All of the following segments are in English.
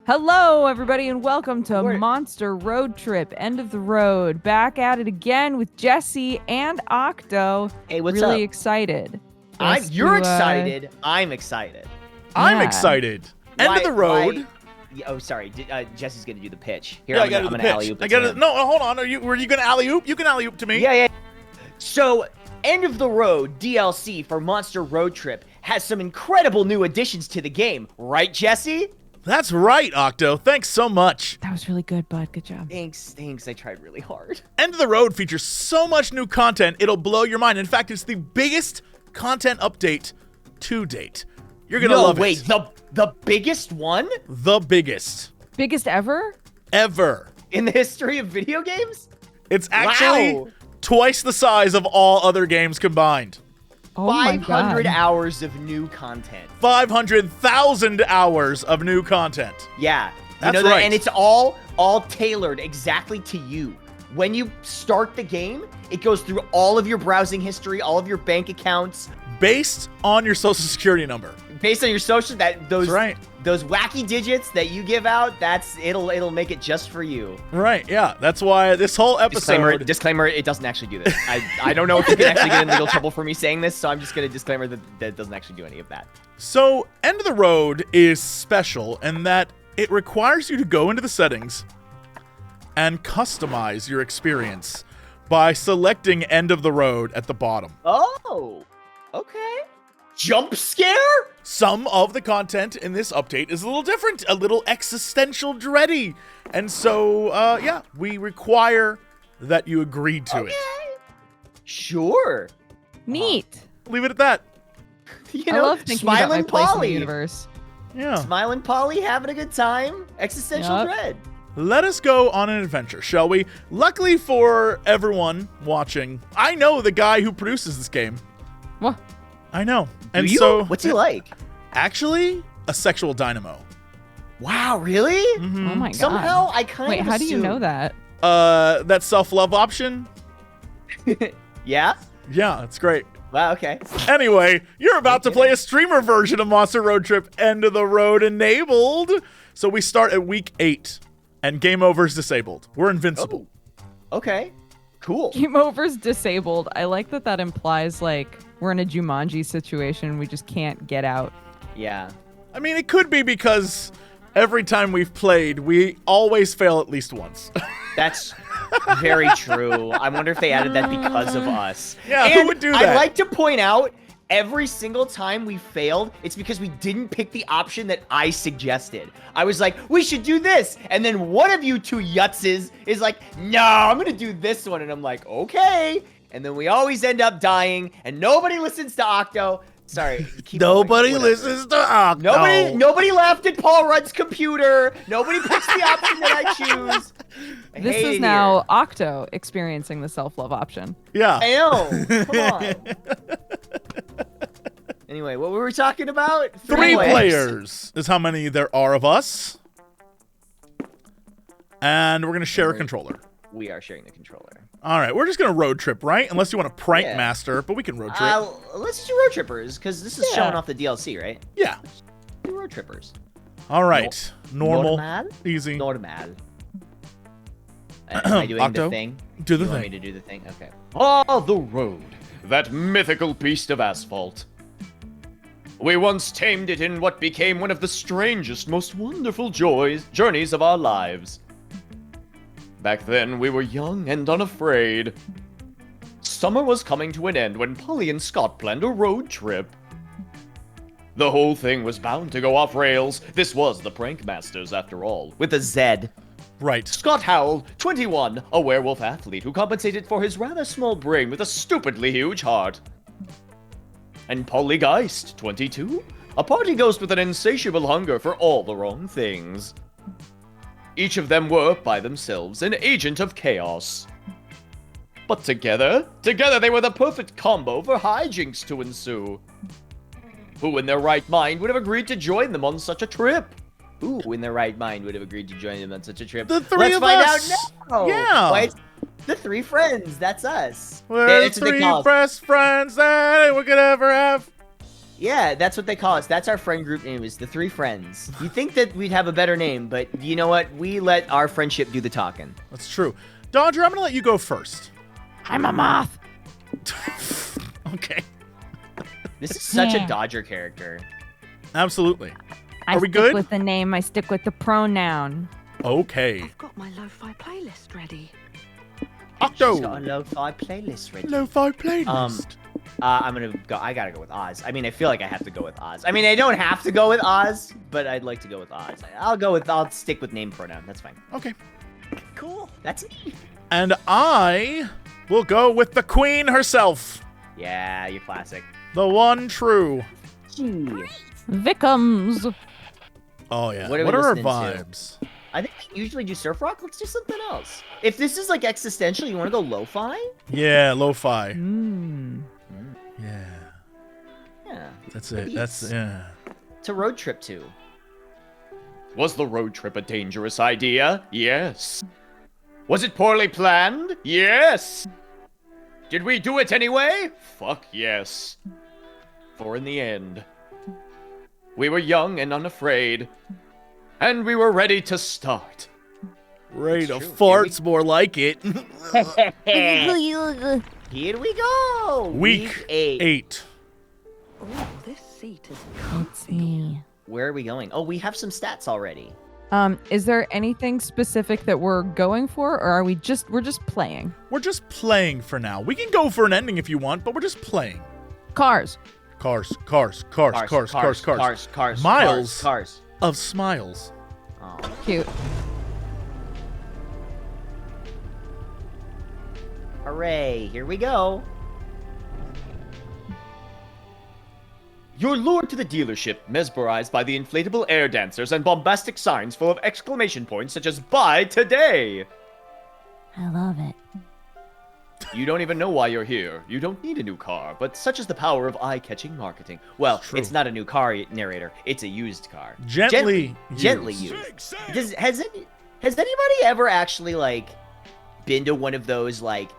Hello, everybody, and welcome to We're- Monster Roadtrip, End of the Road. Back at it again with Jesse and Octo. Hey, what's really up? excited. You're excited. I'm excited. I'm Yeah. excited. End of the road. Oh, sorry. Jesse's gonna do the pitch. Here, Yeah, I'm gonna alley-oop it to him. No, hold on. Were you gonna alley-oop? You can alley-oop to me. Yeah. So, End of the Road DLC for Monster Roadtrip has some incredible new additions to the game, right, Jesse? That's right, Octo. Thanks so much. That was really good, bud. Good job. Thanks. I tried really hard. End of the Road features so much new content, it'll blow your mind. In fact, it's the biggest content update to date. You're gonna love wait, it. the biggest one The biggest Biggest ever? ever. in the history of video games? It's actually Wow. twice the size of all other games combined. Oh my 500 God. hours of new content. 500,000 hours of new content. Yeah, That's you know right. and it's all tailored exactly to you. When you start the game, it goes through all of your browsing history, all of your bank accounts, Based on your social security number. based on your social. Those right. those wacky digits that you give out. It'll make it just for you. Right, yeah. That's why this whole episode... Disclaimer. It doesn't actually do this. I don't know if you can actually get in legal trouble for me saying this, so I'm just gonna disclaimer that it doesn't actually do any of that. So, End of the Road is special in that it requires you to go into the settings and customize your experience by selecting End of the Road at the bottom. Oh, okay. Jump scare? Some of the content in this update is a little different, a little existential dready. And so, yeah, we require that you agree to it. Sure. Neat. Leave it at that. You I know, love thinking about my Smiling place in the Polly. universe. Yeah. Smiling Polly having a good time. Existential Yup. dread. Let us go on an adventure, shall we? Luckily for everyone watching, I know the guy who produces this game. What? I know. And Do you? so, What's he like? actually, a sexual dynamo. Wow, really? Oh my God. Somehow I kind Wait, of how do you assumed- know that? That self-love option? Yeah? Yeah, that's great. Wow, okay. Anyway, you're about to play a streamer version of Monster Roadtrip End of the Road enabled. So we start at week 8, and game over is disabled. We're invincible. Okay. Cool. Game over's disabled. I like that implies, like, we're in a Jumanji situation. We just can't get out. Yeah. I mean, it could be because every time we've played, we always fail at least once. That's very true. I wonder if they added that because of us. Yeah, and who would do that? I'd like to point out, every single time we failed, it's because we didn't pick the option that I suggested. I was like, we should do this. And then one of you two yutzes is like, no, I'm going to do this one. And I'm like, okay. And then we always end up dying, and nobody listens to Octo. Sorry. keep Nobody going, whatever. listens to Octo. Nobody laughed at Paul Rudd's computer. Nobody picks the option that I choose. I This hate is it now here. Octo experiencing the self-love option. Yeah. I know. Come on. Anyway, what were we talking about? 3 players is how many there are of us. And we're going to share a controller. We are sharing the controller. All right, we're just going to road trip, right? Unless you want to prank Yeah. master, but we can road trip. Let's do road trippers, because this is Yeah. showing off the DLC, right? Yeah. Do road trippers. All right. Normal. Normal? Easy. Normal. Am I doing Octo, the thing? do the You want thing. me to do the thing? Okay. Ah, the road. That mythical piece of asphalt. We once tamed it in what became one of the strangest, most wonderful journeys of our lives. Back then, we were young and unafraid. Summer was coming to an end when Polly and Scott planned a road trip. The whole thing was bound to go off rails. This was the Prank Masters, after all. With a Z. Right. Scott Howell, 21, a werewolf athlete who compensated for his rather small brain with a stupidly huge heart. And Polly Geist, 22, a party ghost with an insatiable hunger for all the wrong things. Each of them were, by themselves, an agent of chaos. But together they were the perfect combo for hijinks to ensue. Who in their right mind would have agreed to join them on such a trip? Who in their right mind would have agreed to join them on such a trip? The 3 Let's of find us. out now. Yeah. Why, it's the 3 friends. That's us. We're Yeah, the it's what they 3 call us. best friends that anyone could ever have. Yeah, that's what they call us. That's our friend group name, is the Three Friends. You think that we'd have a better name, but you know what? We let our friendship do the talking. That's true. Dodger, I'm going to let you go first. I'm a moth. Okay. This is such Yeah. a Dodger character. Absolutely. I Are we stick good? with the name. I stick with the pronoun. Okay. I've got my lo-fi playlist ready. Octo. She's got a lo-fi playlist ready. Lo-fi playlist. I'm gonna go. I gotta go with Oz. I mean, I feel like I have to go with Oz. I mean, I don't have to go with Oz, but I'd like to go with Oz. I'll stick with name pronoun. That's fine. Okay. Cool. That's me. And I will go with the queen herself. Yeah, you're classic. The one true. Vicums. Oh, yeah. What are we are our listening to? vibes? I think we usually do surf rock. Let's do something else. If this is like existential, you want to go lo-fi? Yeah, lo-fi. Mm. Yeah. Yeah. That's it. Beats. That's, yeah. To road trip to. Was the road trip a dangerous idea? Yes. Was it poorly planned? Yes. Did we do it anyway? Fuck yes. For in the end, we were young and unafraid, and we were ready to start. Ready to true. farts, more like it. Here we go. Week 8. Ooh, this seat is Let's see. Where are we going? Oh, we have some stats already. Is there anything specific that we're going for, or are we're just playing? We're just playing for now. We can go for an ending if you want, but we're just playing. Cars. Cars. Cars. Miles Cars. of smiles. Oh. Cute. Hooray. Here we go. You're lured to the dealership, mesmerized by the inflatable air dancers and bombastic signs full of exclamation points such as "Buy today!" I love it. You don't even know why you're here. You don't need a new car, but such is the power of eye-catching marketing. Well, True. it's not a new car, narrator. It's a used car. Gently used. Has anybody ever actually like been to one of those like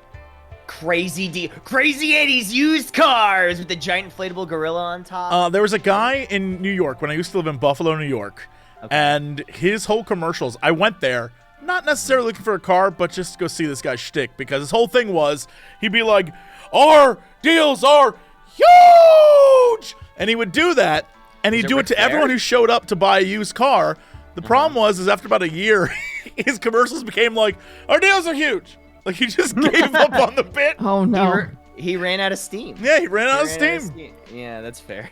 crazy 80s used cars with the giant inflatable gorilla on top? There was a guy in New York when I used to live in Buffalo, New York, and his whole commercials, I went there, not necessarily looking for a car, but just to go see this guy's shtick, because his whole thing was, he'd be like, our deals are huge! And he would do that, and he'd do it to everyone who showed up to buy a used car. The problem was after about a year, his commercials became like, our deals are huge. Like, he just gave up on the bit. Oh no. He ran out of steam. Yeah, he ran out of steam. Yeah, that's fair.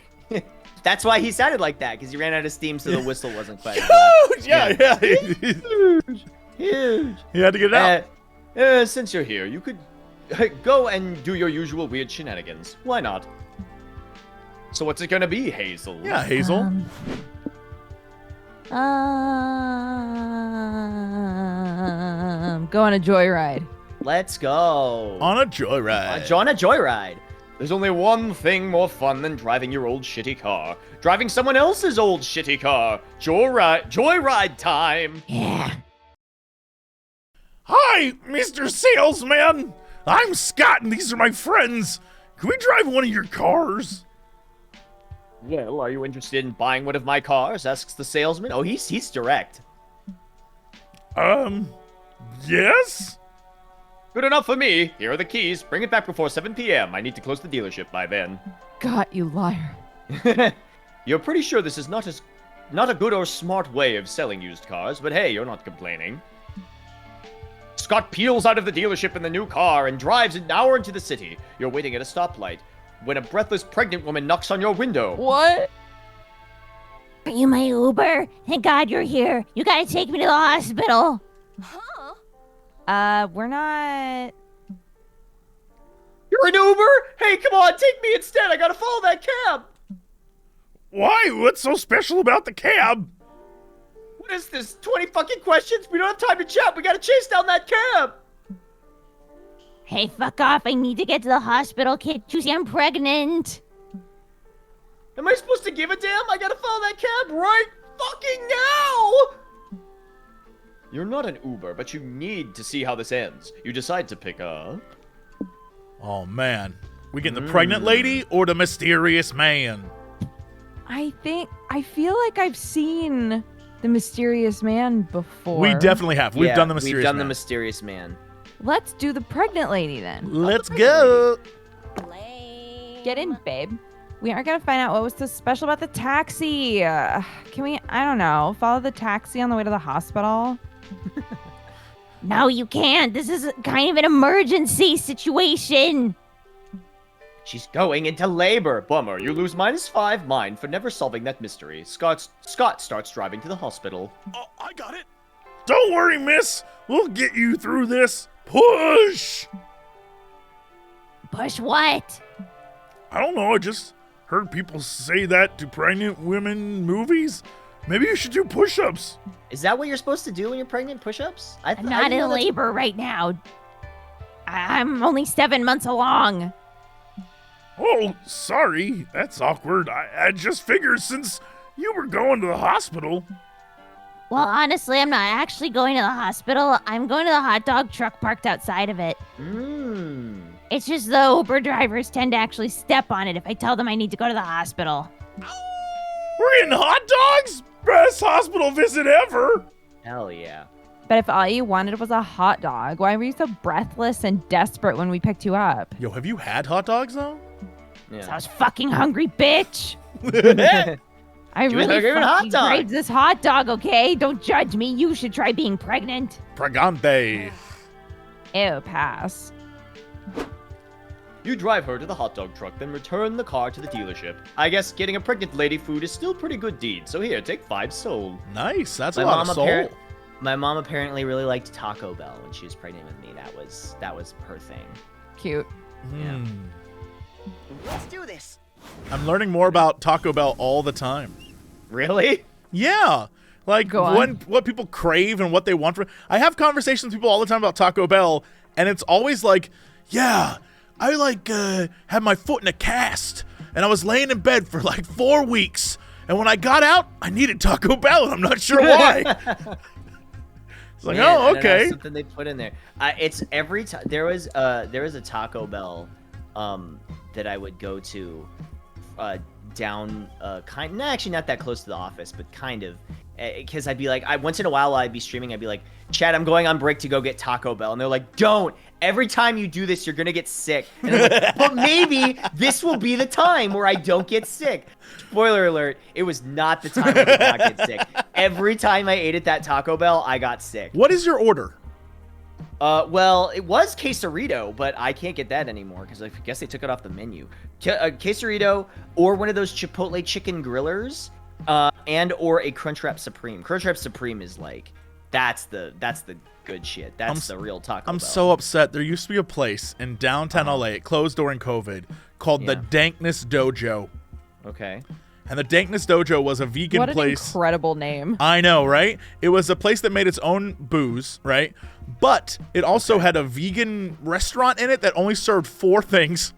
That's why he sounded like that, because he ran out of steam, so the whistle wasn't quite. Huge! Yeah. Huge. He had to get it out. Since you're here, you could go and do your usual weird shenanigans. Why not? So what's it gonna be, Hazel? Yeah, Hazel. Go on a joyride. Let's go. On a joyride. On a joyride. There's only one thing more fun than driving your old shitty car. Driving someone else's old shitty car. Joyride time. Yeah. Hi, Mr. Salesman. I'm Scott, and these are my friends. Can we drive one of your cars? Well, are you interested in buying one of my cars? Asks the salesman. Oh, he's direct. Yes? Good enough for me. Here are the keys. Bring it back before 7 p.m. I need to close the dealership by then. God, you liar. You're pretty sure this is not a good or smart way of selling used cars, but hey, you're not complaining. Scott peels out of the dealership in the new car and drives an hour into the city. You're waiting at a stoplight when a breathless pregnant woman knocks on your window. What? Are you my Uber? Thank God you're here. You gotta take me to the hospital. We're not. You're an Uber? Hey, come on, take me instead. I gotta follow that cab. Why? What's so special about the cab? What is this? 20 fucking questions? We don't have time to chat. We gotta chase down that cab. Hey, fuck off. I need to get to the hospital. Can't you see I'm pregnant? Am I supposed to give a damn? I gotta follow that cab right fucking now! You're not an Uber, but you need to see how this ends. You decide to pick up... Oh, man. We getting the pregnant lady or the mysterious man? I feel like I've seen the mysterious man before. We definitely have. We've done the mysterious We've done man. the mysterious man. Let's do the pregnant lady then. Let's go. Get in, babe. We aren't gonna find out what was so special about the taxi. Can we, I don't know, follow the taxi on the way to the hospital? No, you can't. This is kind of an emergency situation. She's going into labor. Bummer, you lose -5 mine for never solving that mystery. Scott starts driving to the hospital. Oh, I got it. Don't worry, miss. We'll get you through this. Push. Push what? I don't know. I just heard people say that to pregnant women in movies. Maybe you should do push-ups. Is that what you're supposed to do when you're pregnant? Push-ups? I'm not in labor right now. I'm only 7 months along. Oh, sorry. That's awkward. I just figured since you were going to the hospital. Well, honestly, I'm not actually going to the hospital. I'm going to the hot dog truck parked outside of it. It's just the Uber drivers tend to actually step on it if I tell them I need to go to the hospital. We're getting hot dogs? Best hospital visit ever. Hell yeah. But if all you wanted was a hot dog, why were you so breathless and desperate when we picked you up? Yo, have you had hot dogs, though? I was fucking hungry, bitch. I was really hungry for a hot fucking dog. craved this hot dog, okay? Don't judge me. You should try being pregnant. Pregante. Ew, pass. You drive her to the hot dog truck, then return the car to the dealership. I guess getting a pregnant lady food is still pretty good deed, so here, take 5 soul. Nice. That's My a lot mom of soul. My mom apparently really liked Taco Bell when she was pregnant with me. That was her thing. Cute. Hmm. Let's do this. I'm learning more about Taco Bell all the time. Really? Yeah. Like Go on. what people crave and what they want from. I have conversations with people all the time about Taco Bell, and it's always like, yeah, I had my foot in a cast, and I was laying in bed for like 4 weeks, and when I got out, I needed Taco Bell, and I'm not sure why. It's like, Man, I oh, don't know, okay. something they put in there. It's every time there was a Taco Bell that I would go to down actually not that close to the office, but kind of, because I'd be like, once in a while I'd be streaming, I'd be like, Chad, I'm going on break to go get Taco Bell, and they're like, don't. Every time you do this, you're gonna get sick. And I'm like, but maybe this will be the time where I don't get sick. Spoiler alert, it was not the time I did not get sick. Every time I ate at that Taco Bell, I got sick. What is your order? Well, it was quesarito, but I can't get that anymore because I guess they took it off the menu. Quesarito or one of those Chipotle chicken grillers, and or a Crunchwrap Supreme. Crunchwrap Supreme is like, that's the good shit. That's the real Taco Bell. I'm so upset. There used to be a place in downtown LA, it closed during COVID, called the Dankness Dojo. Okay. And the Dankness Dojo was a vegan What an place. incredible name. I know, right? It was a place that made its own booze, right? But it also had a vegan restaurant in it that only served 4 things.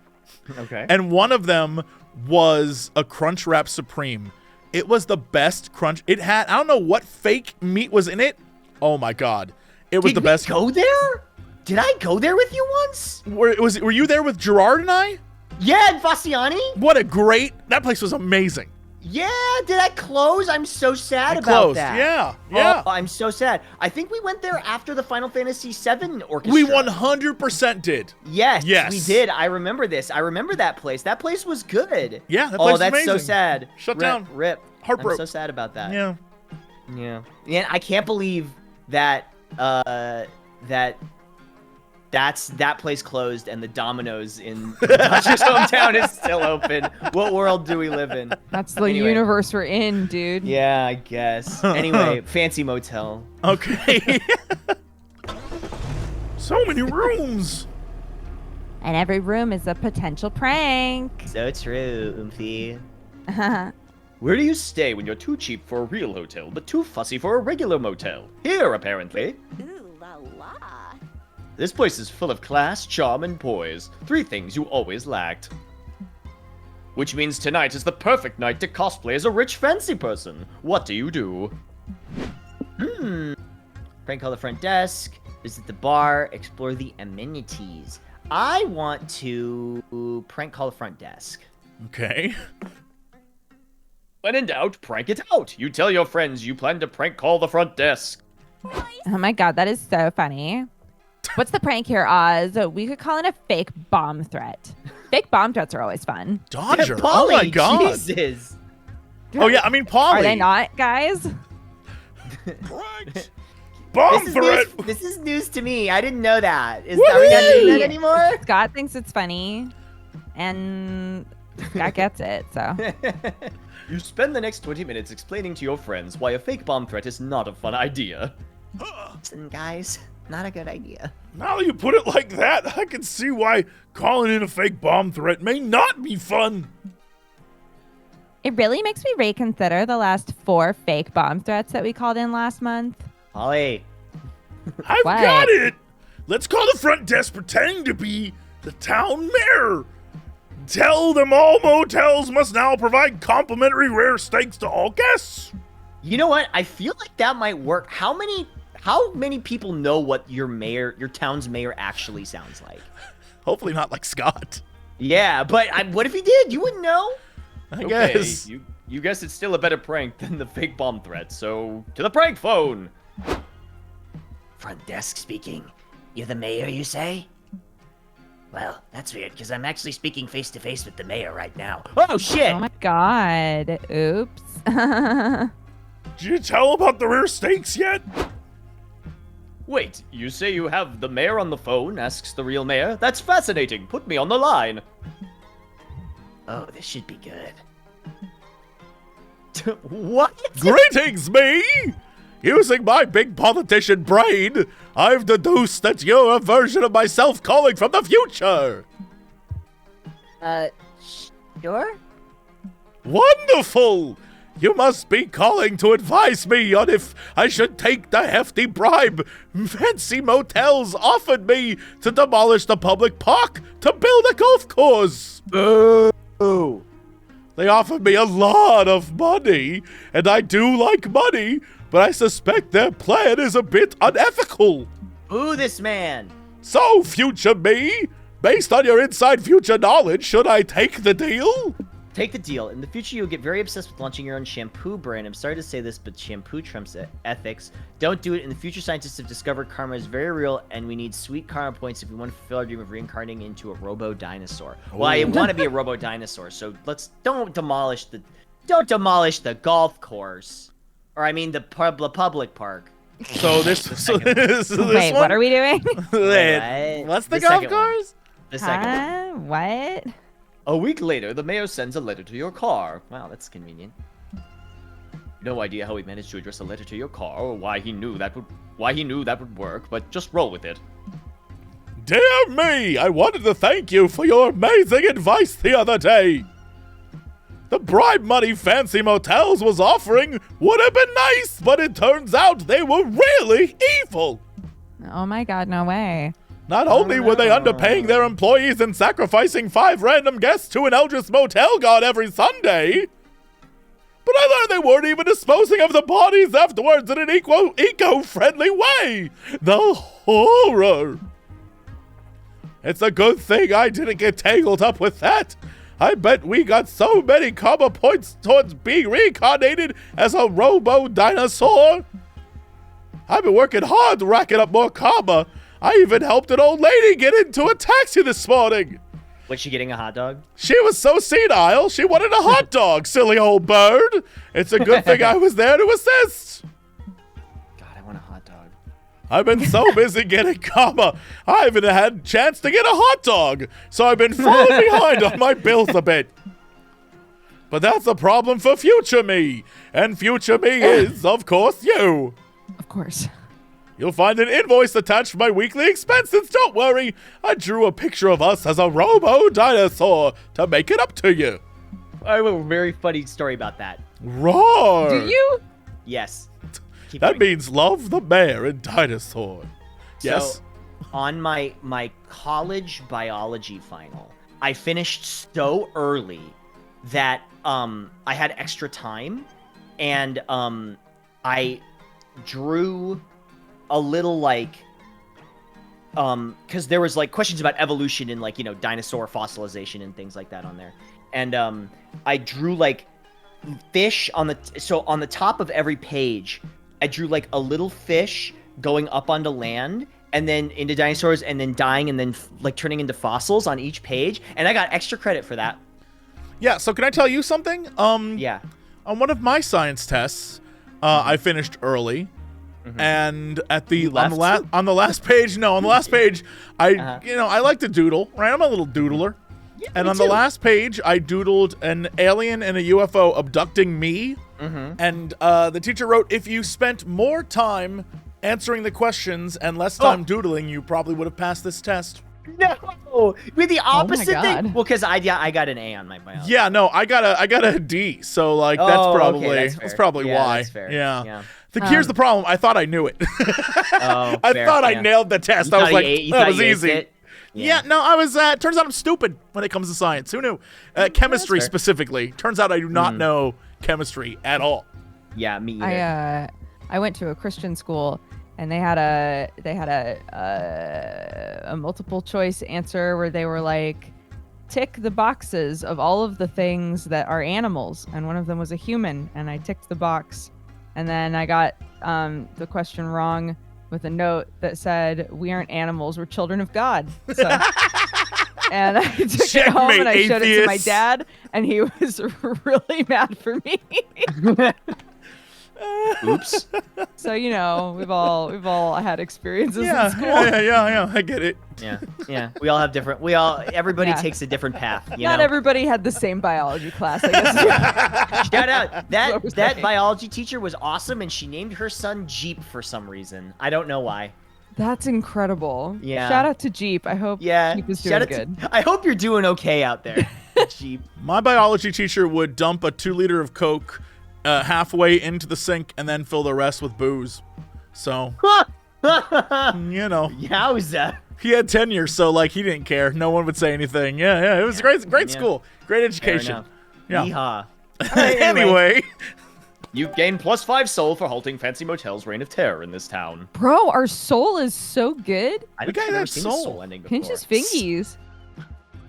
Okay. And one of them was a Crunchwrap Supreme. It was the best crunch. It had, I don't know what fake meat was in it. Oh my God. It was the best. Did we go there? Did I go there with you once? Were you there with Gerard and I? Yeah, and Faciani? That place was amazing. Yeah, did that close? I'm so sad It about closed. that. Yeah. Oh, I'm so sad. I think we went there after the Final Fantasy VII orchestra. We 100% did. Yes, Yes. we did. I remember this. I remember that place. That place was good. Yeah, that place was that's so amazing. sad. Shut Rip, down. Rip. Heartbroken. I'm so sad about that. Yeah. Yeah. Yeah, I can't believe that that place closed and the Domino's in Tasha's hometown is still open. What world do we live in? That's the Anyway. universe we're in, dude. Yeah, I guess. Anyway, fancy motel. Okay. So many rooms. And every room is a potential prank. So true, Oomphy. Where do you stay when you're too cheap for a real hotel, but too fussy for a regular motel? Here, apparently. Ooh la la. This place is full of class, charm, and poise. 3 things you always lacked. Which means tonight is the perfect night to cosplay as a rich, fancy person. What do you do? Prank call the front desk, visit the bar, explore the amenities. I want to prank call the front desk. Okay. When in doubt, prank it out. You tell your friends you plan to prank call the front desk. Oh my god, that is so funny. What's the prank here, Oz? We could call in a fake bomb threat. Fake bomb threats are always fun. Dodger. Polly, Oh my god. Jesus. Oh yeah, I mean Polly. Are they not, guys? Bomb threat. This is news to me. I didn't know that. Are we not doing that anymore? Scott thinks it's funny, and Scott gets it, so. You spend the next 20 minutes explaining to your friends why a fake bomb threat is not a fun idea. Listen, guys, not a good idea. Now that you put it like that, I can see why calling in a fake bomb threat may not be fun. It really makes me reconsider the last 4 fake bomb threats that we called in last month. Polly. I've What? got it. Let's call the front desk pretending to be the town mayor. Tell them all motels must now provide complimentary rare steaks to all guests. You know what? I feel like that might work. How many people know what your town's mayor actually sounds like? Hopefully not like Scott. Yeah, but what if he did? You wouldn't know. I Okay, guess. you guess it's still a better prank than the fake bomb threat, so to the prank phone. Front desk speaking. You're the mayor, you say? Well, that's weird, because I'm actually speaking face-to-face with the mayor right now. Oh shit! Oh my god. Oops. Did you tell about the rare steaks yet? Wait, you say you have the mayor on the phone? Asks the real mayor. That's fascinating. Put me on the line. Oh, this should be good. What? Greetings, me! Using my big politician brain, I've deduced that you're a version of myself calling from the future. Sure? Wonderful! You must be calling to advise me on if I should take the hefty bribe fancy motels offered me to demolish the public park to build a golf course. Oh. They offered me a lot of money, and I do like money, but I suspect their plan is a bit unethical. Boo this man. So, future me, based on your inside future knowledge, should I take the deal? Take the deal. In the future, you'll get very obsessed with launching your own shampoo brand. I'm sorry to say this, but shampoo trumps ethics. Don't do it. In the future, scientists have discovered karma is very real, and we need sweet karma points if we want to fulfill our dream of reincarnating into a robo-dinosaur. Well, I want to be a robo-dinosaur, so don't demolish the golf course. Or I mean the public park. So this Wait, what are we doing? Wait, What's the the golf second one. course? The second one. What? A week later, the mayor sends a letter to your car. Wow, that's convenient. No idea how he managed to address a letter to your car or why he knew that would work, but just roll with it. Dear me, I wanted to thank you for your amazing advice the other day. The bribe money Fancy Motels was offering would have been nice, but it turns out they were really evil. Oh my god, no way. Not only were they underpaying their employees and sacrificing 5 random guests to an Eldritch motel god every Sunday, but I learned they weren't even disposing of the bodies afterwards in an eco-friendly way. The horror. It's a good thing I didn't get tangled up with that. I bet we got so many karma points towards being reincarnated as a robo-dinosaur. I've been working hard to rack up more karma. I even helped an old lady get into a taxi this morning. Was she getting a hot dog? She was so senile, she wanted a hot dog, silly old bird. It's a good thing I was there to assist. God, I want a hot dog. I've been so busy getting karma, I haven't had a chance to get a hot dog, so I've been falling behind on my bills a bit. But that's a problem for future me, and future me is, of course, you. Of course. You'll find an invoice attached for my weekly expenses. Don't worry, I drew a picture of us as a robo-dinosaur to make it up to you. I have a very funny story about that. Roar! Do you? Yes. Keep That going. means love the mayor and dinosaur. Yes? So, on my college biology final, I finished so early that I had extra time, and I drew a little because there was questions about evolution and dinosaur fossilization and things like that on there, and I drew fish on the top of every page, I drew like a little fish going up onto land and then into dinosaurs and then dying and then like turning into fossils on each page, and I got extra credit for that. Yeah, so can I tell you something? Yeah. On one of my science tests, I finished early. And at the on the last page, I like to doodle, right? I'm a little doodler. Yeah, and me on too. the last page, I doodled an alien and a UFO abducting me. And the teacher wrote, if you spent more time answering the questions and less time doodling, you probably would have passed this test. No, with the opposite God. thing. Well, because I got an A on my biology. Yeah, no, I got a D. So like that's Oh, okay, probably that's fair. probably Yeah, why. that's fair. Yeah. Yeah. Here's the problem. I thought I knew it. Oh, I fair, thought I yeah. nailed the test. You I was thought like, you that was aced easy. it? Yeah, no, I was. Turns out I'm stupid when it comes to science. Who knew? Chemistry fair. specifically. Turns out I do not know chemistry at all. Yeah, me either. I went to a Christian school, and they had a multiple choice answer where they were like, tick the boxes of all of the things that are animals, and one of them was a human, and I ticked the box, and then I got the question wrong with a note that said, we aren't animals, we're children of God. So, and I took it home and I showed it to my atheists. dad, and he was really mad for me. Oops. So we've all had experiences in Yeah, school. yeah. I get it. Yeah. We all have different. Everybody Yeah. takes a different path. Not everybody had the same biology class, I guess. Shout out What was that that? biology teacher was awesome, and she named her son Jeep for some reason. I don't know why. That's incredible. Yeah. Shout out to Jeep. I hope Yeah. Jeep is shout doing out good. I hope you're doing okay out there, Jeep. My biology teacher would dump a 2-liter of Coke halfway into the sink and then fill the rest with booze. So, Yowza. he had tenure, so like he didn't care. No one would say anything. Yeah. It was great Yeah. school, great Fair education. enough. Yeah. Yeehaw. Anyway, You've gained +5 soul for halting Fancy Motel's reign of terror in this town. Bro, our soul is so good. I We don't got think I've that ever seen a soul. soul ending before. Pinches fingies.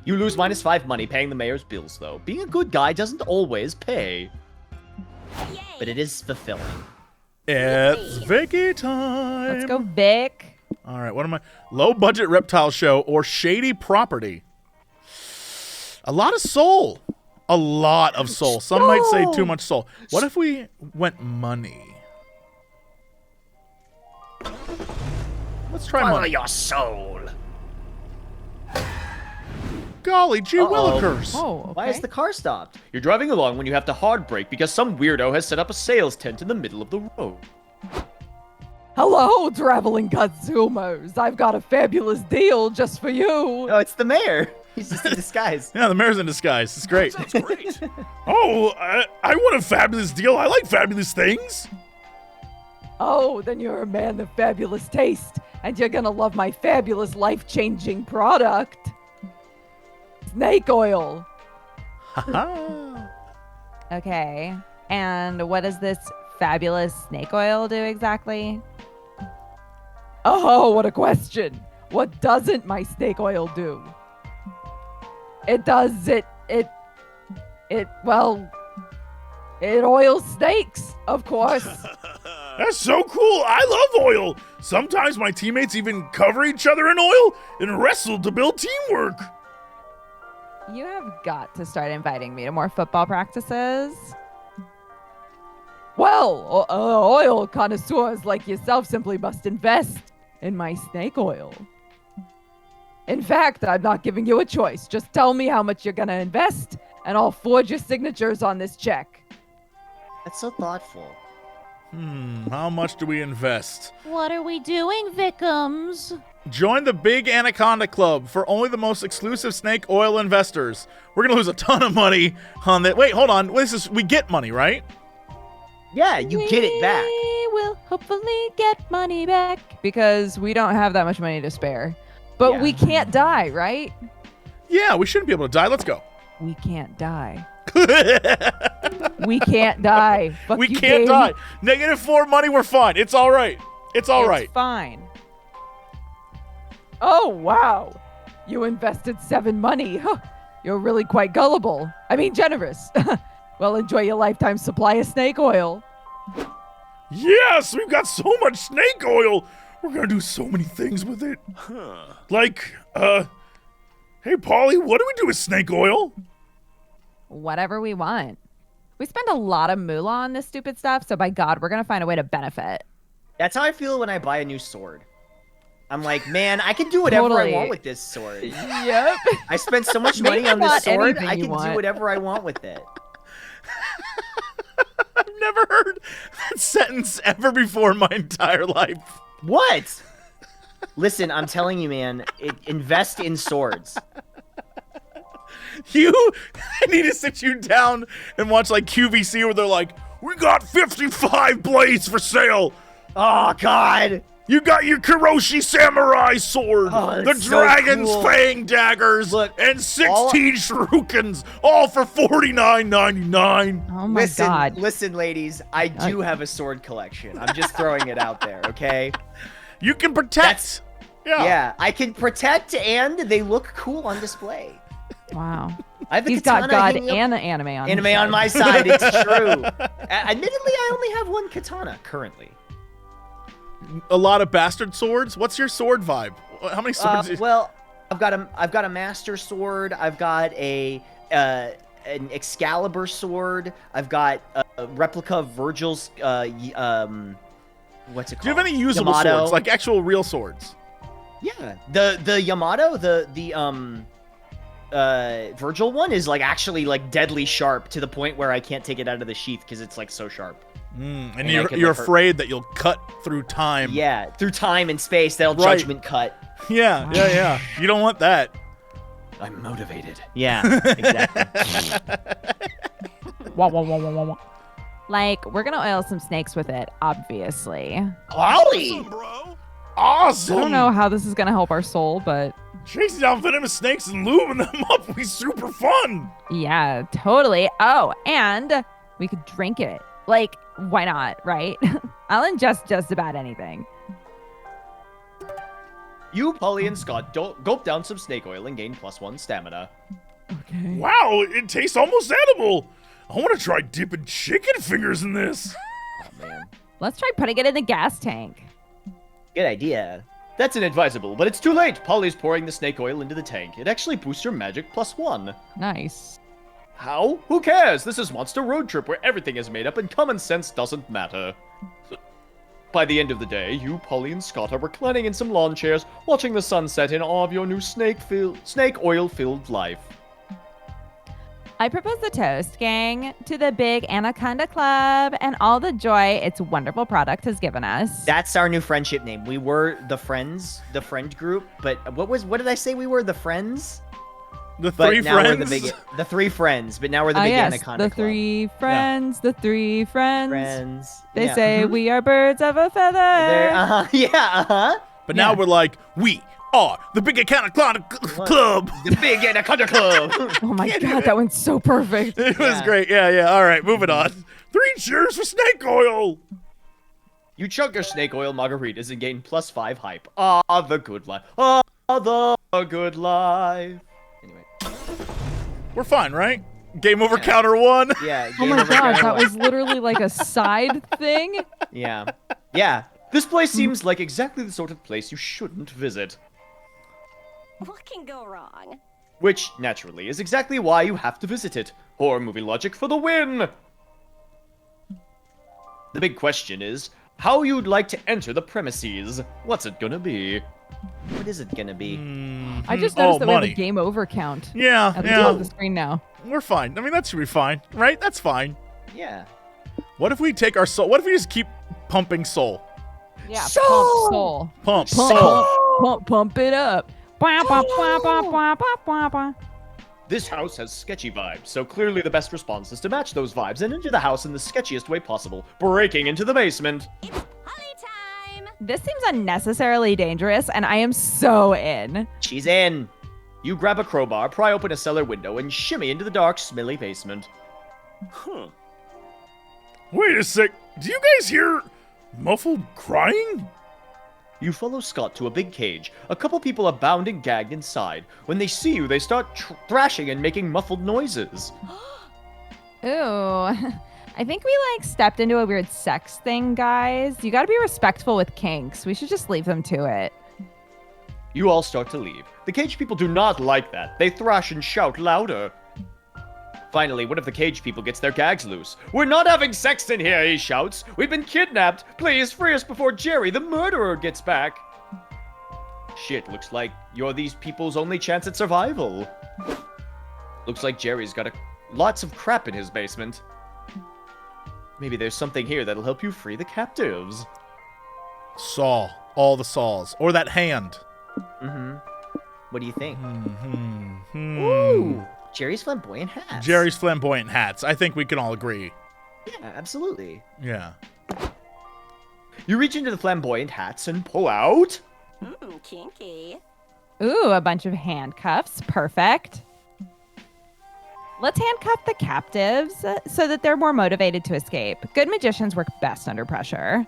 You lose -5 money paying the mayor's bills, though. Being a good guy doesn't always pay. But it is fulfilling. it's Vicky time. Let's go, Vic. All right, what am I? Low budget reptile show or shady property? A lot of soul. A lot of soul. Some might say too much soul. What if we went money? Let's try Follow money. your soul. Golly gee willikers. Oh, okay. Why is the car stopped? You're driving along when you have to hard brake because some weirdo has set up a sales tent in the middle of the road. Hello, traveling consumers. I've got a fabulous deal just for you. Oh, it's the mayor. He's just in disguise. Yeah, the mayor's in disguise. It's great. Sounds great. Oh, I want a fabulous deal. I like fabulous things. Oh, then you're a man of fabulous taste, and you're gonna love my fabulous life-changing product. Snake oil. Ha Okay. And what does this fabulous snake oil do exactly? Oh, what a question. What doesn't my snake oil do? It oils snakes, of course. That's so cool. I love oil. Sometimes my teammates even cover each other in oil and wrestle to build teamwork. You have got to start inviting me to more football practices. Well, oil connoisseurs like yourself simply must invest in my snake oil. In fact, I'm not giving you a choice. Just tell me how much you're going to invest, and I'll forge your signatures on this check. That's so thoughtful. How much do we invest? What are we doing, Victims? Join the Big Anaconda Club for only the most exclusive snake oil investors. We're gonna lose a ton of money on that. Wait, hold on. We get money, right? Yeah, you get it back. We will hopefully get money back. Because we don't have that much money to spare. But Yeah. we can't die, right? Yeah, we shouldn't be able to die. Let's go. We can't die. We can't die. Fuck We you, can't game. die. -4 money, we're fine. It's all right. It's all right. It's fine. Oh, wow. You invested 7 money. Huh. You're really quite gullible. I mean, generous. Well, enjoy your lifetime supply of snake oil. Yes, we've got so much snake oil. We're gonna do so many things with it. Like, hey, Polly, what do we do with snake oil? Whatever we want. We spend a lot of moolah on this stupid stuff, so by God, we're gonna find a way to benefit. That's how I feel when I buy a new sword. I'm like, man, I can do whatever Totally. I want with this sword. Yep. I spent so much Maybe money on this not sword, anything I you can do want. whatever I want with it. I've never heard that sentence ever before in my entire life. What? Listen, I'm telling you, man, invest in swords. I need to sit you down and watch like QVC where they're like, we got 55 blades for sale. Oh, God. You got your Kiroshi Samurai sword, Oh, the that's so Dragon's cool. Fang daggers, Look, and 16 shurikens, all for $49.99. Oh my God. Listen, ladies, I do have a sword collection. I'm just throwing it out there, okay? You can protect. Yeah, I can protect and they look cool on display. Wow. I have a He's katana got God hanging up- and the anime on his anime side. on my side. It's true. Admittedly, I only have one katana currently. A lot of bastard swords. What's your sword vibe? How many swords? Well, I've got a master sword. I've got an Excalibur sword. I've got a replica of Virgil's what's it called? Do you have any usable Yamato. swords, like actual real swords? Yeah, the Yamato, the Virgil one is like actually like deadly sharp to the point where I can't take it out of the sheath because it's like so sharp. And I you're, can, you're like, hurt- afraid that you'll cut through time. Yeah, through time and space, that'll Right. judgment cut. Yeah. You don't want that. I'm motivated. Yeah, exactly. Wah, wah, wah, wah, wah, wah. Like, we're gonna oil some snakes with it, obviously. Ollie! Awesome. I don't know how this is gonna help our soul, but Chasing down venomous snakes and lubing them up will be super fun. yeah, totally. Oh, and we could drink it. Like, why not, right? I'll ingest just about anything. You, Polly, and Scott gulp down some snake oil and gain +1 stamina. Okay. Wow, it tastes almost edible. I want to try dipping chicken fingers in this. Oh, man. Let's try putting it in the gas tank. Good idea. That's inadvisable, but it's too late. Polly's pouring the snake oil into the tank. It actually boosts your magic +1. Nice. How? Who cares? This is Monster Roadtrip where everything is made up and common sense doesn't matter. By the end of the day, you, Polly, and Scott are reclining in some lawn chairs, watching the sunset in awe of your new snake oil-filled life. I propose the toast, gang, to the big Anaconda Club and all the joy its wonderful product has given us. That's our new friendship name. We were the friends, the friend group, but what did I say we were? The friends? The But three now friends. we're the three friends, but now we're the Ah, big yes, Anaconda the Club. three friends, the three friends. Friends. They Yeah. say we are birds of a feather. Yeah, uh-huh. But now Yeah. we're like, we are the big Anaconda Club. The big Anaconda Club! Oh my God, that one's so perfect. It was Yeah. great. Yeah. All right, moving on. 3 cheers for snake oil. You chug your snake oil margaritas and gain +5 hype. Ah, the good life. Ah, the good life. Anyway. We're fine, right? Game over, counter 1. Yeah. Oh my God, that was literally like a side thing. Yeah. Yeah. This place seems like exactly the sort of place you shouldn't visit. What can go wrong? Which, naturally, is exactly why you have to visit it. Horror movie logic for the win! The big question is, how you'd like to enter the premises. What's it gonna be? What is it gonna be? I just noticed that we have money. a game over count Yeah, at the top of the yeah. screen now. We're fine. I mean, that should be fine, right? That's fine. Yeah. What if we take our soul? What if we just keep pumping soul? Yeah, pump soul. Pump Pump, soul. pump it up. Bah, bah, bah, bah, bah, bah, bah, bah. This house has sketchy vibes, so clearly the best response is to match those vibes and enter the house in the sketchiest way possible, breaking into the basement. It's party time! This seems unnecessarily dangerous, and I am so in. She's in. You grab a crowbar, pry open a cellar window, and shimmy into the dark, smelly basement. Wait a sec. Do you guys hear muffled crying? You follow Scott to a big cage. A couple people are bound and gagged inside. When they see you, they start thrashing and making muffled noises. Ooh. I think we stepped into a weird sex thing, guys. You gotta be respectful with kinks. We should just leave them to it. You all start to leave. The cage people do not like that. They thrash and shout louder. Finally, one of the cage people gets their gags loose. We're not having sex in here, he shouts. We've been kidnapped. Please free us before Jerry, the murderer, gets back. Shit, looks like you're these people's only chance at survival. Looks like Jerry's got lots of crap in his basement. Maybe there's something here that'll help you free the captives. Saw. All the saws. Or that hand. Mm-hmm. What do you think? Ooh. Jerry's flamboyant hats. Jerry's flamboyant hats. I think we can all agree. Yeah, absolutely. Yeah. You reach into the flamboyant hats and pull out... Kinky. Ooh, a bunch of handcuffs. Perfect. Let's handcuff the captives so that they're more motivated to escape. Good magicians work best under pressure.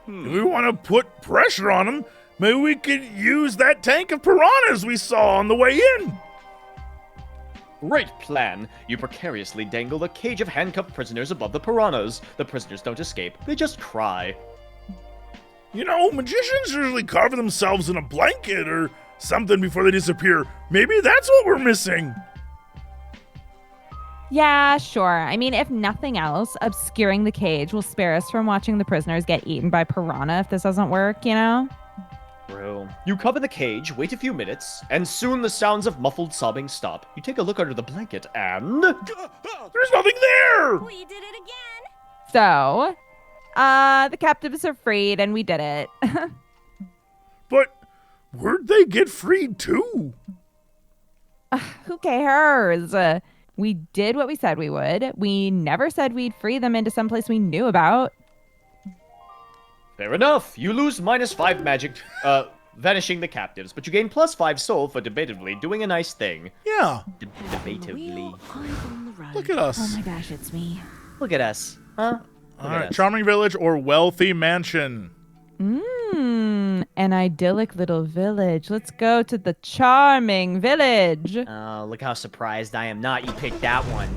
We want to put pressure on them. Maybe we could use that tank of piranhas we saw on the way in. Great plan. You precariously dangle the cage of handcuffed prisoners above the piranhas. The prisoners don't escape. They just cry. You know, magicians usually cover themselves in a blanket or something before they disappear. Maybe that's what we're missing. Yeah, sure. I mean, if nothing else, obscuring the cage will spare us from watching the prisoners get eaten by piranha if this doesn't work, you know? True. You cover the cage, wait a few minutes, and soon the sounds of muffled sobbing stop. You take a look under the blanket and... There's nothing there! We did it again. So, the captives are freed and we did it. But where'd they get freed to? Who cares? We did what we said we would. We never said we'd free them into someplace we knew about. Fair enough. You lose -5 magic, vanishing the captives, but you gain +5 soul for debatably doing a nice thing. Yeah. Debatably. Look at us. Oh my gosh, it's me. Look at us. Huh? All right, charming village or wealthy mansion? An idyllic little village. Let's go to the charming village. Oh, look how surprised I am not. You picked that one.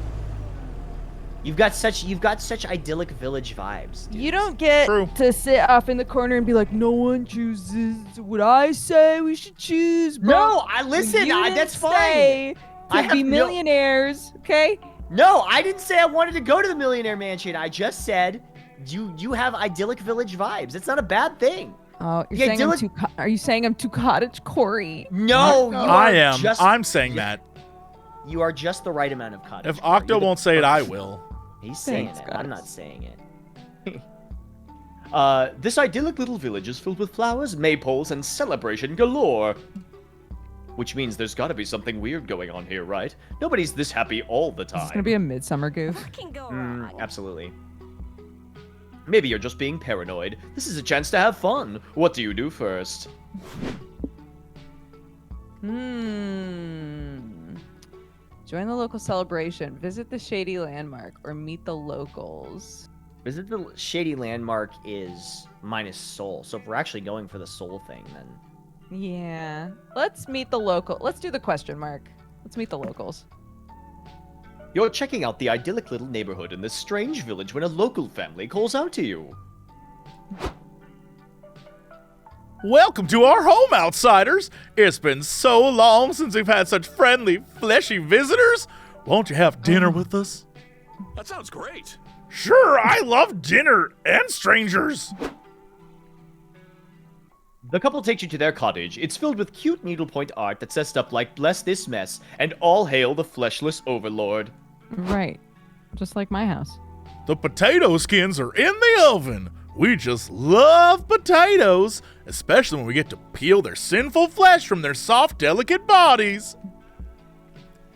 You've got such idyllic village vibes. Dude. You don't get True. to sit off in the corner and be like, no one chooses what I say we should choose. Bro. No, listen. That's fine. I have to be millionaires, okay? No, I didn't say I wanted to go to the millionaire mansion. I just said you have idyllic village vibes. It's not a bad thing. Oh, you're Yeah, saying idyllic- are you saying I'm too cottage Corey? No, you I are am. Just, I'm saying that. You are just the right amount of cottage. If Octo won't say it, I will. He's saying Thanks, it. guys. I'm not saying it. This idyllic little village is filled with flowers, maypoles, and celebration galore. Which means there's gotta be something weird going on here, right? Nobody's this happy all the time. It's gonna be a midsummer goof. What can go wrong? Absolutely. Maybe you're just being paranoid. This is a chance to have fun. What do you do first? Join the local celebration, visit the shady landmark, or meet the locals. Visit the shady landmark is minus soul. So if we're actually going for the soul thing, then Yeah. Let's meet the local. Let's do the question mark. Let's meet the locals. You're checking out the idyllic little neighborhood in this strange village when a local family calls out to you. Welcome to our home, outsiders. It's been so long since we've had such friendly, fleshy visitors. Won't you have dinner with us? That sounds great. Sure, I love dinner and strangers. The couple takes you to their cottage. It's filled with cute needlepoint art that says stuff like "Bless this mess" and "All hail the fleshless overlord." Right. Just like my house. The potato skins are in the oven. We just love potatoes, especially when we get to peel their sinful flesh from their soft, delicate bodies.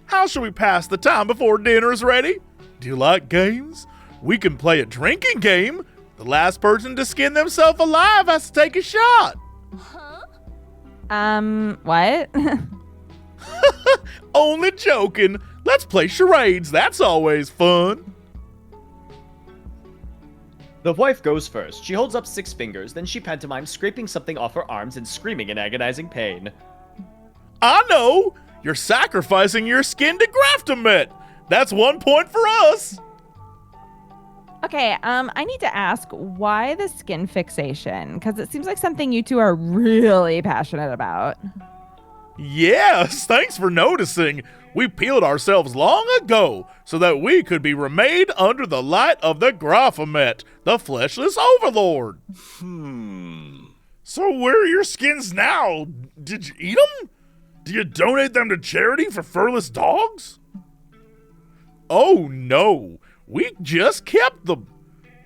How shall we pass the time before dinner is ready? Do you like games? We can play a drinking game. The last person to skin themselves alive has to take a shot. What? Only joking. Let's play charades. That's always fun. The wife goes first. She holds up 6 fingers, then she pantomimes scraping something off her arms and screaming in agonizing pain. I know. You're sacrificing your skin to graft a mitt. That's 1 point for us. Okay, I need to ask, why the skin fixation? Because it seems like something you two are really passionate about. Yes, thanks for noticing. We peeled ourselves long ago so that we could be remade under the light of the Graphomet, the fleshless overlord. So where are your skins now? Did you eat them? Do you donate them to charity for furless dogs? Oh no, we just kept them.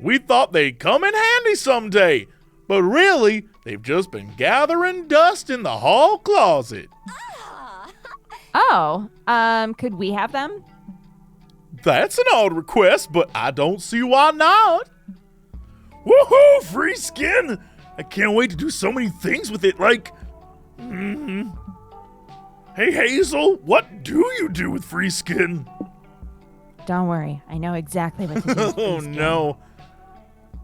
We thought they'd come in handy someday, but really, they've just been gathering dust in the hall closet. Oh, could we have them? That's an odd request, but I don't see why not. Woohoo, free skin! I can't wait to do so many things with it, like... Hey, Hazel, what do you do with free skin? Don't worry, I know exactly what to do. with Oh, free skin. no.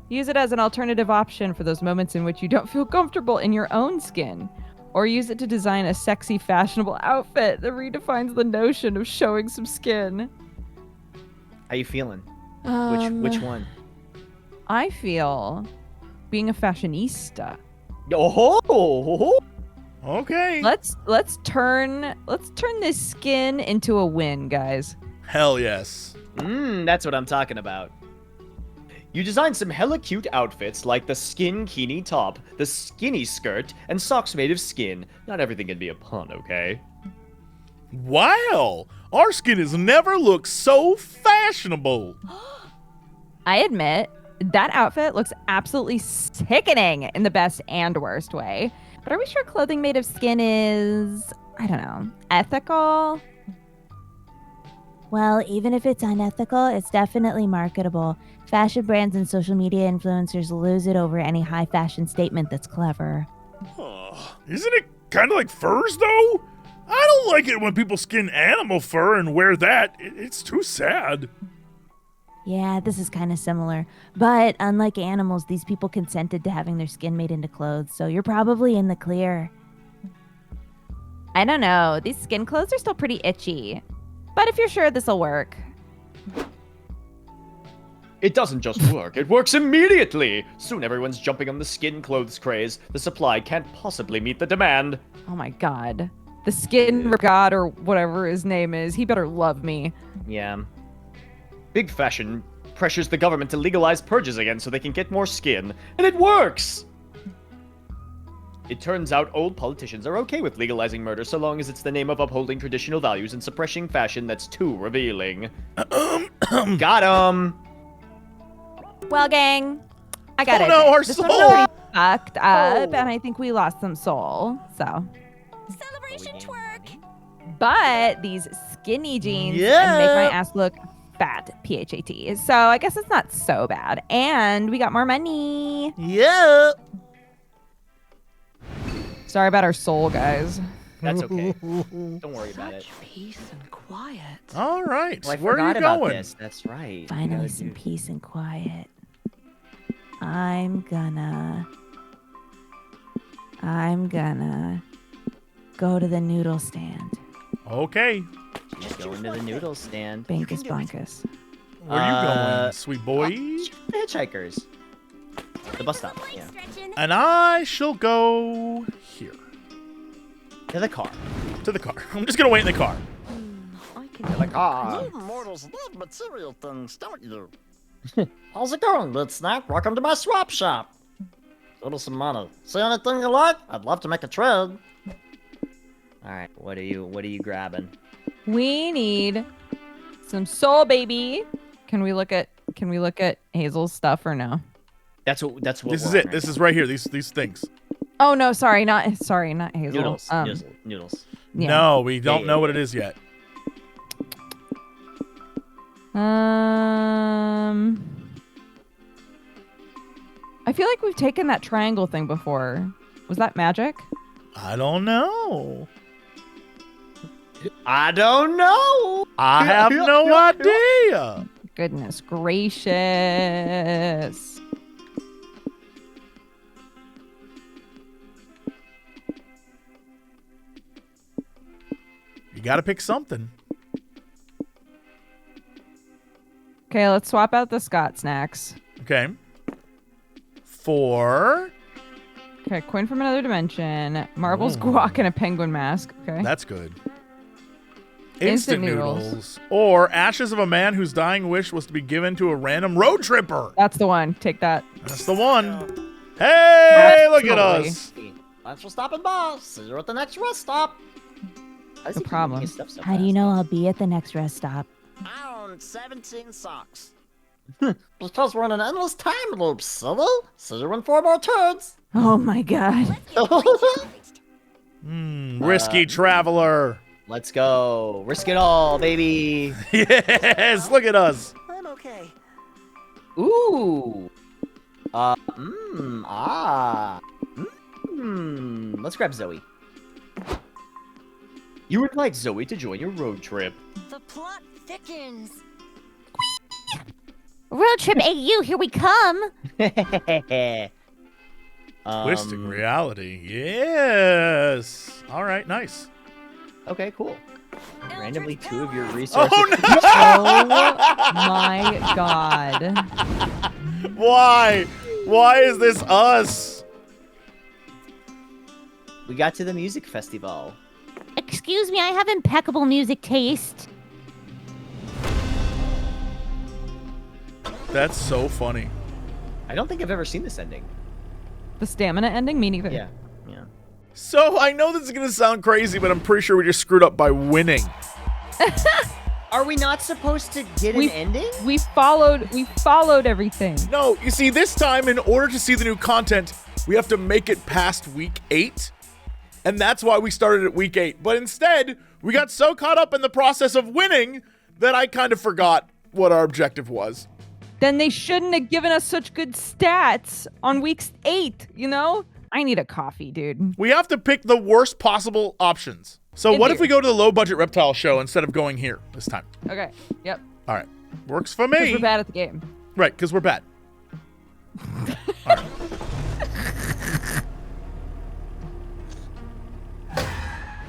Use it as an alternative option for those moments in which you don't feel comfortable in your own skin. Or use it to design a sexy, fashionable outfit that redefines the notion of showing some skin. How you feeling? Which one? I feel being a fashionista. Oh, Okay. Let's turn this skin into a win, guys. Hell yes. that's what I'm talking about. You designed some hella cute outfits like the skin kini top, the skinny skirt, and socks made of skin. Not everything can be a pun, okay? Wow, our skin has never looked so fashionable. I admit, that outfit looks absolutely sickening in the best and worst way. But are we sure clothing made of skin is, I don't know, ethical? Well, even if it's unethical, it's definitely marketable. Fashion brands and social media influencers lose it over any high fashion statement that's clever. Isn't it kind of like furs, though? I don't like it when people skin animal fur and wear that. It's too sad. Yeah, this is kind of similar. But unlike animals, these people consented to having their skin made into clothes, so you're probably in the clear. I don't know. These skin clothes are still pretty itchy. But if you're sure this'll work. It doesn't just work, it works immediately! Soon everyone's jumping on the skin clothes craze. The supply can't possibly meet the demand. Oh my god. The skin god or whatever his name is, he better love me. Yeah. Big fashion pressures the government to legalize purges again so they can get more skin, and it works! It turns out old politicians are okay with legalizing murder so long as it's the name of upholding traditional values and suppressing fashion that's too revealing. Got him. Well, gang, I got Oh it. no, our This soul! one's already fucked up, and I think we lost some soul. So, Celebration twerk. but these skinny jeans make my ass look fat. PHAT. So I guess it's not so bad, and we got more money. Yeah. Sorry about our soul, guys. That's okay. Don't worry about it. Peace and quiet. All right, Well, I where are forgot you about going? this. That's right. Finally, You know, some dude. peace and quiet. I'm gonna go to the noodle stand. Okay, Just go into the noodle stand. Bankus bonkus. where are you going, sweet boy? The hitchhikers. The bus stop. Yeah. And I shall go here, To the car. to the car. I'm just gonna wait in the car. To the car. You mortals love material things, don't you? How's it going, good snack? Welcome to my swap shop. Little some money. See anything you like? I'd love to make a trade. All right. What are you grabbing? We need some soul, baby. Can we look at Hazel's stuff or no? That's what. This we're is on it. right This now. is right here. These things. Oh no, sorry, not Hazel. Noodles. Noodles. Yeah. No, we don't Yeah, know yeah, what yeah. it is yet. I feel like we've taken that triangle thing before. Was that magic? I don't know. I don't know. I have no idea. Goodness gracious. You got to pick something. Okay, let's swap out the Scott snacks. Okay. 4. Okay, coin from another dimension. Marbles, guac, and a penguin mask. Okay. That's good. Instant noodles. Or ashes of a man whose dying wish was to be given to a random road tripper. That's the one. Take that. That's the one. Hey, look at Totally. us. Thanks for stopping by. See you at the next rest stop. How's No he keep problem. moving his stuff so How do you fast? know I'll be at the next rest stop? I own 17 socks. Because we're in an endless time loop, silly. See you in 4 more turns. Oh my god. Risky traveler. Let's go. Risk it all, baby. Yes, look at us. I'm okay. Ooh. Let's grab Zoe. You would like Zoe to join your road trip. The plot thickens. Road trip AU, here we come. Twisting reality. Yes. All right, nice. Okay, cool. Randomly 2 of your resources. Oh, no! Oh my god. Why? Why is this us? We got to the music festival. Excuse me, I have impeccable music taste. That's so funny. I don't think I've ever seen this ending. The stamina ending? Me neither. Yeah. So I know this is gonna sound crazy, but I'm pretty sure we just screwed up by winning. Are we not supposed to get We- an ending? We followed everything. No, you see, this time, in order to see the new content, we have to make it past week 8. And that's why we started at week 8. But instead, we got so caught up in the process of winning that I kind of forgot what our objective was. Then they shouldn't have given us such good stats on weeks 8, you know? I need a coffee, dude. We have to pick the worst possible options. So what if here. we go to the low budget reptile show instead of going here this time? Okay. Yep. All right. Works for 'Cause me. we're bad at the game. Right, because we're bad. All right.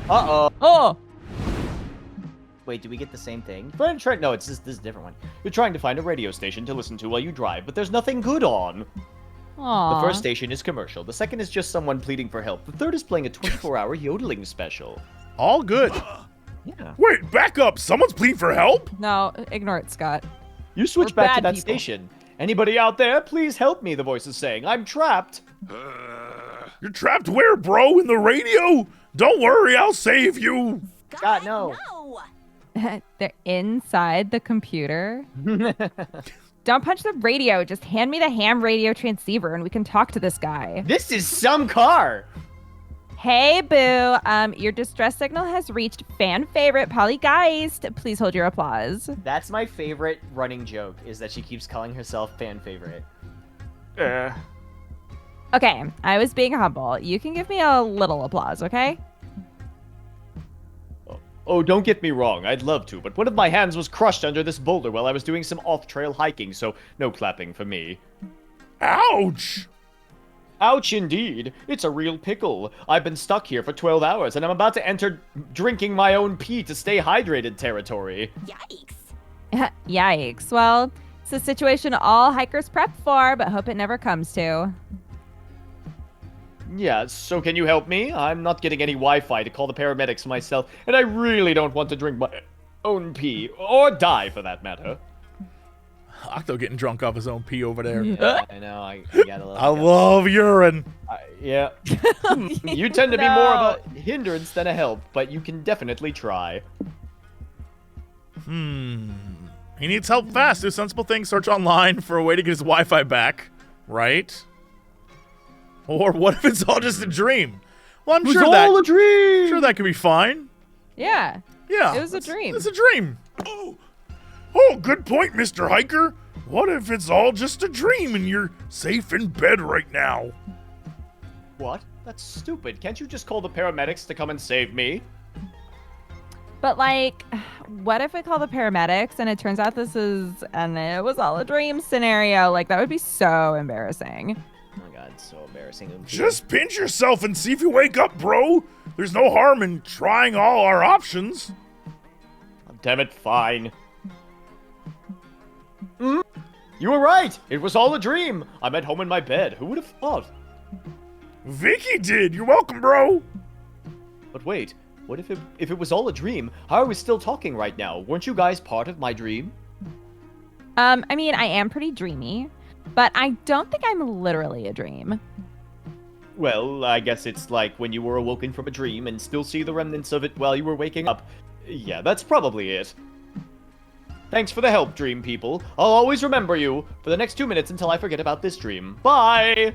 Uh-oh. Oh! Wait, did we get the same thing? No, this is a different one. You're trying to find a radio station to listen to while you drive, but there's nothing good on. Aw. The first station is commercial. The second is just someone pleading for help. The third is playing a 24-hour yodeling special. All good. Yeah. Wait, back up. Someone's pleading for help? No, ignore it, Scott. You switch We're back to bad that people. station. Anybody out there, please help me, the voice is saying. I'm trapped. You're trapped where, bro? In the radio? Don't worry, I'll save you. God, no. They're inside the computer. Don't punch the radio. Just hand me the ham radio transceiver and we can talk to this guy. This is some car. Hey, boo. Your distress signal has reached fan favorite Polygeist. Please hold your applause. That's my favorite running joke, is that she keeps calling herself fan favorite. Okay, I was being humble. You can give me a little applause, okay? Oh, don't get me wrong. I'd love to, but one of my hands was crushed under this boulder while I was doing some off-trail hiking, so no clapping for me. Ouch. Ouch, indeed. It's a real pickle. I've been stuck here for 12 hours, and I'm about to enter drinking my own pee to stay hydrated territory. Yikes. Yikes. Well, it's a situation all hikers prep for, but hope it never comes to. Yeah, so can you help me? I'm not getting any Wi-Fi to call the paramedics myself, and I really don't want to drink my own pee, or die for that matter. Octo getting drunk off his own pee over there. Yeah, I know. I gotta love. I love urine. Yeah. You tend to be more of a hindrance than a help, but you can definitely try. He needs help fast. Do sensible things. Search online for a way to get his Wi-Fi back. Right? Or what if it's all just a dream? Well, I'm sure that a dream. sure that could be fine. Yeah. Yeah. It was a dream. It's a dream. Oh, good point, Mr. Hiker. What if it's all just a dream and you're safe in bed right now? What? That's stupid. Can't you just call the paramedics to come and save me? But like, what if we call the paramedics and it turns out and it was all a dream scenario? Like, that would be so embarrassing. Oh my god, it's so embarrassing. Just pinch yourself and see if you wake up, bro. There's no harm in trying all our options. Damn it, fine. You were right. It was all a dream. I'm at home in my bed. Who would have thought? Vicky did. You're welcome, bro. But wait, what if it was all a dream? How are we still talking right now? Weren't you guys part of my dream? I mean, I am pretty dreamy, but I don't think I'm literally a dream. Well, I guess it's like when you were awoken from a dream and still see the remnants of it while you were waking up. Yeah, that's probably it. Thanks for the help, dream people. I'll always remember you for the next 2 minutes until I forget about this dream. Bye!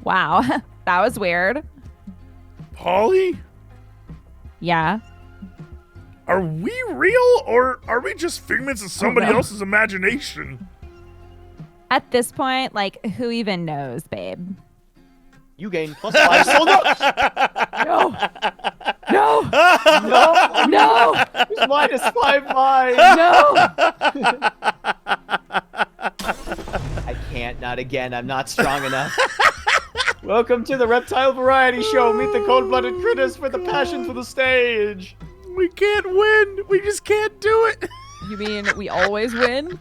Wow, that was weird. Polly, Yeah. are we real or are we just figments of somebody no. else's imagination? At this point, like, who even knows, babe? You gain +5 soul. No! No! No! No! It's -5 lives! No! I can't, not again. I'm not strong enough. Welcome to the Reptile Variety Show. Meet the cold-blooded critters with a passion for the stage. We can't win. We just can't do it. You mean we always win?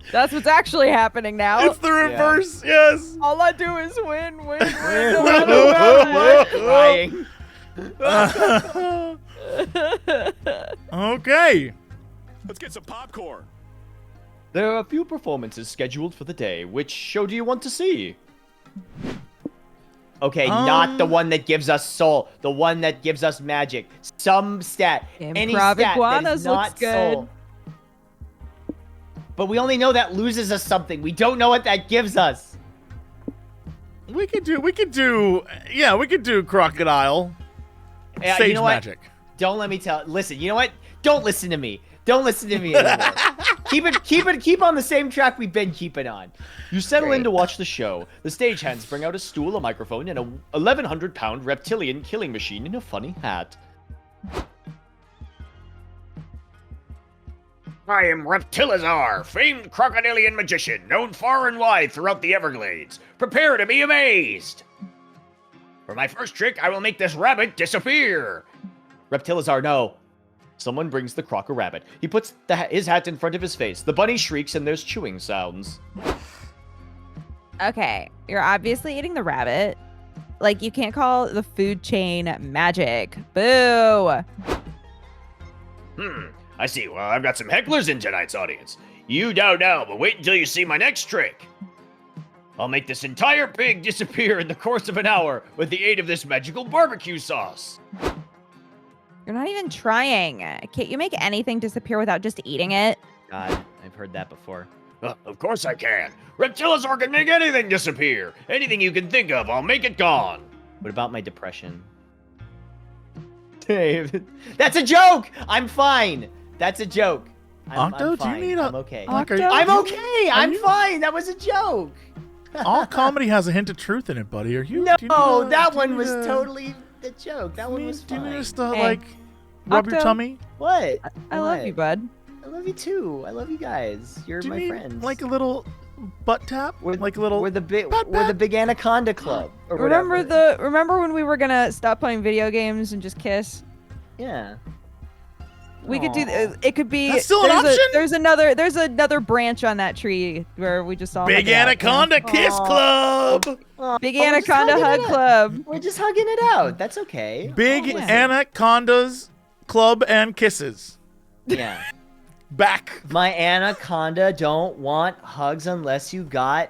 That's what's actually happening now. It's the reverse, yes. All I do is win, win, win, no matter what. Crying. Okay. Let's get some popcorn. There are a few performances scheduled for the day. Which show do you want to see? Okay, not the one that gives us soul. The one that gives us magic. Some stat. Any Improv stat that iguanas is not looks good. soul. But we only know that loses us something. We don't know what that gives us. We could do crocodile. Yeah, Stage you know what? magic. Don't let me tell. Listen, you know what? Don't listen to me. Don't listen to me anymore. keep on the same track we've been keeping on. You settle in to watch the show. The stagehands bring out a stool, a microphone, and a 1,100-pound reptilian killing machine in a funny hat. I am Reptilizar, famed crocodilian magician, known far and wide throughout the Everglades. Prepare to be amazed! For my first trick, I will make this rabbit disappear. Reptilizar, no. Someone brings the croc a rabbit. He puts his hat in front of his face. The bunny shrieks and there's chewing sounds. Okay, you're obviously eating the rabbit. Like, you can't call the food chain magic. Boo! I see. Well, I've got some hecklers in tonight's audience. You don't know, but wait until you see my next trick. I'll make this entire pig disappear in the course of an hour with the aid of this magical barbecue sauce. You're not even trying. Can't you make anything disappear without just eating it? God, I've heard that before. Of course I can. Reptilizar can make anything disappear. Anything you can think of, I'll make it gone. What about my depression? Dave, that's a joke. I'm fine. That's a joke. Octo, do you fine. need a- I'm okay. Like, I'm okay. I'm fine. That was a joke. All comedy has a hint of truth in it, buddy. Are you? No, do you need that do one you was need totally the joke. That one was Do you fine. need us to Hey, like rub your Octo. tummy? What? I love What? you, bud. I love you too. I love you guys. You're Do you my need friends. like a little butt tap? Like a little. We're the big pat, we're the pat. big anaconda club. Or Remember whatever. remember when we were gonna stop playing video games and just kiss? Yeah. We could do. Aw. It could be. That's still an there's option? There's another branch on that tree where we just all Big hung out. Anaconda Kiss Aw. Club. Aw, Big we're just Anaconda hugging Hug it out. Club. We're just hugging it out. That's okay. Big Oh, listen. Anacondas Club and Kisses. Yeah. Back. My anaconda don't want hugs unless you got.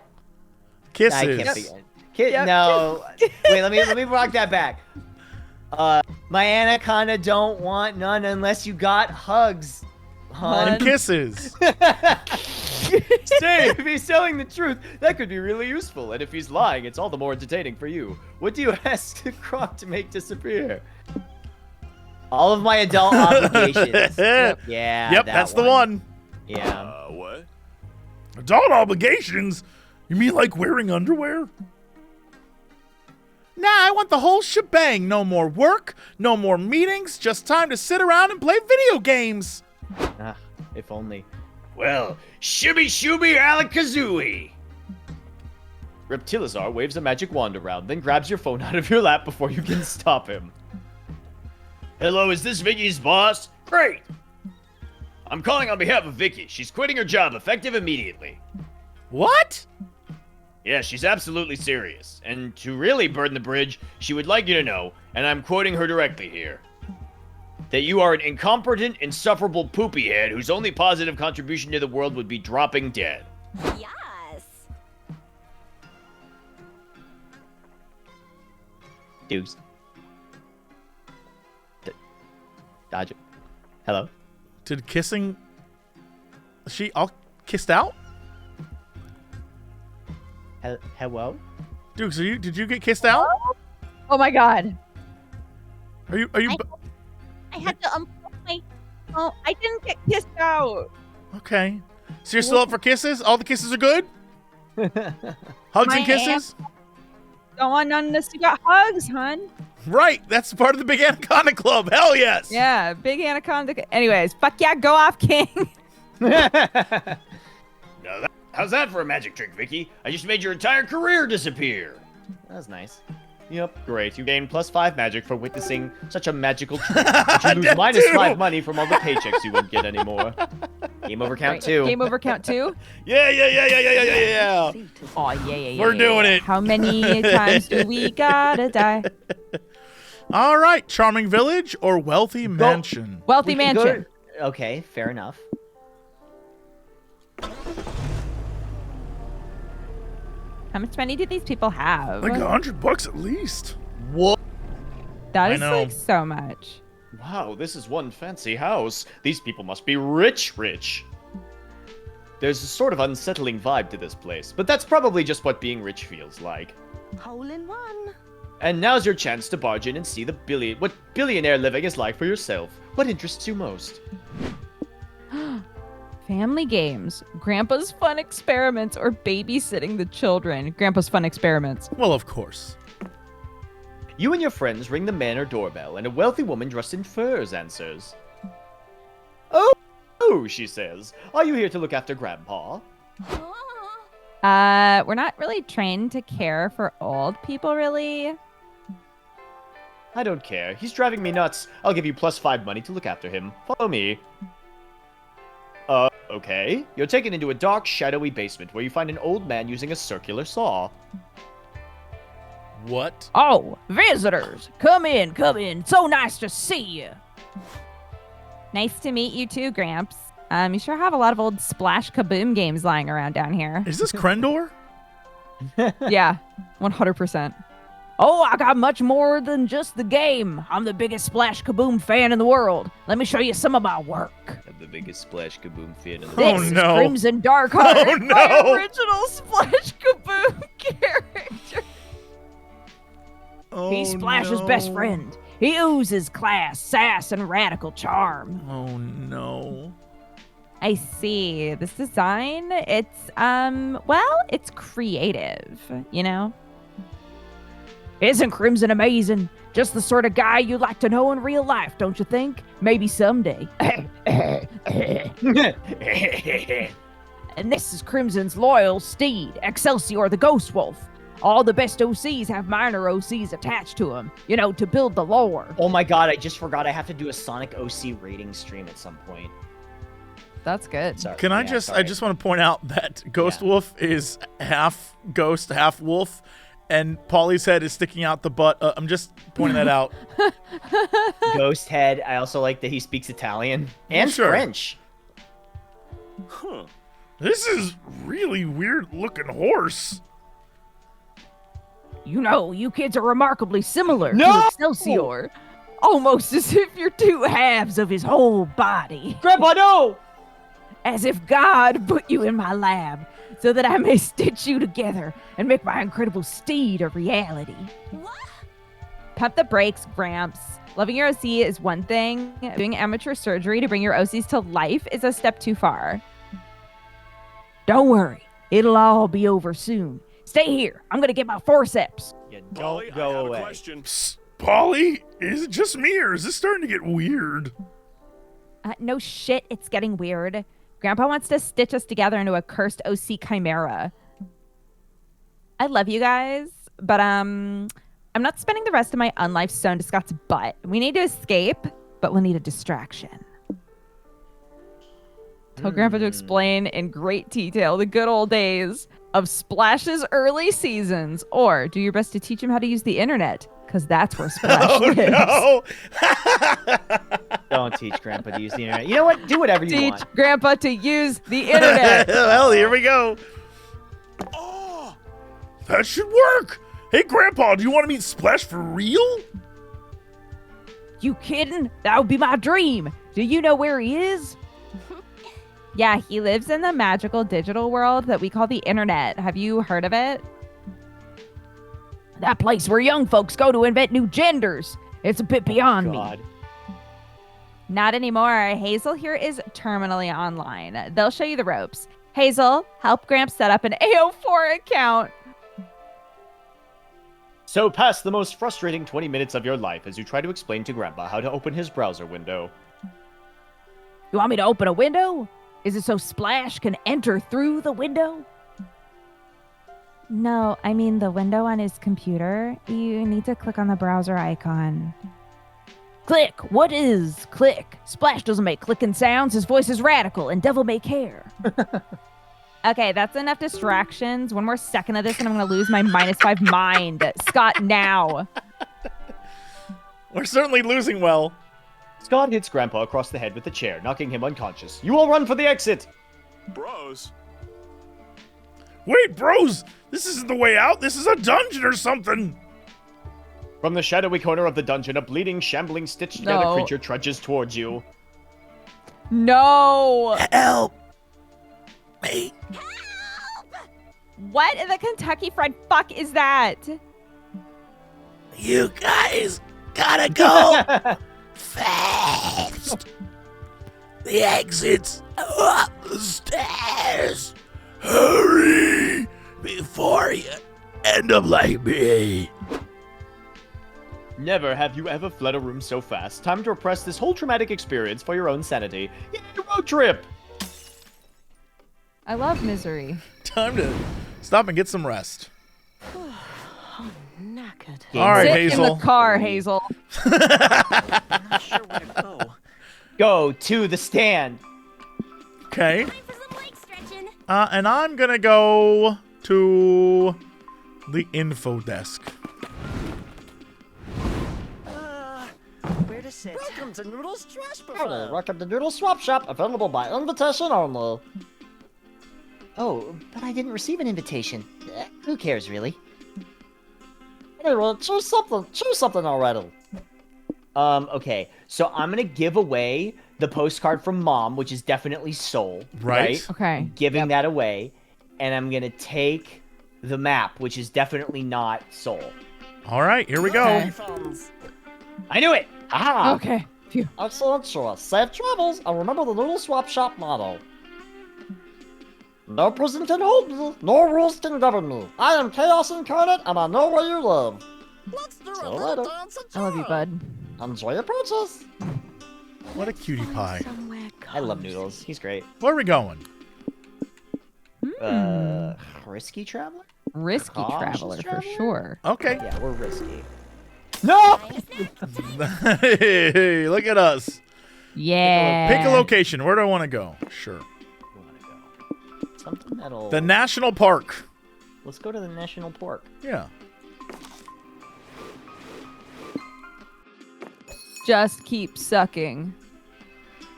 Kisses. I can't figure it. Yep. No. Wait, let me rock that back. My anaconda don't want none unless you got hugs. And Hun. kisses. Say, if he's telling the truth, that could be really useful. And if he's lying, it's all the more entertaining for you. What do you ask the croc to make disappear? All of my adult obligations. Yep. Yeah. Yep, that that's the one. Yeah. What? Adult obligations? You mean like wearing underwear? Nah, I want the whole shebang. No more work, no more meetings, just time to sit around and play video games. Ah, if only. Well, shibby shooby alakazooey. Reptilizar waves a magic wand around, then grabs your phone out of your lap before you can stop him. Hello, is this Vicky's boss? Great. I'm calling on behalf of Vicky. She's quitting her job effective immediately. What? Yeah, she's absolutely serious. And to really burn the bridge, she would like you to know, and I'm quoting her directly here, that you are an incompetent, insufferable poopy head whose only positive contribution to the world would be dropping dead. Yes. Dukes. Dodger. Hello? Did kissing... Is she all kissed out? Hello? Dukes, did you get kissed out? Oh my god. Are you... I had to unplug my. Oh, I didn't get kissed out. Okay. So you're still up for kisses? All the kisses are good? Hugs My and kisses? Go on unless you got hugs, hun. Right. That's part of the Big Anaconda Club. Hell yes. Yeah, big anaconda. Anyways, fuck yeah, go off, king. How's that for a magic trick, Vicky? I just made your entire career disappear. That was nice. Yep, great. You gain +5 magic for witnessing such a magical trick. But you lose That -5 too. money from all the paychecks you won't get anymore. Game over count 2. Game over count 2. Yeah. Oh yeah. We're doing it. How many times do we gotta die? All right. Charming Village or Wealthy Mansion? Wealthy We can go mansion. to- Okay, fair enough. How much money do these people have? Like $100 at least. What? That I is know. like so much. Wow, this is one fancy house. These people must be rich. There's a sort of unsettling vibe to this place, but that's probably just what being rich feels like. Hole in one. And now's your chance to barge in and see what billionaire living is like for yourself. What interests you most? Family games, Grandpa's fun experiments, or babysitting the children. Grandpa's fun experiments. Well, of course. You and your friends ring the manor doorbell, and a wealthy woman dressed in furs answers. Oh, she says. Are you here to look after Grandpa? We're not really trained to care for old people, really. I don't care. He's driving me nuts. I'll give you +5 money to look after him. Follow me. Okay. You're taken into a dark, shadowy basement where you find an old man using a circular saw. What? Oh, visitors, come in. So nice to see you. Nice to meet you too, Gramps. You sure have a lot of old Splash Kaboom games lying around down here. Is this Crendor? Yeah, 100%. Oh, I got much more than just the game. I'm the biggest Splash Kaboom fan in the world. Let me show you some of my work. I'm the biggest Splash Kaboom fan in the Oh, This no. is Crimson Darkheart, Oh, my no. original Splash Kaboom character. Oh, He's Splash's no. best friend. He oozes class, sass, and radical charm. Oh, no. I see. This design, it's creative, you know? Isn't Crimson amazing? Just the sort of guy you'd like to know in real life, don't you think? Maybe someday. And this is Crimson's loyal steed, Excelsior the Ghost Wolf. All the best OCs have minor OCs attached to them, you know, to build the lore. Oh my god, I just forgot I have to do a Sonic OC rating stream at some point. That's good. Sorry. Can I Yeah, just sorry. I just want to point out that Ghost Yeah. Wolf is half ghost, half wolf, and Polly's head is sticking out the butt. I'm just pointing that out. Ghost Head. I also like that he speaks Italian and Sure. French. This is really weird looking horse. You know, you kids are remarkably similar to Excelsior. Almost as if you're two halves of his whole body. Grandpa, no! As if God put you in my lab so that I may stitch you together and make my incredible steed a reality. What? Pump the brakes, Gramps. Loving your OC is one thing. Doing amateur surgery to bring your OCs to life is a step too far. Don't worry. It'll all be over soon. Stay here. I'm going to get my forceps. Yeah, don't go away. Psst, Polly, is it just me or is this starting to get weird? No shit, it's getting weird. Grandpa wants to stitch us together into a cursed OC chimera. I love you guys, but I'm not spending the rest of my unlife sewn to Scott's butt. We need to escape, but we'll need a distraction. Tell Grandpa to explain in great detail the good old days of Splash's early seasons, or do your best to teach him how to use the internet, because that's where Splash Oh lives. no! Don't teach Grandpa to use the internet. You know what? Do whatever you Teach want. Grandpa to use the internet. Well, here we go. Oh, that should work. Hey, Grandpa, do you want to meet Splash for real? You kidding? That would be my dream. Do you know where he is? Yeah, he lives in the magical digital world that we call the internet. Have you heard of it? That place where young folks go to invent new genders. It's a bit beyond me. God. Not anymore. Hazel here is terminally online. They'll show you the ropes. Hazel, help Gramps set up an AO4 account. So pass the most frustrating 20 minutes of your life as you try to explain to Grandpa how to open his browser window. You want me to open a window? Is it so Splash can enter through the window? No, I mean the window on his computer. You need to click on the browser icon. Click! What is click? Splash doesn't make clicking sounds. His voice is radical and devil may care. Okay, that's enough distractions. One more second of this and I'm going to lose my -5 mind. Scott, now. We're certainly losing well. Scott hits Grandpa across the head with a chair, knocking him unconscious. You all run for the exit! Bros. Wait, bros! This isn't the way out. This is a dungeon or something. From the shadowy corner of the dungeon, a bleeding, shambling, stitched-together No. creature trudges towards you. No! Help me. What in the Kentucky Fried Fuck is that? You guys gotta go fast. The exit's up the stairs. Hurry before you end up like me. Never have you ever fled a room so fast. Time to repress this whole traumatic experience for your own sanity. Yay, road trip! I love misery. Time to stop and get some rest. Knackered. All right, Sit Hazel. in the car, Hazel. Not sure where to go. Go to the stand. Okay. Time for some leg stretching. And I'm gonna go to the info desk. Where to sit? Welcome to Noodle's Trash Hello, Buffet. welcome to Noodle Swap Shop, available by invitation only. Oh, but I didn't receive an invitation. Who cares, really? Anyway, choose something already. Okay. So I'm gonna give away the postcard from Mom, which is definitely Soul. Right. Okay. Giving that away. And I'm gonna take the map, which is definitely not Soul. All right, here we go. Okay. Phones. I knew it! Aha! Okay. Phew. Excellent choice. Safe travels, and remember the Noodle Swap Shop motto. No prison can hold me, no rules can govern me. I am chaos incarnate, and I know where you live. Let's do See a you little later. dance. I love you, bud. Enjoy your purchase. What a cutie pie. Somewhere I love cozy. Noodles. He's great. Where are we going? Risky Traveler? Risky Cautious traveler for traveler? sure. Okay. Yeah, we're risky. No! Hey, look at us. Yeah. Pick a location. Where do I want to go? Sure. We wanna go. Something that'll... The National Park. Let's go to the National Park. Yeah. Just keep sucking.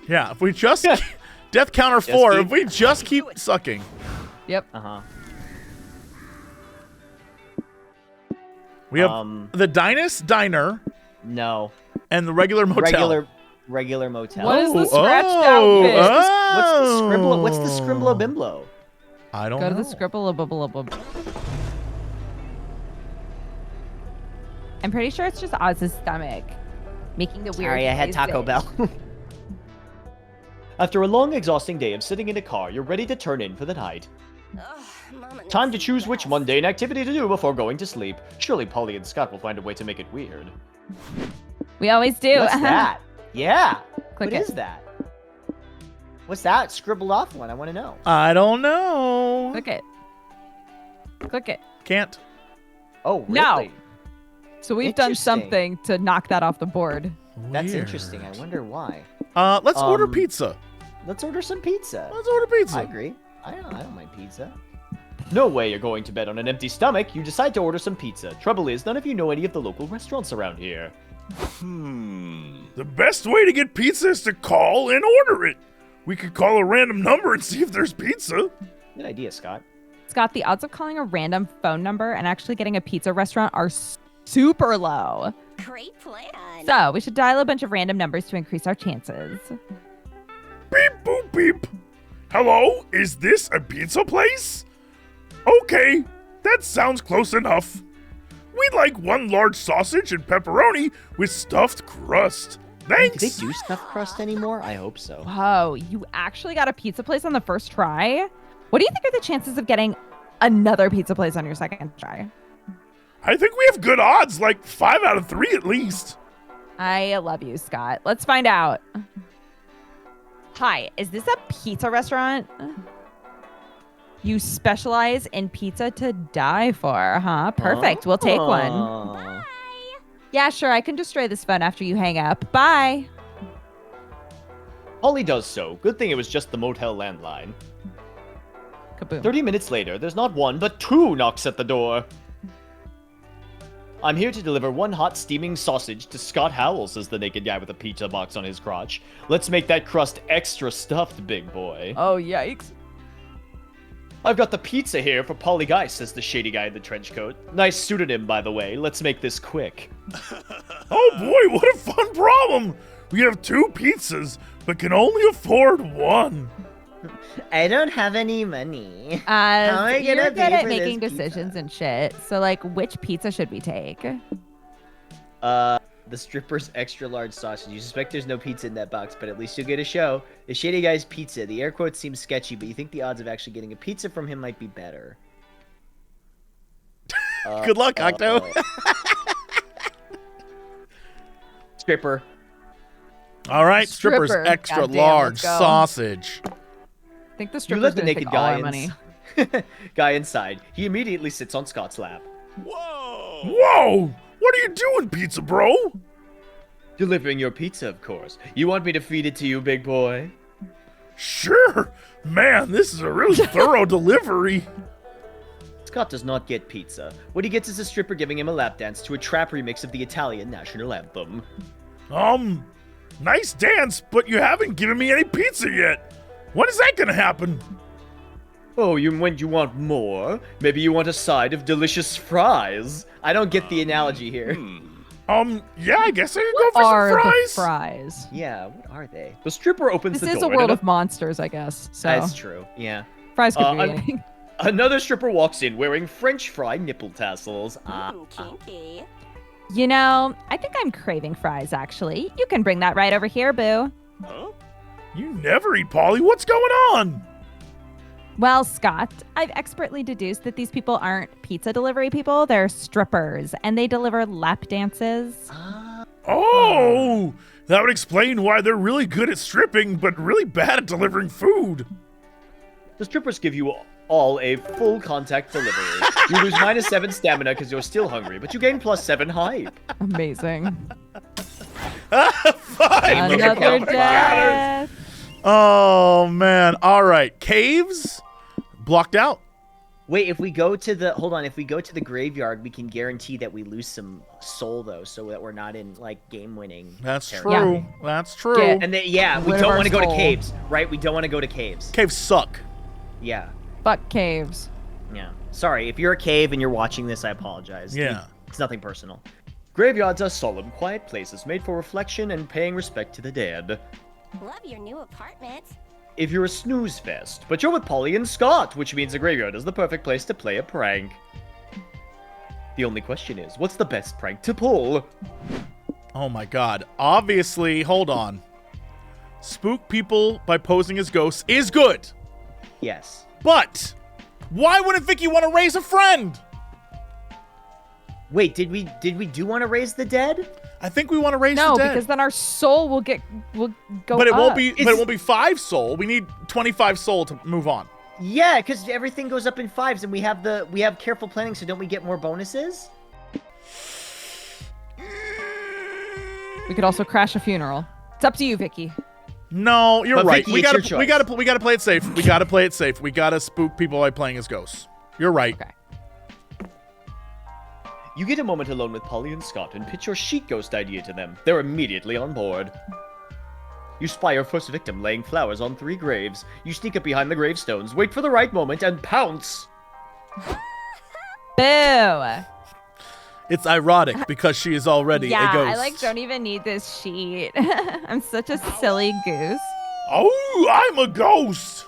Yeah, if we just... Death counter 4. If we just keep sucking. Yep. Uh-huh. We have the Dinus Diner No. and the regular motel. Regular motel. What is the Oh, scratched oh, out bit? oh. What's the Scrimblo Bimblo? I don't Go to know. the scribble. I'm pretty sure it's just Oz's stomach making the weird. Sorry, I had Taco noises. Bell. After a long, exhausting day of sitting in a car, you're ready to turn in for the night. Time to choose which mundane activity to do before going to sleep. Surely Polly and Scott will find a way to make it weird. We always do. What's that? Yeah. Click What it. is that? What's that scribbled off one? I want to know. I don't know. Click it. Click it. Can't. Oh, really? No. So we've done Interesting. something to knock that off the board. That's Weird. interesting. I wonder why. Let's order Um, pizza. Let's order some pizza. Let's order pizza. I agree. I don't mind pizza. No way you're going to bed on an empty stomach. You decide to order some pizza. Trouble is, none of you know any of the local restaurants around here. The best way to get pizza is to call and order it. We could call a random number and see if there's pizza. Good idea, Scott. Scott, the odds of calling a random phone number and actually getting a pizza restaurant are super low. Great plan. So we should dial a bunch of random numbers to increase our chances. Beep, boop, beep. Hello, is this a pizza place? Okay, that sounds close enough. We'd like 1 large sausage and pepperoni with stuffed crust. Thanks. Do they do stuffed crust anymore? I hope so. Whoa, you actually got a pizza place on the first try? What do you think are the chances of getting another pizza place on your second try? I think we have good odds, like 5 out of 3 at least. I love you, Scott. Let's find out. Hi, is this a pizza restaurant? You specialize in pizza to die for, huh? Perfect. We'll take one. Aw. Yeah, sure. I can destroy this phone after you hang up. Bye. Polly does so. Good thing it was just the motel landline. Kaboom. 30 minutes later, there's not 1, but 2 knocks at the door. I'm here to deliver 1 hot steaming sausage to Scott Howell, says the naked guy with a pizza box on his crotch. Let's make that crust extra stuffed, big boy. Oh, yikes. I've got the pizza here for Polly Geist, says the shady guy in the trench coat. Nice pseudonym, by the way. Let's make this quick. Oh boy, what a fun problem. We have 2 pizzas, but can only afford 1. I don't have any money. How am I you're gonna good pay at for making this decisions pizza? and shit. So, like, which pizza should we take? The stripper's extra large sausage. You suspect there's no pizza in that box, but at least you'll get a show. The shady guy's pizza. The air quotes seem sketchy, but you think the odds of actually getting a pizza from him might be better. Good luck, Octo. Stripper. All right, strippers Stripper. extra Goddamn, large let's go. sausage. I think the You stripper's let the gonna naked take all guy our money. guy inside. He immediately sits on Scott's lap. Whoa! What are you doing, pizza bro? Delivering your pizza, of course. You want me to feed it to you, big boy? Sure. Man, this is a really thorough delivery. Scott does not get pizza. What he gets is a stripper giving him a lap dance to a trap remix of the Italian national anthem. Nice dance, but you haven't given me any pizza yet. When is that gonna happen? Oh, you want more? Maybe you want a side of delicious fries? I don't get the analogy here. Yeah, I guess I could What go for are some the fries. fries? Yeah, what are they? The stripper opens This the is door. a world and of monsters, I guess. So That's true. Yeah. fries could be I'm- anything. Another stripper walks in wearing French fry nipple tassels. Kinky. You know, I think I'm craving fries, actually. You can bring that right over here, boo. You never eat, Polly. What's going on? Well, Scott, I've expertly deduced that these people aren't pizza delivery people. They're strippers, and they deliver lap dances. Oh, that would explain why they're really good at stripping, but really bad at delivering food. The strippers give you all a full contact delivery. You lose -7 stamina because you're still hungry, but you gain +7 hype. Amazing. Fine. Another death. Oh, man. All right. Caves? Blocked out. Wait, if we go to the graveyard, we can guarantee that we lose some soul though, so that we're not in like game winning. That's territory. true. That's true. Get- And then yeah, we Rid of don't our want to go to soul. caves, right? We don't want to go to caves. Caves suck. Yeah. Fuck caves. Yeah. Sorry, if you're a cave and you're watching this, I apologize. Yeah. It's nothing personal. Graveyards are solemn, quiet places made for reflection and paying respect to the dead. Love your new apartment. If you're a snooze fest, but you're with Polly and Scott, which means a graveyard is the perfect place to play a prank. The only question is, what's the best prank to pull? Oh my god. Obviously, hold on. Spook people by posing as ghosts is good. Yes. But why wouldn't Vicky want to raise a friend? Wait, did we do want to raise the dead? I think we want to raise No, the dead. because then our soul will go but it won't up. be. But it won't be 5 soul. We need 25 soul to move on. Yeah, because everything goes up in 5s, and we have careful planning. So don't we get more bonuses? We could also crash a funeral. It's up to you, Vicky. No, you're But right. Vicky, We it's gotta your we choice. gotta play it safe. We gotta play it safe. We gotta spook people by playing as ghosts. You're right. Okay. You get a moment alone with Polly and Scott and pitch your sheet ghost idea to them. They're immediately on board. You spy your first victim laying flowers on 3 graves. You sneak up behind the gravestones, wait for the right moment, and pounce. Boo. It's ironic because she is already Yeah, a ghost. I like don't even need this sheet. I'm such a silly goose. Oh, I'm a ghost.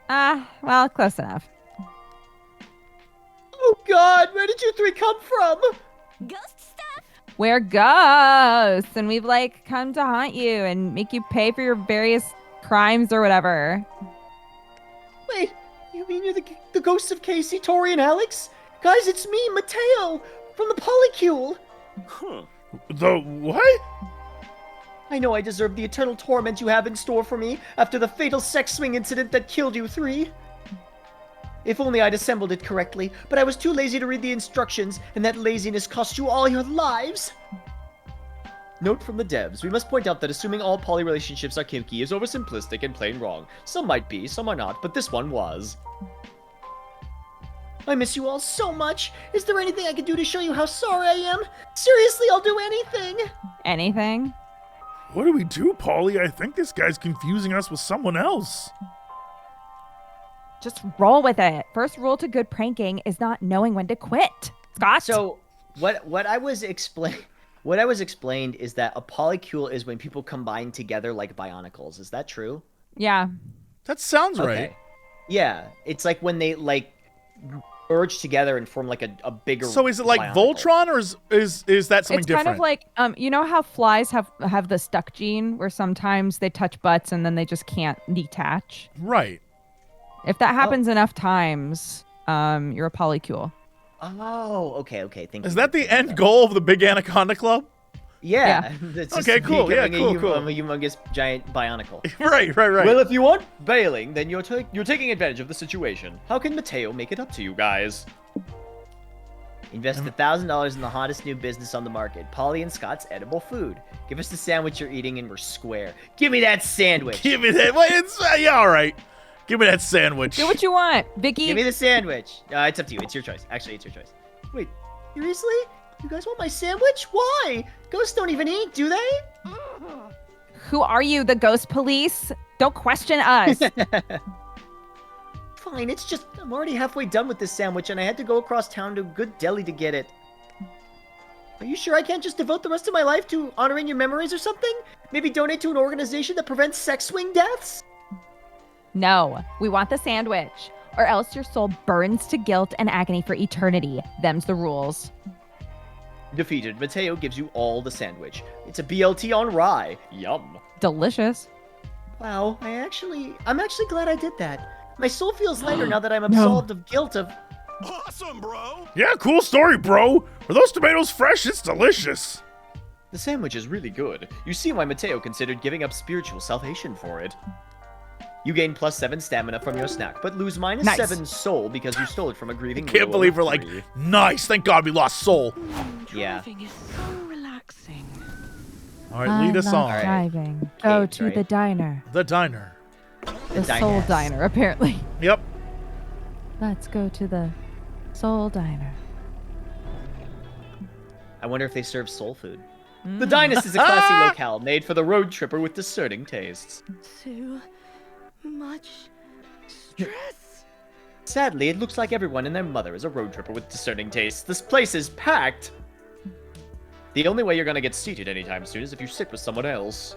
Well, close enough. Oh God, where did you 3 come from? Ghost stuff? We're ghosts, and we've like come to haunt you and make you pay for your various crimes or whatever. Wait, you mean you're the ghosts of Casey, Tori, and Alex? Guys, it's me, Mateo, from the Polycule. The what? I know I deserve the eternal torment you have in store for me after the fatal sex swing incident that killed you 3. If only I'd assembled it correctly, but I was too lazy to read the instructions, and that laziness cost you all your lives. Note from the devs, we must point out that assuming all poly relationships are kinky is oversimplistic and plain wrong. Some might be, some are not, but this one was. I miss you all so much. Is there anything I can do to show you how sorry I am? Seriously, I'll do anything. Anything? What do we do, Polly? I think this guy's confusing us with someone else. Just roll with it. First rule to good pranking is not knowing when to quit. Scott? So, what I was explained is that a polycule is when people combine together like bionicles. Is that true? Yeah. That sounds right. Okay. Yeah, it's like when they like merge together and form like a bigger. So is it like bionicle. Voltron, or is that something It's different? kind of like, you know how flies have the stuck gene where sometimes they touch butts and then they just can't detach? Right. If that happens enough times, you're a polycule. Oh, okay. Thank you. Is that the end goal of the Big Anaconda Club? Yeah. It's just Okay, cool. Yeah, becoming cool. a humongous giant bionicle. Right. Well, if you aren't bailing, then you're taking advantage of the situation. How can Mateo make it up to you guys? Invest $1,000 in the hottest new business on the market, Polly and Scott's edible food. Give us the sandwich you're eating and we're square. Give me that sandwich. Give me that. Wait, yeah, all right. Give me that sandwich. Do what you want, Vicky. Give me the sandwich. It's up to you. It's your choice. Actually, it's your choice. Wait, seriously? You guys want my sandwich? Why? Ghosts don't even eat, do they? Who are you, the ghost police? Don't question us. Fine, it's just I'm already halfway done with this sandwich and I had to go across town to a good deli to get it. Are you sure I can't just devote the rest of my life to honoring your memories or something? Maybe donate to an organization that prevents sex swing deaths? No, we want the sandwich, or else your soul burns to guilt and agony for eternity. Them's the rules. Defeated, Mateo gives you all the sandwich. It's a BLT on rye. Yum. Delicious. Wow, I'm actually glad I did that. My soul feels lighter now that I'm absolved of guilt of... Awesome, bro! Yeah, cool story, bro. Are those tomatoes fresh? It's delicious. The sandwich is really good. You see why Mateo considered giving up spiritual salvation for it. You gain +7 stamina from your snack, but lose -7 soul because you stole it from a grieving widow Can't believe of we're like, 3. nice. Thank God we lost soul. Yeah. Driving is so relaxing. All right, lead us I'm not on. driving. Go Caves, to right? the diner. The diner. The soul diners. diner, apparently. Yep. Let's go to the soul diner. I wonder if they serve soul food. The Dynast is a classy locale made for the road tripper with discerning tastes. So much stress. Sadly, it looks like everyone and their mother is a road tripper with discerning tastes. This place is packed! The only way you're gonna get seated anytime soon is if you sit with someone else.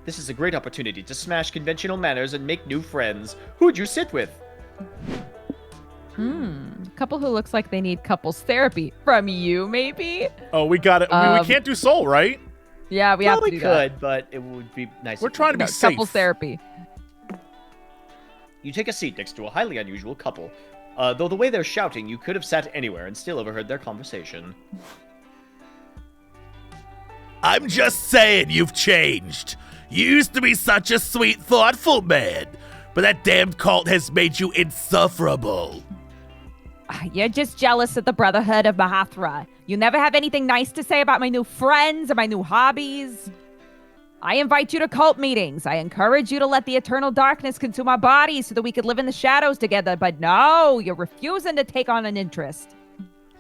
This is a great opportunity to smash conventional manners and make new friends. Who'd you sit with? Couple who looks like they need couples therapy. From you, maybe? Oh, we got it. We can't do soul, right? Yeah, we have to Probably do that. could, but it would be nice. We're if trying to you be could. safe. Couples therapy. You take a seat next to a highly unusual couple. Though the way they're shouting, you could have sat anywhere and still overheard their conversation. I'm just saying you've changed. You used to be such a sweet, thoughtful man, but that damn cult has made you insufferable. You're just jealous of the Brotherhood of Mahathra. You never have anything nice to say about my new friends or my new hobbies. I invite you to cult meetings. I encourage you to let the eternal darkness consume our bodies so that we could live in the shadows together. But no, you're refusing to take on an interest.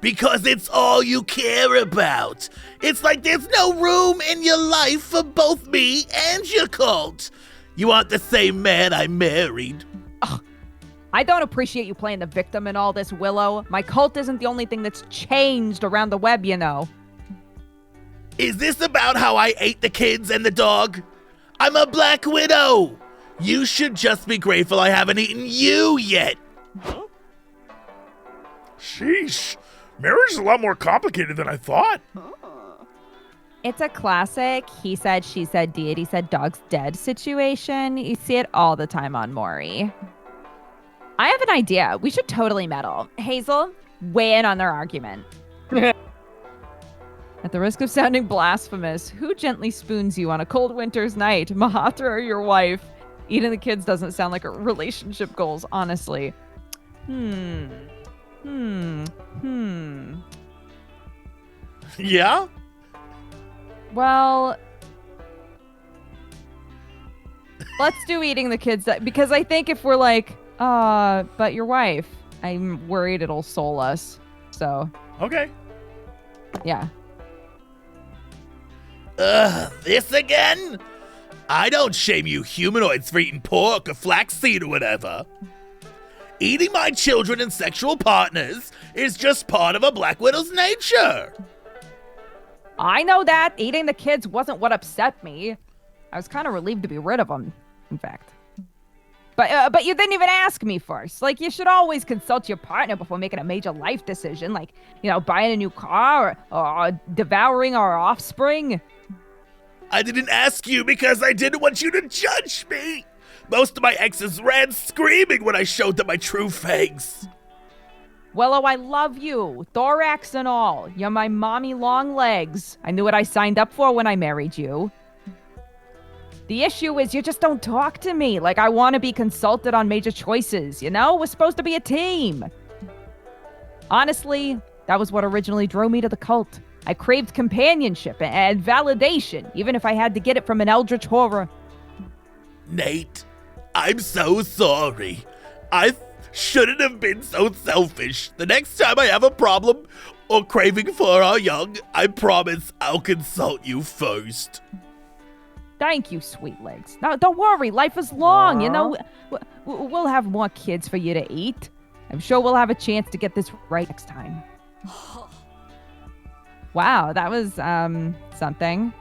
Because it's all you care about. It's like there's no room in your life for both me and your cult. You aren't the same man I married. Ugh. I don't appreciate you playing the victim in all this, Willow. My cult isn't the only thing that's changed around the web, you know. Is this about how I ate the kids and the dog? I'm a Black Widow. You should just be grateful I haven't eaten you yet. Huh? Sheesh. Marriage is a lot more complicated than I thought. It's a classic he said, she said, deity said, dog's dead situation. You see it all the time on Maury. I have an idea. We should totally meddle. Hazel, weigh in on their argument. At the risk of sounding blasphemous, who gently spoons you on a cold winter's night, Mahatra or your wife? Eating the kids doesn't sound like a relationship goals, honestly. Yeah? Well, let's do eating the kids, because I think if we're like, but your wife, I'm worried it'll soul us. So, Okay. yeah. This again? I don't shame you humanoids for eating pork or flaxseed or whatever. Eating my children and sexual partners is just part of a Black Widow's nature. I know that. Eating the kids wasn't what upset me. I was kind of relieved to be rid of them, in fact. But you didn't even ask me first. Like, you should always consult your partner before making a major life decision, like, you know, buying a new car or devouring our offspring. I didn't ask you because I didn't want you to judge me. Most of my exes ran screaming when I showed them my true fangs. Willow, I love you, thorax and all. You're my mommy long legs. I knew what I signed up for when I married you. The issue is you just don't talk to me like I want to be consulted on major choices, you know? We're supposed to be a team. Honestly, that was what originally drew me to the cult. I craved companionship and validation, even if I had to get it from an eldritch horror. Nate, I'm so sorry. I shouldn't have been so selfish. The next time I have a problem or craving for our young, I promise I'll consult you first. Thank you, sweet legs. Now, don't worry. Life is long. You know, we'll have more kids for you to eat. I'm sure we'll have a chance to get this right next time. Wow, that was, something.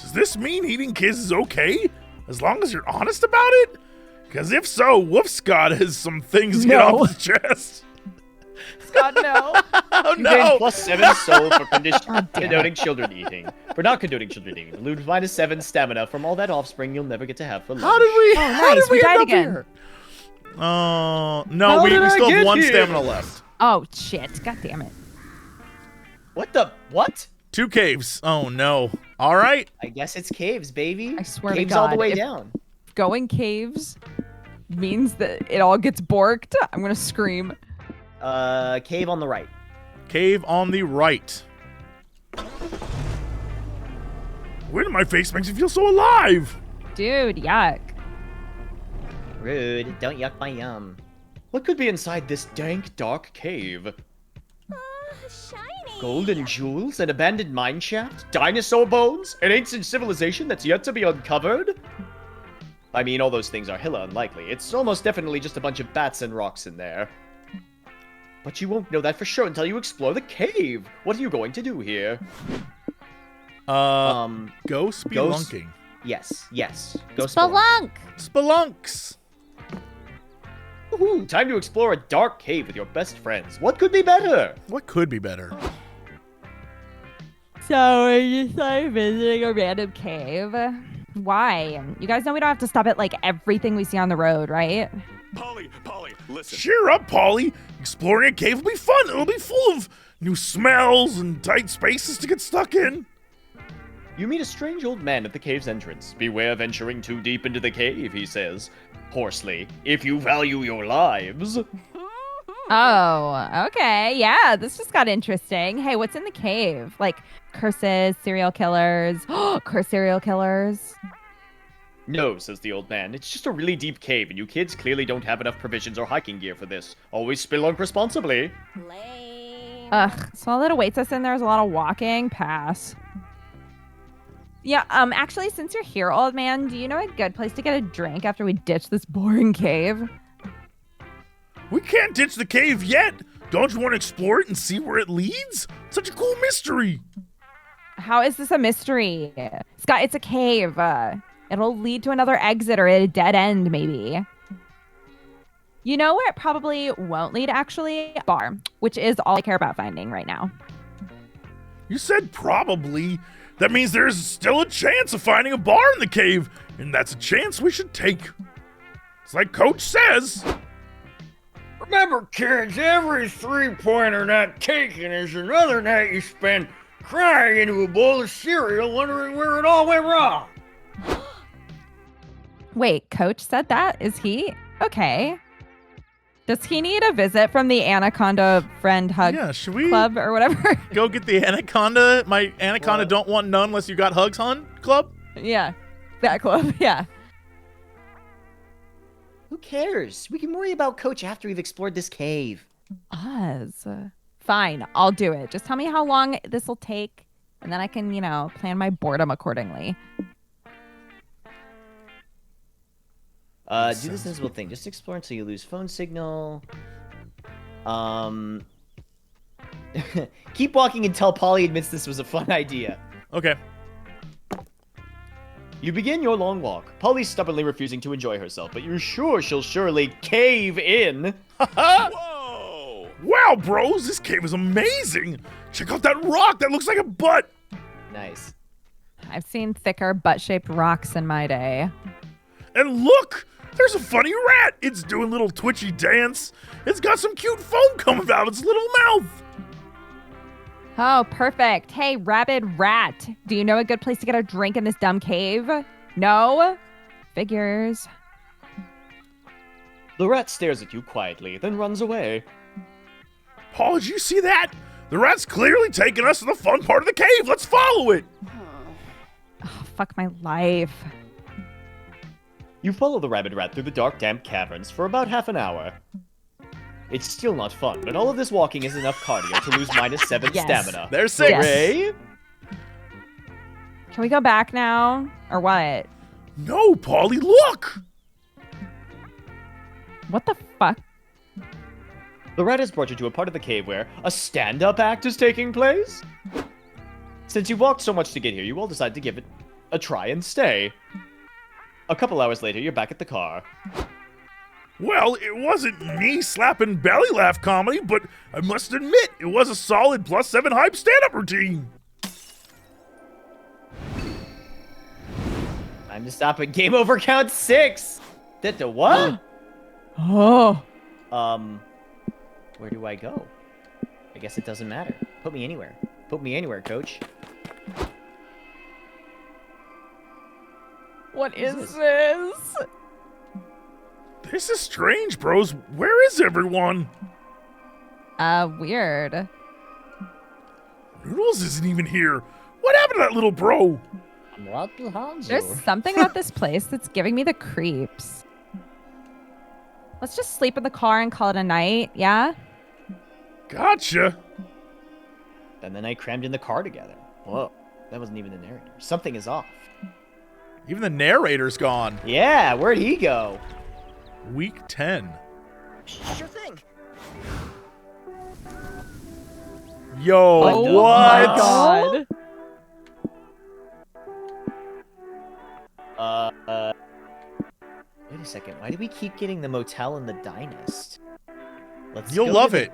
Does this mean eating kids is okay? As long as you're honest about it? Because if so, Wolfscott has some things to get off his chest. God, no. Oh, You gain no. +7 soul for condoning children eating. For not condoning children eating. Lose -7 stamina from all that offspring you'll never get to have for lunch. How did we? Oh, how nice. did we We died end up again. here? No, How we did I still have get 1 here? stamina left. Oh, shit. God damn it. What the? What? 2 caves. Oh no. All right. I guess it's caves, baby. I swear caves to God. all the way if down. Going caves means that it all gets borked, I'm going to scream. Cave on the right. Cave on the right. Wind in my face makes me feel so alive. Dude, yuck. Rude. Don't yuck my yum. What could be inside this dank, dark cave? Shiny. Gold and jewels, an abandoned mine shaft, dinosaur bones, an ancient civilization that's yet to be uncovered? I mean, all those things are hella unlikely. It's almost definitely just a bunch of bats and rocks in there. But you won't know that for sure until you explore the cave. What are you going to do here? Go spelunking. Yes. Go spelunk. Spelunk! Spelunks. Woohoo! Time to explore a dark cave with your best friends. What could be better? What could be better? So we're just like visiting a random cave. Why? You guys know we don't have to stop at like everything we see on the road, right? Polly, listen. Cheer up, Polly. Exploring a cave will be fun. It'll be full of new smells and tight spaces to get stuck in. You meet a strange old man at the cave's entrance. Beware venturing too deep into the cave, he says. Hoarsely, if you value your lives. Oh, okay. Yeah, this just got interesting. Hey, what's in the cave? Like curses, serial killers. Curse serial killers. No, says the old man. It's just a really deep cave, and you kids clearly don't have enough provisions or hiking gear for this. Always spelunk responsibly. Lame. Ugh, so all that awaits us in there is a lot of walking. Pass. Yeah, actually, since you're here, old man, do you know a good place to get a drink after we ditch this boring cave? We can't ditch the cave yet. Don't you want to explore it and see where it leads? Such a cool mystery. How is this a mystery? Scott, it's a cave. It'll lead to another exit or a dead end, maybe. You know where it probably won't lead, actually? A bar, which is all I care about finding right now. You said probably. That means there's still a chance of finding a bar in the cave, and that's a chance we should take. It's like Coach says. Remember, kids, every three-pointer not taken is another night you spend crying into a bowl of cereal wondering where it all went wrong. Wait, Coach said that? Is he? Okay. Does he need a visit from the Anaconda Friend Hug should we Club or whatever? go get the Anaconda? My Anaconda What? don't want none unless you got hugs, hun club? Yeah, that club, yeah. Who cares? We can worry about Coach after we've explored this cave. Oz. Fine, I'll do it. Just tell me how long this will take, and then I can, plan my boredom accordingly. Do the sensible thing. Just explore until you lose phone signal. Keep walking until Polly admits this was a fun idea. Okay. You begin your long walk, Polly stubbornly refusing to enjoy herself, but you're sure she'll surely cave in. Whoa! Wow, bros, this cave is amazing. Check out that rock. That looks like a butt. Nice. I've seen thicker butt-shaped rocks in my day. And look, there's a funny rat. It's doing a little twitchy dance. It's got some cute foam coming out of its little mouth. Oh, perfect. Hey, rabid rat. Do you know a good place to get a drink in this dumb cave? No? Figures. The rat stares at you quietly, then runs away. Paul, did you see that? The rat's clearly taking us to the fun part of the cave. Let's follow it. Oh, fuck my life. You follow the rabid rat through the dark, damp caverns for about half an hour. It's still not fun, but all of this walking is enough cardio to lose -7 Yes. stamina. There's 6. Yes. Hooray! Can we go back now? Or what? No, Polly, look. What the fuck? The rat has brought you to a part of the cave where a stand-up act is taking place. Since you walked so much to get here, you all decide to give it a try and stay. A couple hours later, you're back at the car. Well, it wasn't knee-slapping belly laugh comedy, but I must admit, it was a solid +7 hype stand-up routine. Time to stop at game over count 6. That to what? Oh. Where do I go? I guess it doesn't matter. Put me anywhere. Put me anywhere, Coach. What is this? This is strange, bros. Where is everyone? Weird. Noodles isn't even here. What happened to that little bro? I'm right behind you. There's something about this place that's giving me the creeps. Let's just sleep in the car and call it a night, yeah? Gotcha. And then I crammed in the car together. Whoa, that wasn't even the narrator. Something is off. Even the narrator's gone. Yeah, where'd he go? Week 10. Sure thing. Yo, Oh what? my god. Wait a second. Why do we keep getting the motel and the dynast? Let's You'll go love to it.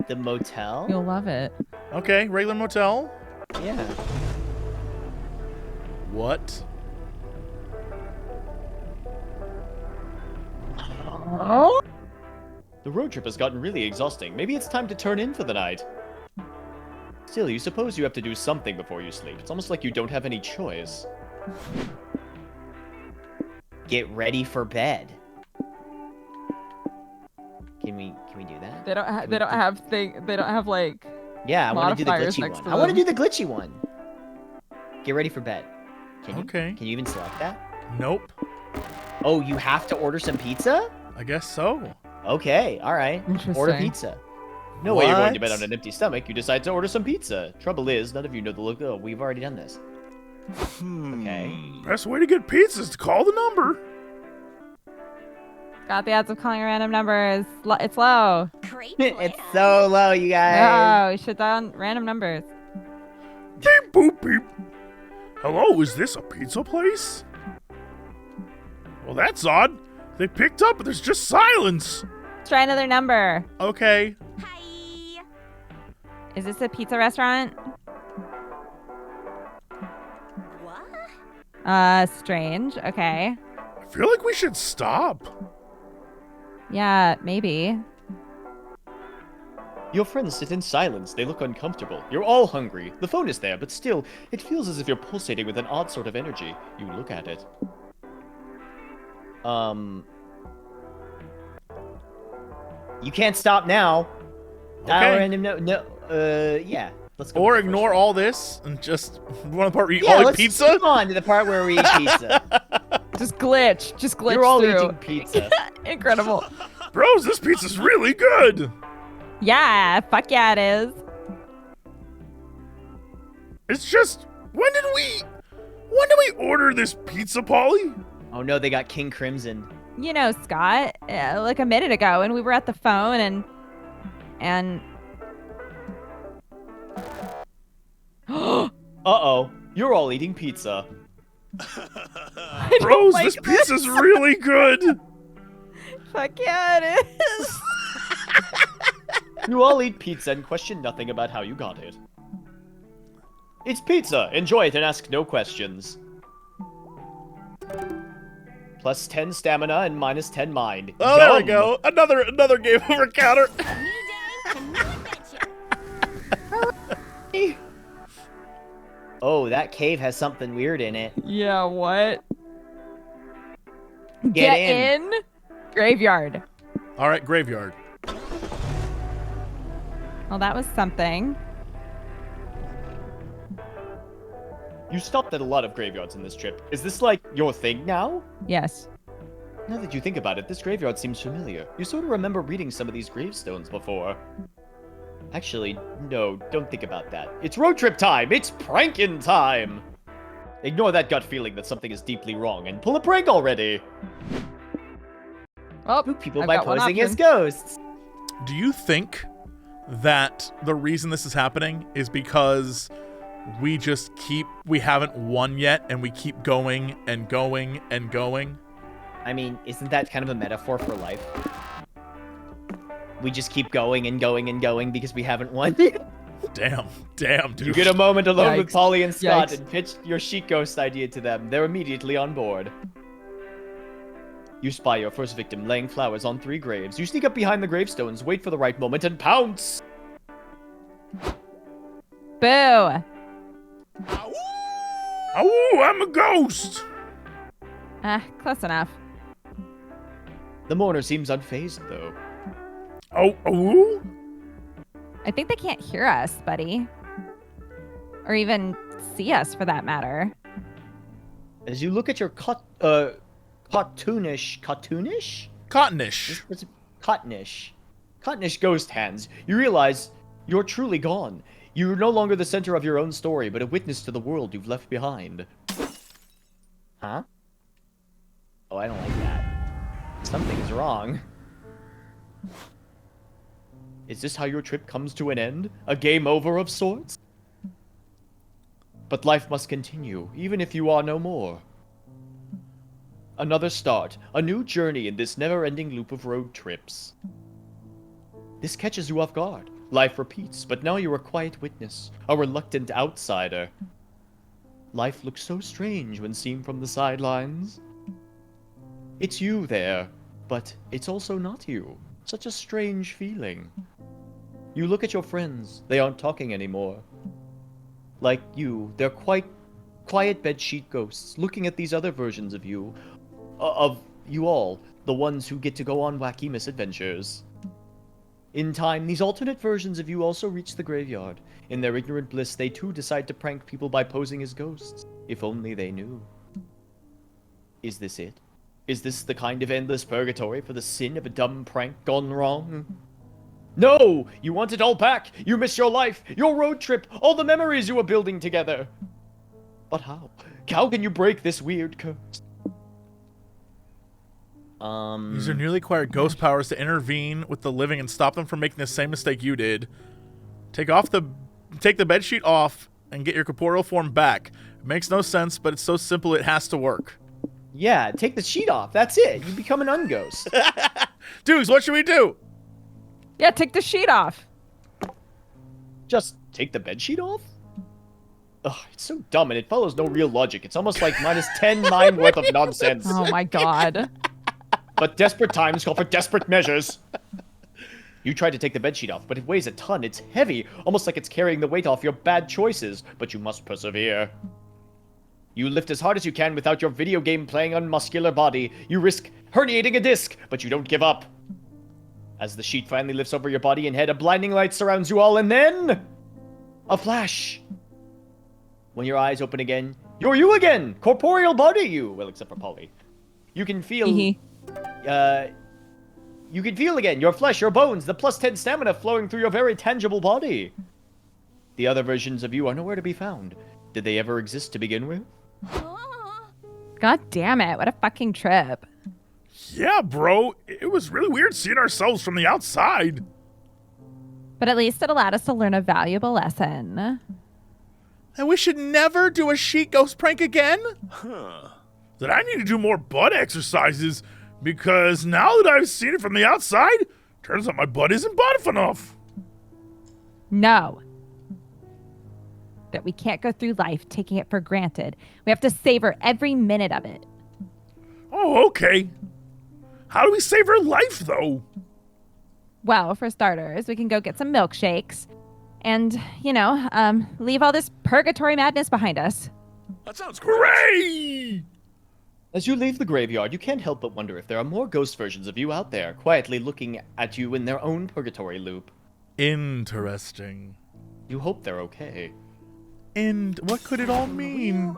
The motel? You'll love it. Okay, regular motel. Yeah. What? The road trip has gotten really exhausting. Maybe it's time to turn in for the night. Still, you suppose you have to do something before you sleep. It's almost like you don't have any choice. Get ready for bed. Can we do that? They don't have like. Yeah, I want to do the modifiers glitchy next one. to I want to them. do the glitchy one. Get ready for bed. Can you, Okay. Can you even select that? Nope. Oh, you have to order some pizza? I guess so. Okay, all right. Order Interesting. pizza. No way you're going to What? bed on an empty stomach. You decide to order some pizza. Trouble is, none of you know the look. Oh, we've already done this. Okay. Best way to get pizza is to call the number. Got the odds of calling a random number is it's low. Great plan. It's so low, you guys. Oh, we should down random numbers. Beep boop beep. Hello, is this a pizza place? Well, that's odd. They picked up, but there's just silence. Let's try another number. Okay. Hi. Is this a pizza restaurant? What? Strange. Okay. I feel like we should stop. Yeah, maybe. Your friends sit in silence. They look uncomfortable. You're all hungry. The phone is there, but still, it feels as if you're pulsating with an odd sort of energy. You look at it. You can't stop now. Dial Okay. random yeah. Let's go. Or with the ignore first all this and just one part where you one. Yeah, all eat let's pizza. move on to the part where we eat pizza. Just glitch. Just glitch You're all through. eating pizza. Incredible. Bros, this pizza's really good. Yeah. Fuck yeah, it is. It's just, when did we order this pizza, Polly? Oh no, they got King Crimson. You know, Scott, like a minute ago, and we were at the phone, and. Uh-oh. You're all eating pizza. Bros, like this pizza's really good. Fuck yeah, it is. You all eat pizza and question nothing about how you got it. It's pizza. Enjoy it and ask no questions. Plus 10 stamina and minus 10 mind. Oh, there we Yum. go. Another game over counter. New day, a new adventure. Oh, that cave has something weird in it. Yeah, what? Get in. Graveyard. All right, graveyard. Well, that was something. You stopped at a lot of graveyards in this trip. Is this like your thing now? Yes. Now that you think about it, this graveyard seems familiar. You sort of remember reading some of these gravestones before. Actually, no, don't think about that. It's road trip time! It's pranking time! Ignore that gut feeling that something is deeply wrong and pull a prank already! Oh, Spook people I've by got one posing as option. ghosts. Do you think that the reason this is happening is because we haven't won yet and we keep going and going and going? I mean, isn't that kind of a metaphor for life? We just keep going and going and going because we haven't won. Damn, dude. You get a moment alone with Yikes. Polly and Scott Yikes. and pitch your sheet ghost idea to them. They're immediately on board. You spy your first victim laying flowers on 3 graves. You sneak up behind the gravestones, wait for the right moment, and pounce! Boo. Oh, I'm a ghost. Close enough. The mourner seems unfazed, though. Oh. I think they can't hear us, buddy. Or even see us, for that matter. As you look at your cottonish? Cottonish ghost hands, you realize you're truly gone. You're no longer the center of your own story, but a witness to the world you've left behind. Huh? Oh, I don't like that. Something's wrong. Is this how your trip comes to an end? A game over of sorts? But life must continue, even if you are no more. Another start, a new journey in this never-ending loop of road trips. This catches you off guard. Life repeats, but now you're a quiet witness, a reluctant outsider. Life looks so strange when seen from the sidelines. It's you there, but it's also not you. Such a strange feeling. You look at your friends, they aren't talking anymore. Like you, they're quite quiet bedsheet ghosts, looking at these other versions of you. Of you all, the ones who get to go on wacky misadventures. In time, these alternate versions of you also reach the graveyard. In their ignorant bliss, they too decide to prank people by posing as ghosts. If only they knew. Is this it? Is this the kind of endless purgatory for the sin of a dumb prank gone wrong? No! You want it all back! You miss your life, your road trip, all the memories you were building together! But how? How can you break this weird curse? Use your newly acquired ghost powers to intervene with the living and stop them from making the same mistake you did. Take the bedsheet off and get your corporeal form back. It makes no sense, but it's so simple it has to work. Yeah, take the sheet off. That's it. You become an unghost. Dudes, what should we do? Yeah, take the sheet off. Just take the bedsheet off? Ugh, it's so dumb and it follows no real logic. It's almost like minus 10 9 worth of nonsense. Oh my god. But desperate times call for desperate measures. You tried to take the bedsheet off, but it weighs a ton. It's heavy, almost like it's carrying the weight off your bad choices. But you must persevere. You lift as hard as you can without your video game playing unmuscular body. You risk herniating a disc, but you don't give up. As the sheet finally lifts over your body and head, a blinding light surrounds you all, and then... a flash. When your eyes open again, you're you again! Corporeal body you! Well, except for Polly. You can feel... you can feel again your flesh, your bones, the plus 10 stamina flowing through your very tangible body. The other versions of you are nowhere to be found. Did they ever exist to begin with? God damn it. What a fucking trip. Yeah, bro. It was really weird seeing ourselves from the outside. But at least it allowed us to learn a valuable lesson. And we should never do a sheet ghost prank again? That I need to do more butt exercises because now that I've seen it from the outside, turns out my butt isn't buff enough. No. That we can't go through life taking it for granted. We have to savor every minute of it. Oh, okay. How do we save her life, though? Well, for starters, we can go get some milkshakes and, leave all this purgatory madness behind us. That sounds great! As you leave the graveyard, you can't help but wonder if there are more ghost versions of you out there, quietly looking at you in their own purgatory loop. Interesting. You hope they're okay. And what could it all mean?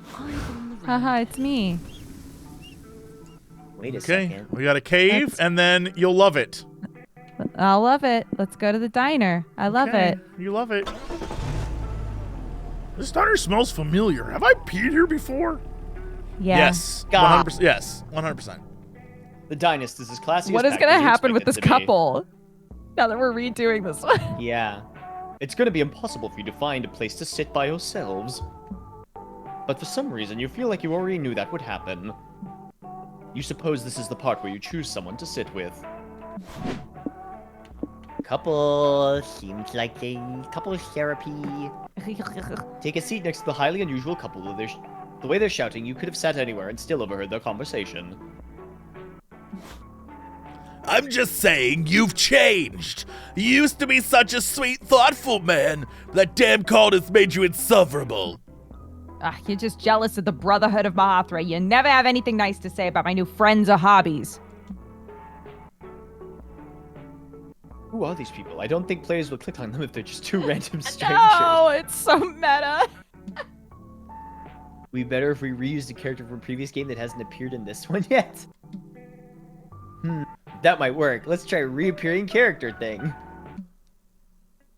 Haha, it's me. Wait a Okay, second. we got a cave, and then you'll love it. I'll love it. Let's go to the diner. I love Okay, it. You love it. This diner smells familiar. Have I peed here before? Yeah. Yes. God. 100%. Yes, 100%. The Dynast is as classy What as is going to back as you happen with expect this it to be. couple now that we're redoing this one? Yeah. It's going to be impossible for you to find a place to sit by yourselves. But for some reason, you feel like you already knew that would happen. You suppose this is the part where you choose someone to sit with. Couple. Seems like a couple therapy. Take a seat next to the highly unusual couple. The way they're shouting, you could have sat anywhere and still overheard their conversation. I'm just saying, you've changed. You used to be such a sweet, thoughtful man. That damn cold has made you insufferable. You're just jealous of the Brotherhood of Mahathra. You never have anything nice to say about my new friends or hobbies. Who are these people? I don't think players will click on them if they're just two random strangers. No, it's so meta. We better if we reused a character from a previous game that hasn't appeared in this one yet. That might work. Let's try a reappearing character thing.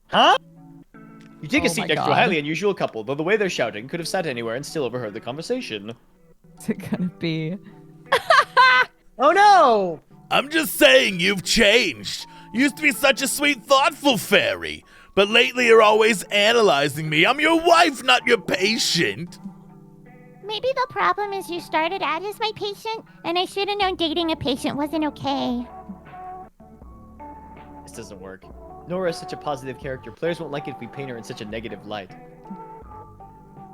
Huh? You take a seat next to a highly unusual couple, though the way they're shouting could have sat anywhere and still overheard the conversation. What's it gonna be? Oh no! I'm just saying, you've changed. You used to be such a sweet, thoughtful fairy. But lately you're always analyzing me. I'm your wife, not your patient. Maybe the problem is you started out as my patient, and I should have known dating a patient wasn't okay. This doesn't work. Nora is such a positive character. Players won't like it if we paint her in such a negative light.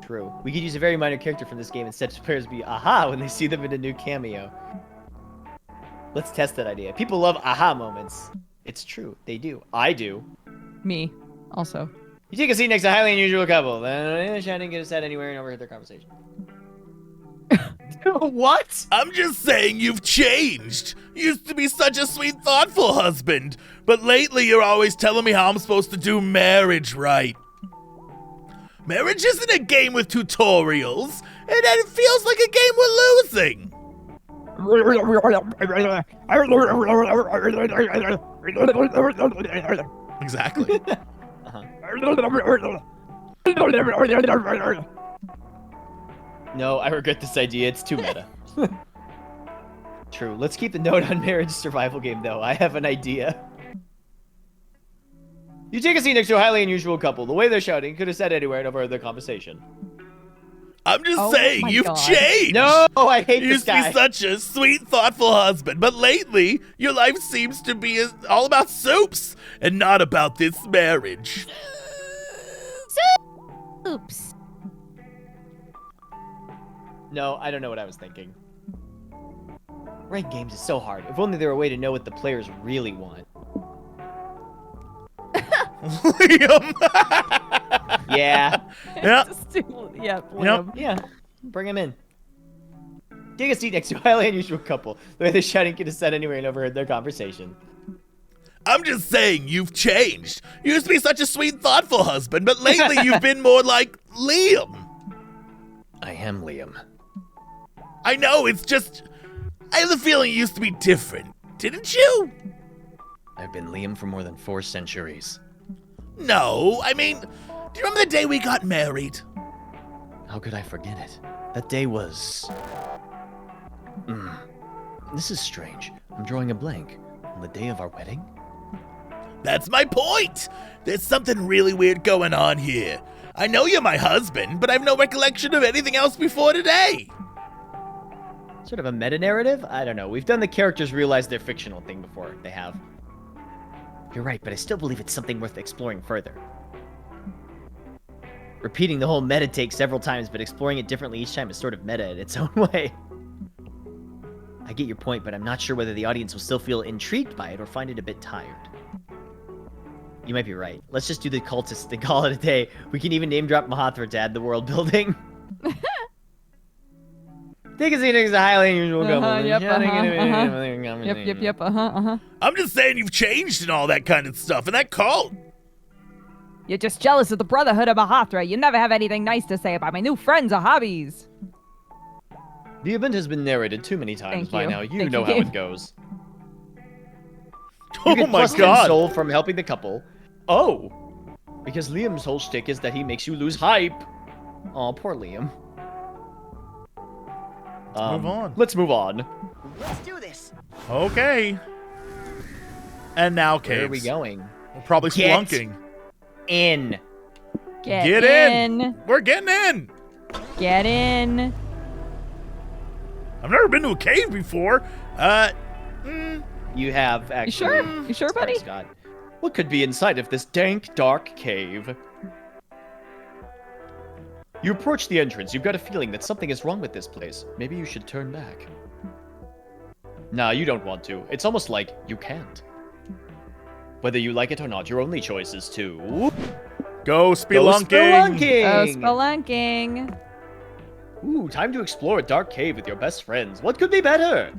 True. We could use a very minor character from this game instead of players be aha when they see them in a new cameo. Let's test that idea. People love aha moments. It's true. They do. I do. Me, also. You take a seat next to a highly unusual couple. Then shouting get a set anywhere and overheard their conversation. What? I'm just saying you've changed. You used to be such a sweet, thoughtful husband, but lately you're always telling me how I'm supposed to do marriage right. Marriage isn't a game with tutorials, and it feels like a game we're losing. Exactly. No, I regret this idea. It's too meta. True. Let's keep the note on marriage survival game, though. I have an idea. You take a seat next to a highly unusual couple. The way they're shouting could have said anywhere and overheard their conversation. I'm just saying, you've changed. No, I hate You this used to guy. be such a sweet, thoughtful husband, but lately, your life seems to be all about soups and not about this marriage. Oops. No, I don't know what I was thinking. Ranked games is so hard. If only there were a way to know what the players really want. Liam. Yeah. Yeah. Liam. Yeah. Bring him in. Take a seat next to a highly unusual couple. The way they're shouting could have said anywhere and overheard their conversation. I'm just saying, you've changed. You used to be such a sweet, thoughtful husband, but lately you've been more like Liam. I am Liam. I know, it's just... I have the feeling you used to be different, didn't you? I've been Liam for more than 4 centuries. No, I mean, do you remember the day we got married? How could I forget it? That day was... This is strange. I'm drawing a blank. On the day of our wedding? That's my point. There's something really weird going on here. I know you're my husband, but I have no recollection of anything else before today. Sort of a meta-narrative? I don't know. We've done the characters realize they're fictional thing before. They have. You're right, but I still believe it's something worth exploring further. Repeating the whole meta take several times, but exploring it differently each time is sort of meta in its own way. I get your point, but I'm not sure whether the audience will still feel intrigued by it or find it a bit tired. You might be right. Let's just do the cultist and call it a day. We can even name drop Mahathra to add the world building. Take a seat next to a highly unusual couple. Yep, I'm just saying you've changed and all that kind of stuff, and that cult. You're just jealous of the Brotherhood of Mahathra. You never have anything nice to say about my new friends or hobbies. The event has been narrated too many times Thank by you. now. You Thank know you, how Gabe. it goes. Oh You get my plus 10 god. soul from helping the couple. Oh! Because Liam's whole shtick is that he makes you lose hype. Oh, poor Liam. Move on. Let's move on. Let's do this. Okay. And now, caves. Where are we going? We're probably Get spelunking. In. Get in. We're getting in. Get in. I've never been to a cave before. You have You actually. sure? You sure, buddy? Scott. What could be inside of this dank, dark cave? You approach the entrance. You've got a feeling that something is wrong with this place. Maybe you should turn back. Nah, you don't want to. It's almost like you can't. Whether you like it or not, your only choice is to... Go spelunking. Oh, spelunking. Ooh, time to explore a dark cave with your best friends. What could be better?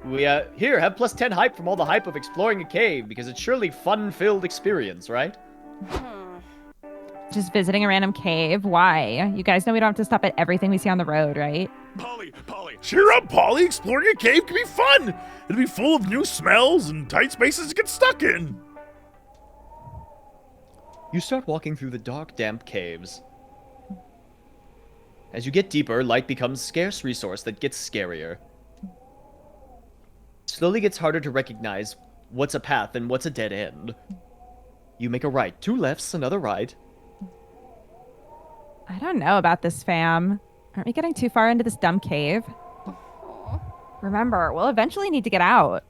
We, here, have plus 10 hype from all the hype of exploring a cave, because it's surely fun-filled experience, right? Just visiting a random cave. Why? You guys know we don't have to stop at everything we see on the road, right? Polly. Cheer up, Polly. Exploring a cave can be fun. It'll be full of new smells and tight spaces to get stuck in. You start walking through the dark, damp caves. As you get deeper, light becomes a scarce resource that gets scarier. It slowly gets harder to recognize what's a path and what's a dead end. You make a right, 2 lefts, another right. I don't know about this, fam. Aren't we getting too far into this dumb cave? Remember, we'll eventually need to get out.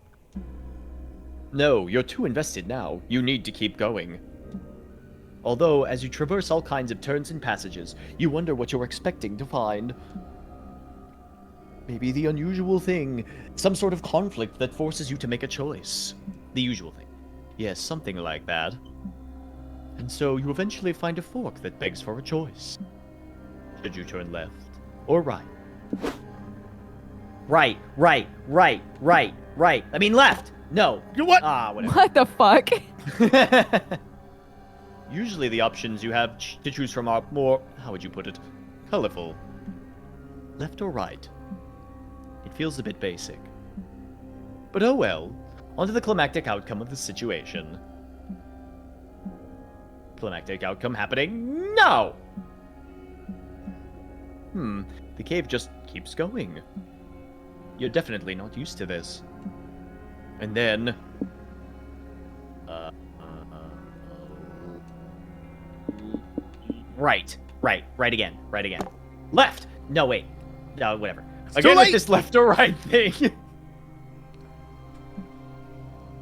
No, you're too invested now. You need to keep going. Although, as you traverse all kinds of turns and passages, you wonder what you're expecting to find. Maybe the unusual thing, some sort of conflict that forces you to make a choice. The usual thing. Yes, something like that. And so you eventually find a fork that begs for a choice. Should you turn left or right? right. I mean left. No. You what? Whatever. What the fuck? Usually the options you have to choose from are more, how would you put it, colorful. Left or right? It feels a bit basic. But oh well. On to the climactic outcome of the situation. Climactic outcome happening now! The cave just keeps going. You're definitely not used to this. And then... Right again. Left. No, wait. No, whatever. Again late. with this left or right thing.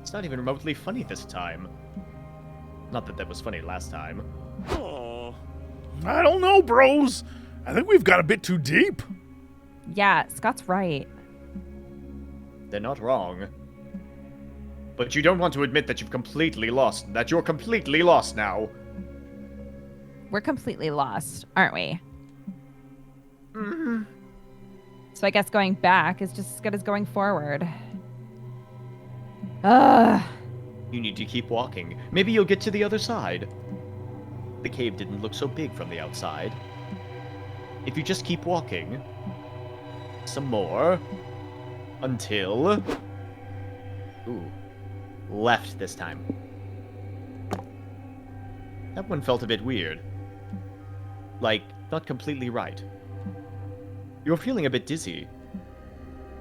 It's not even remotely funny this time. Not that that was funny last time. I don't know, bros. I think we've got a bit too deep. Yeah, Scott's right. They're not wrong. But you don't want to admit that you've completely lost, that you're completely lost now. We're completely lost, aren't we? So I guess going back is just as good as going forward. Ugh. You need to keep walking. Maybe you'll get to the other side. The cave didn't look so big from the outside. If you just keep walking... Some more... Until... Ooh. Left this time. That one felt a bit weird. Like, not completely right. You're feeling a bit dizzy.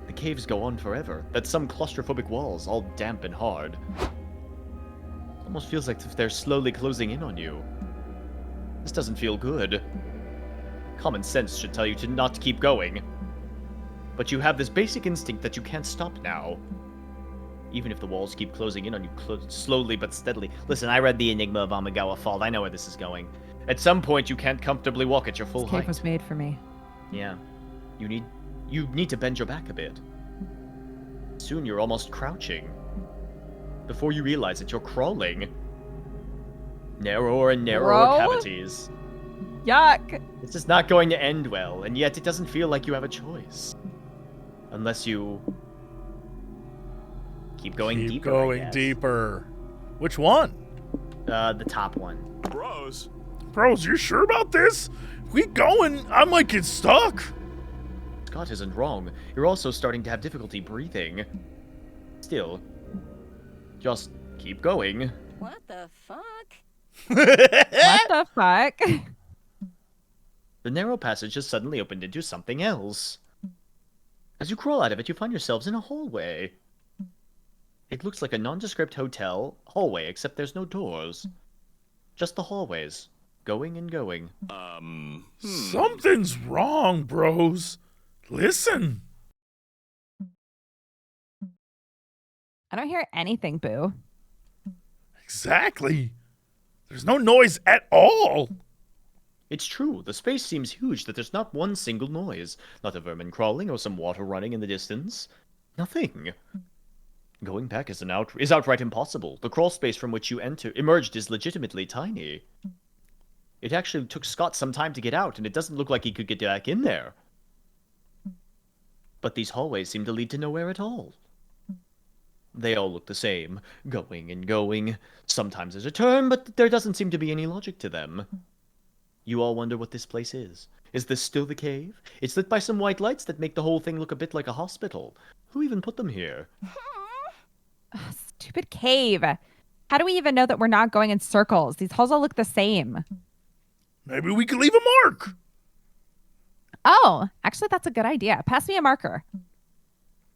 The caves go on forever. That's some claustrophobic walls, all damp and hard. Almost feels like they're slowly closing in on you. This doesn't feel good. Common sense should tell you to not keep going. But you have this basic instinct that you can't stop now. Even if the walls keep closing in on you slowly but steadily. Listen, I read The Enigma of Amagawa Fault. I know where this is going. At some point, you can't comfortably walk at your full This cave height. was made for me. Yeah. You need to bend your back a bit. Soon you're almost crouching. Before you realize it, you're crawling. Narrower and narrower Bro? cavities. Yuck! This is not going to end well, and yet it doesn't feel like you have a choice. Unless you... Keep going Keep deeper. going deeper. Which one? The top one. Bros, you sure about this? We going? I might get stuck. Scott isn't wrong. You're also starting to have difficulty breathing. Still, just keep going. What the fuck? What the fuck? The narrow passage has suddenly opened into something else. As you crawl out of it, you find yourselves in a hallway. It looks like a nondescript hotel hallway, except there's no doors. Just the hallways, going and going. Something's wrong, bros. Listen. I don't hear anything, Boo. Exactly. There's no noise at all. It's true, the space seems huge that there's not one single noise. Not a vermin crawling or some water running in the distance. Nothing. Going back is outright impossible. The crawl space from which you emerged is legitimately tiny. It actually took Scott some time to get out, and it doesn't look like he could get back in there. But these hallways seem to lead to nowhere at all. They all look the same, going and going. Sometimes there's a turn, but there doesn't seem to be any logic to them. You all wonder what this place is. Is this still the cave? It's lit by some white lights that make the whole thing look a bit like a hospital. Who even put them here? Ugh, stupid cave. How do we even know that we're not going in circles? These halls all look the same. Maybe we could leave a mark. Oh, actually, that's a good idea. Pass me a marker.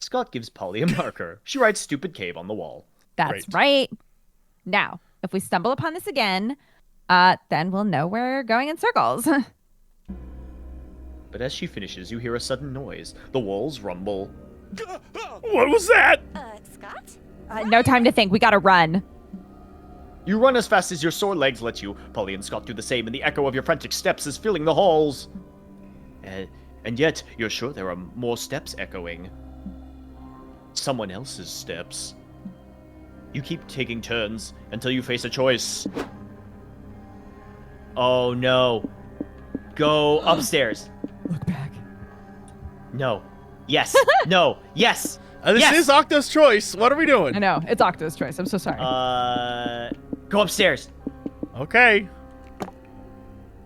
Scott gives Polly a marker. She writes stupid cave on the wall. That's Great. right. Now, if we stumble upon this again, then we'll know we're going in circles. But as she finishes, you hear a sudden noise. The walls rumble. What was that? Scott? No time to think. We gotta run. You run as fast as your sore legs let you. Polly and Scott do the same, and the echo of your frantic steps is filling the halls. And yet, you're sure there are more steps echoing. Someone else's steps. You keep taking turns until you face a choice. Oh no. Go upstairs. Look back. No. Yes. No. Yes. This Yes! is Octo's choice. What are we doing? I know. It's Octo's choice. I'm so sorry. Go upstairs. Okay.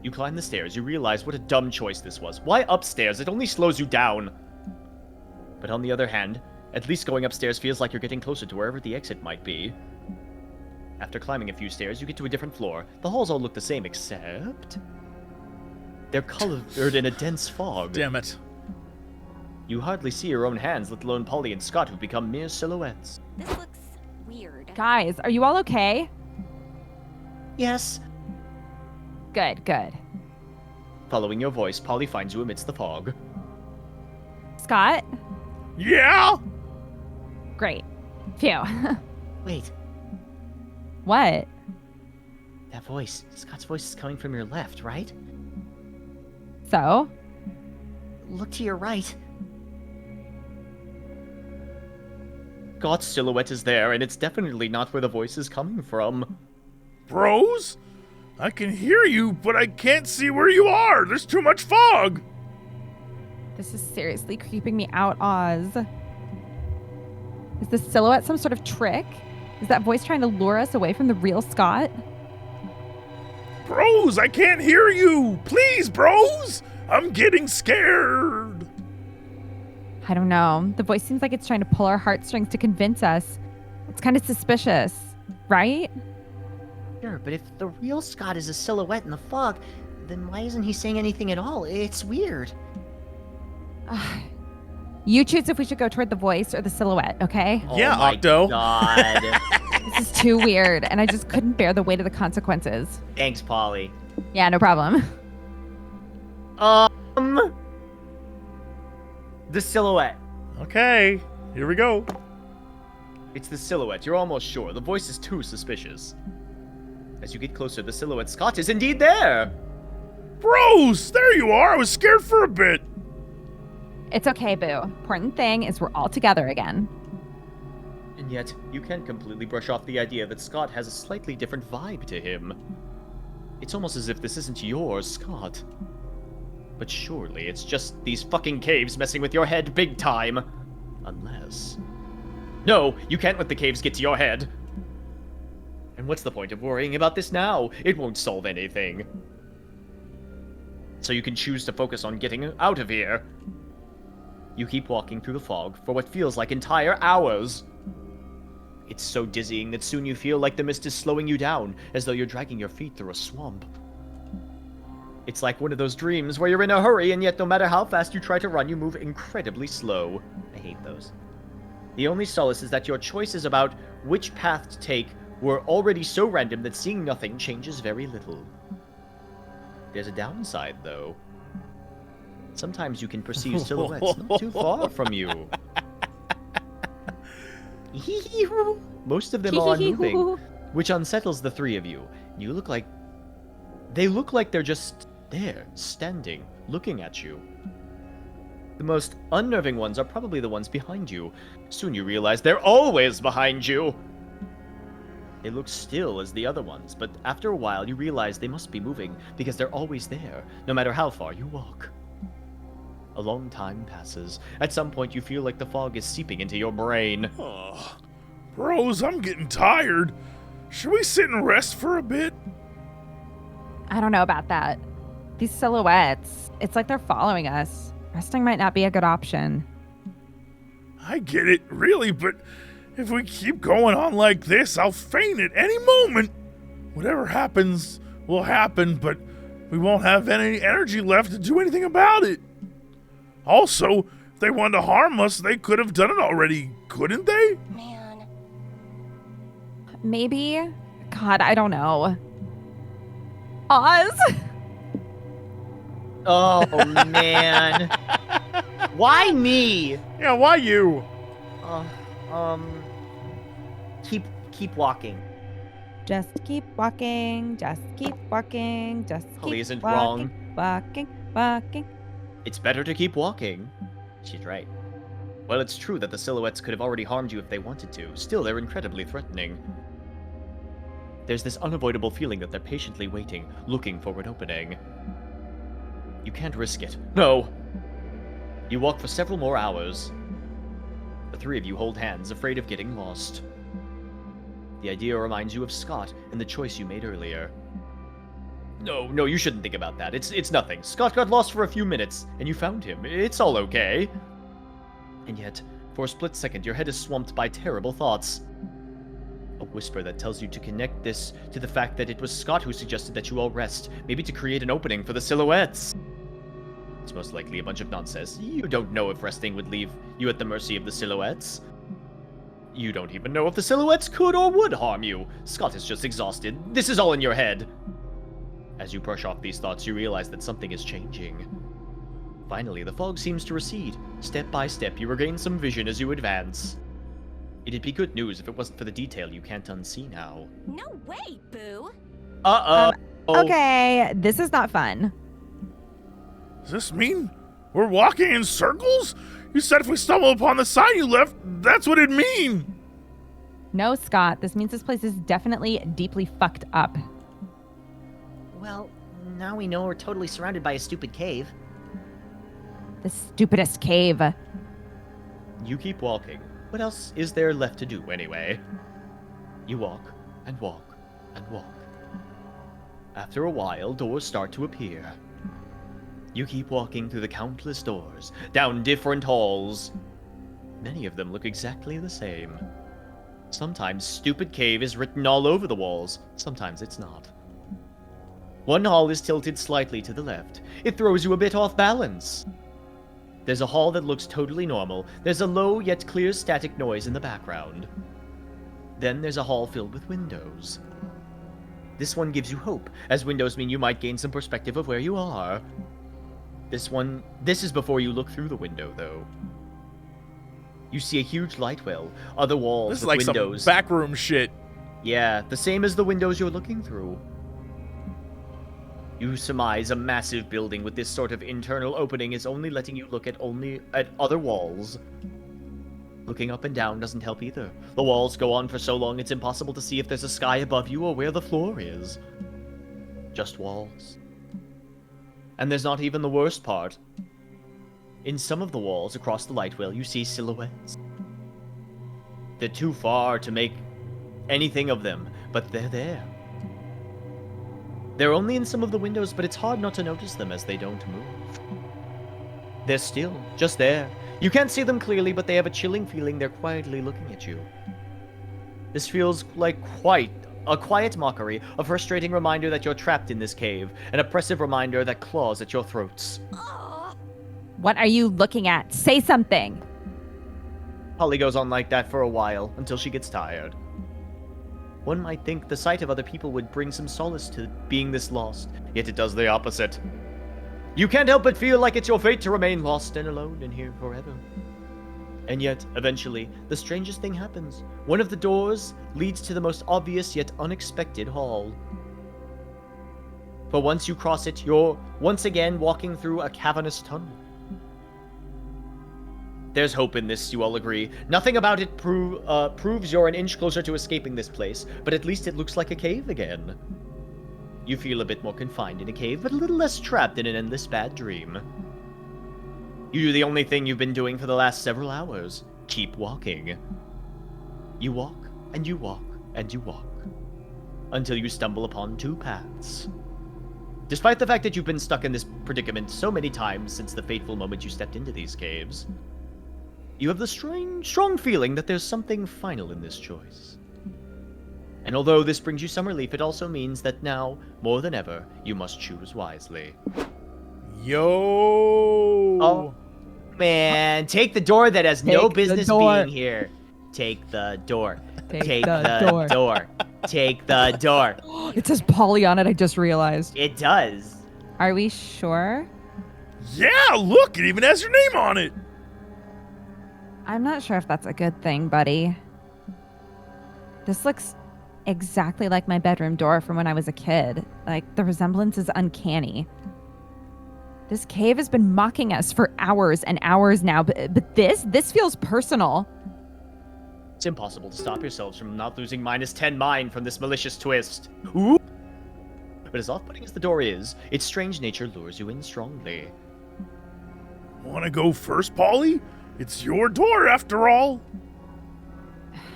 You climb the stairs, you realize what a dumb choice this was. Why upstairs? It only slows you down. But on the other hand, at least going upstairs feels like you're getting closer to wherever the exit might be. After climbing a few stairs, you get to a different floor. The halls all look the same, except they're colored in a dense fog. Damn it. You hardly see your own hands, let alone Polly and Scott, who've become mere silhouettes. This looks weird. Guys, are you all okay? Yes. Good. Following your voice, Polly finds you amidst the fog. Scott? Yeah? Great. Phew. Wait. What? That voice. Scott's voice is coming from your left, right? So? Look to your right. Scott's silhouette is there, and it's definitely not where the voice is coming from. Bros? I can hear you, but I can't see where you are. There's too much fog. This is seriously creeping me out, Oz. Is the silhouette some sort of trick? Is that voice trying to lure us away from the real Scott? Bros, I can't hear you. Please, bros. I'm getting scared. I don't know. The voice seems like it's trying to pull our heartstrings to convince us. It's kind of suspicious, right? Sure, but if the real Scott is a silhouette in the fog, then why isn't he saying anything at all? It's weird. You choose if we should go toward the voice or the silhouette, okay? Yeah, Oh my Octo. God. This is too weird, and I just couldn't bear the weight of the consequences. Thanks, Polly. Yeah, no problem. The silhouette. Okay. Here we go. It's the silhouette, you're almost sure. The voice is too suspicious. As you get closer, the silhouette Scott is indeed there! Bros, there you are. I was scared for a bit. It's okay, Boo. Important thing is we're all together again. And yet, you can't completely brush off the idea that Scott has a slightly different vibe to him. It's almost as if this isn't yours, Scott. But surely it's just these fucking caves messing with your head big time. Unless... No, you can't let the caves get to your head. And what's the point of worrying about this now? It won't solve anything. So you can choose to focus on getting out of here. You keep walking through the fog for what feels like entire hours. It's so dizzying that soon you feel like the mist is slowing you down, as though you're dragging your feet through a swamp. It's like one of those dreams where you're in a hurry, and yet no matter how fast you try to run, you move incredibly slow. I hate those. The only solace is that your choices about which path to take were already so random that seeing nothing changes very little. There's a downside, though. Sometimes you can perceive silhouettes not too far from you. Most of them are moving, which unsettles the three of you. You look like... They look like they're just there, standing, looking at you. The most unnerving ones are probably the ones behind you. Soon you realize they're always behind you! They look still as the other ones, but after a while you realize they must be moving, because they're always there, no matter how far you walk. A long time passes. At some point you feel like the fog is seeping into your brain. Oh, bros, I'm getting tired. Should we sit and rest for a bit? I don't know about that. These silhouettes, it's like they're following us. Resting might not be a good option. I get it, really, but if we keep going on like this, I'll faint at any moment. Whatever happens will happen, but we won't have any energy left to do anything about it. Also, if they wanted to harm us, they could have done it already, couldn't they? Man. Maybe? God, I don't know. Oz? Oh, man. Why me? Yeah, why you? Keep walking. Just keep walking, just keep walking, just Polly keep isn't walking, wrong. walking. It's better to keep walking. She's right. Well, it's true that the silhouettes could have already harmed you if they wanted to. Still, they're incredibly threatening. There's this unavoidable feeling that they're patiently waiting, looking for an opening. You can't risk it. No! You walk for several more hours. The three of you hold hands, afraid of getting lost. The idea reminds you of Scott and the choice you made earlier. No, you shouldn't think about that. It's nothing. Scott got lost for a few minutes, and you found him. It's all okay. And yet, for a split second, your head is swamped by terrible thoughts. A whisper that tells you to connect this to the fact that it was Scott who suggested that you all rest, maybe to create an opening for the silhouettes. It's most likely a bunch of nonsense. You don't know if resting would leave you at the mercy of the silhouettes. You don't even know if the silhouettes could or would harm you. Scott is just exhausted. This is all in your head. As you brush off these thoughts, you realize that something is changing. Finally, the fog seems to recede. Step by step, you regain some vision as you advance. It'd be good news if it wasn't for the detail you can't unsee now. No way, Boo. Okay, this is not fun. Does this mean we're walking in circles? You said if we stumble upon the sign you left, that's what it'd mean. No, Scott, this means this place is definitely deeply fucked up. Well, now we know we're totally surrounded by a stupid cave. The stupidest cave. You keep walking. What else is there left to do, anyway? You walk, and walk, and walk. After a while, doors start to appear. You keep walking through the countless doors, down different halls. Many of them look exactly the same. Sometimes Stupid Cave is written all over the walls, sometimes it's not. One hall is tilted slightly to the left. It throws you a bit off balance. There's a hall that looks totally normal. There's a low yet clear static noise in the background. Then there's a hall filled with windows. This one gives you hope, as windows mean you might gain some perspective of where you are. This is before you look through the window, though. You see a huge light well, other walls This is with like windows. some backroom shit. Yeah, the same as the windows you're looking through. You surmise a massive building with this sort of internal opening is only letting you look at other walls. Looking up and down doesn't help either. The walls go on for so long it's impossible to see if there's a sky above you or where the floor is. Just walls. And there's not even the worst part. In some of the walls across the light well, you see silhouettes. They're too far to make anything of them, but they're there. They're only in some of the windows, but it's hard not to notice them as they don't move. They're still, just there. You can't see them clearly, but they have a chilling feeling they're quietly looking at you. This feels like a quiet mockery, a frustrating reminder that you're trapped in this cave, an oppressive reminder that claws at your throats. What are you looking at? Say something. Holly goes on like that for a while, until she gets tired. One might think the sight of other people would bring some solace to being this lost, yet it does the opposite. You can't help but feel like it's your fate to remain lost and alone in here forever. And yet, eventually, the strangest thing happens. One of the doors leads to the most obvious yet unexpected hall. For once you cross it, you're once again walking through a cavernous tunnel. There's hope in this, you all agree. Nothing about it proves you're an inch closer to escaping this place, but at least it looks like a cave again. You feel a bit more confined in a cave, but a little less trapped in an endless bad dream. You do the only thing you've been doing for the last several hours. Keep walking. You walk, and you walk, and you walk. Until you stumble upon two paths. Despite the fact that you've been stuck in this predicament so many times since the fateful moment you stepped into these caves, you have the strong feeling that there's something final in this choice. And although this brings you some relief, it also means that now, more than ever, you must choose wisely. Yo! Oh, man. Take the door that has no business being here. Take the door. Take the door. Take the door. It says Polly on it, I just realized. It does. Are we sure? Yeah, look, it even has your name on it. I'm not sure if that's a good thing, buddy. This looks exactly like my bedroom door from when I was a kid. Like, the resemblance is uncanny. This cave has been mocking us for hours and hours now, but this feels personal. It's impossible to stop yourselves from not losing -10 mind from this malicious twist. Ooh. But as off-putting as the door is, its strange nature lures you in strongly. Want to go first, Polly? It's your door, after all.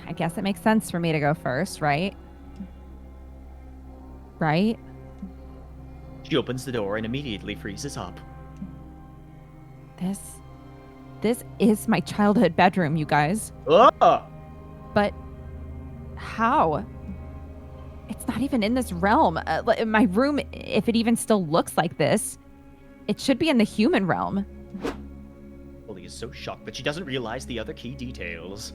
I guess it makes sense for me to go first, right? Right? She opens the door and immediately freezes up. This is my childhood bedroom, you guys. Ah! But how? It's not even in this realm. My room, if it even still looks like this, it should be in the human realm. Polly is so shocked, but she doesn't realize the other key details.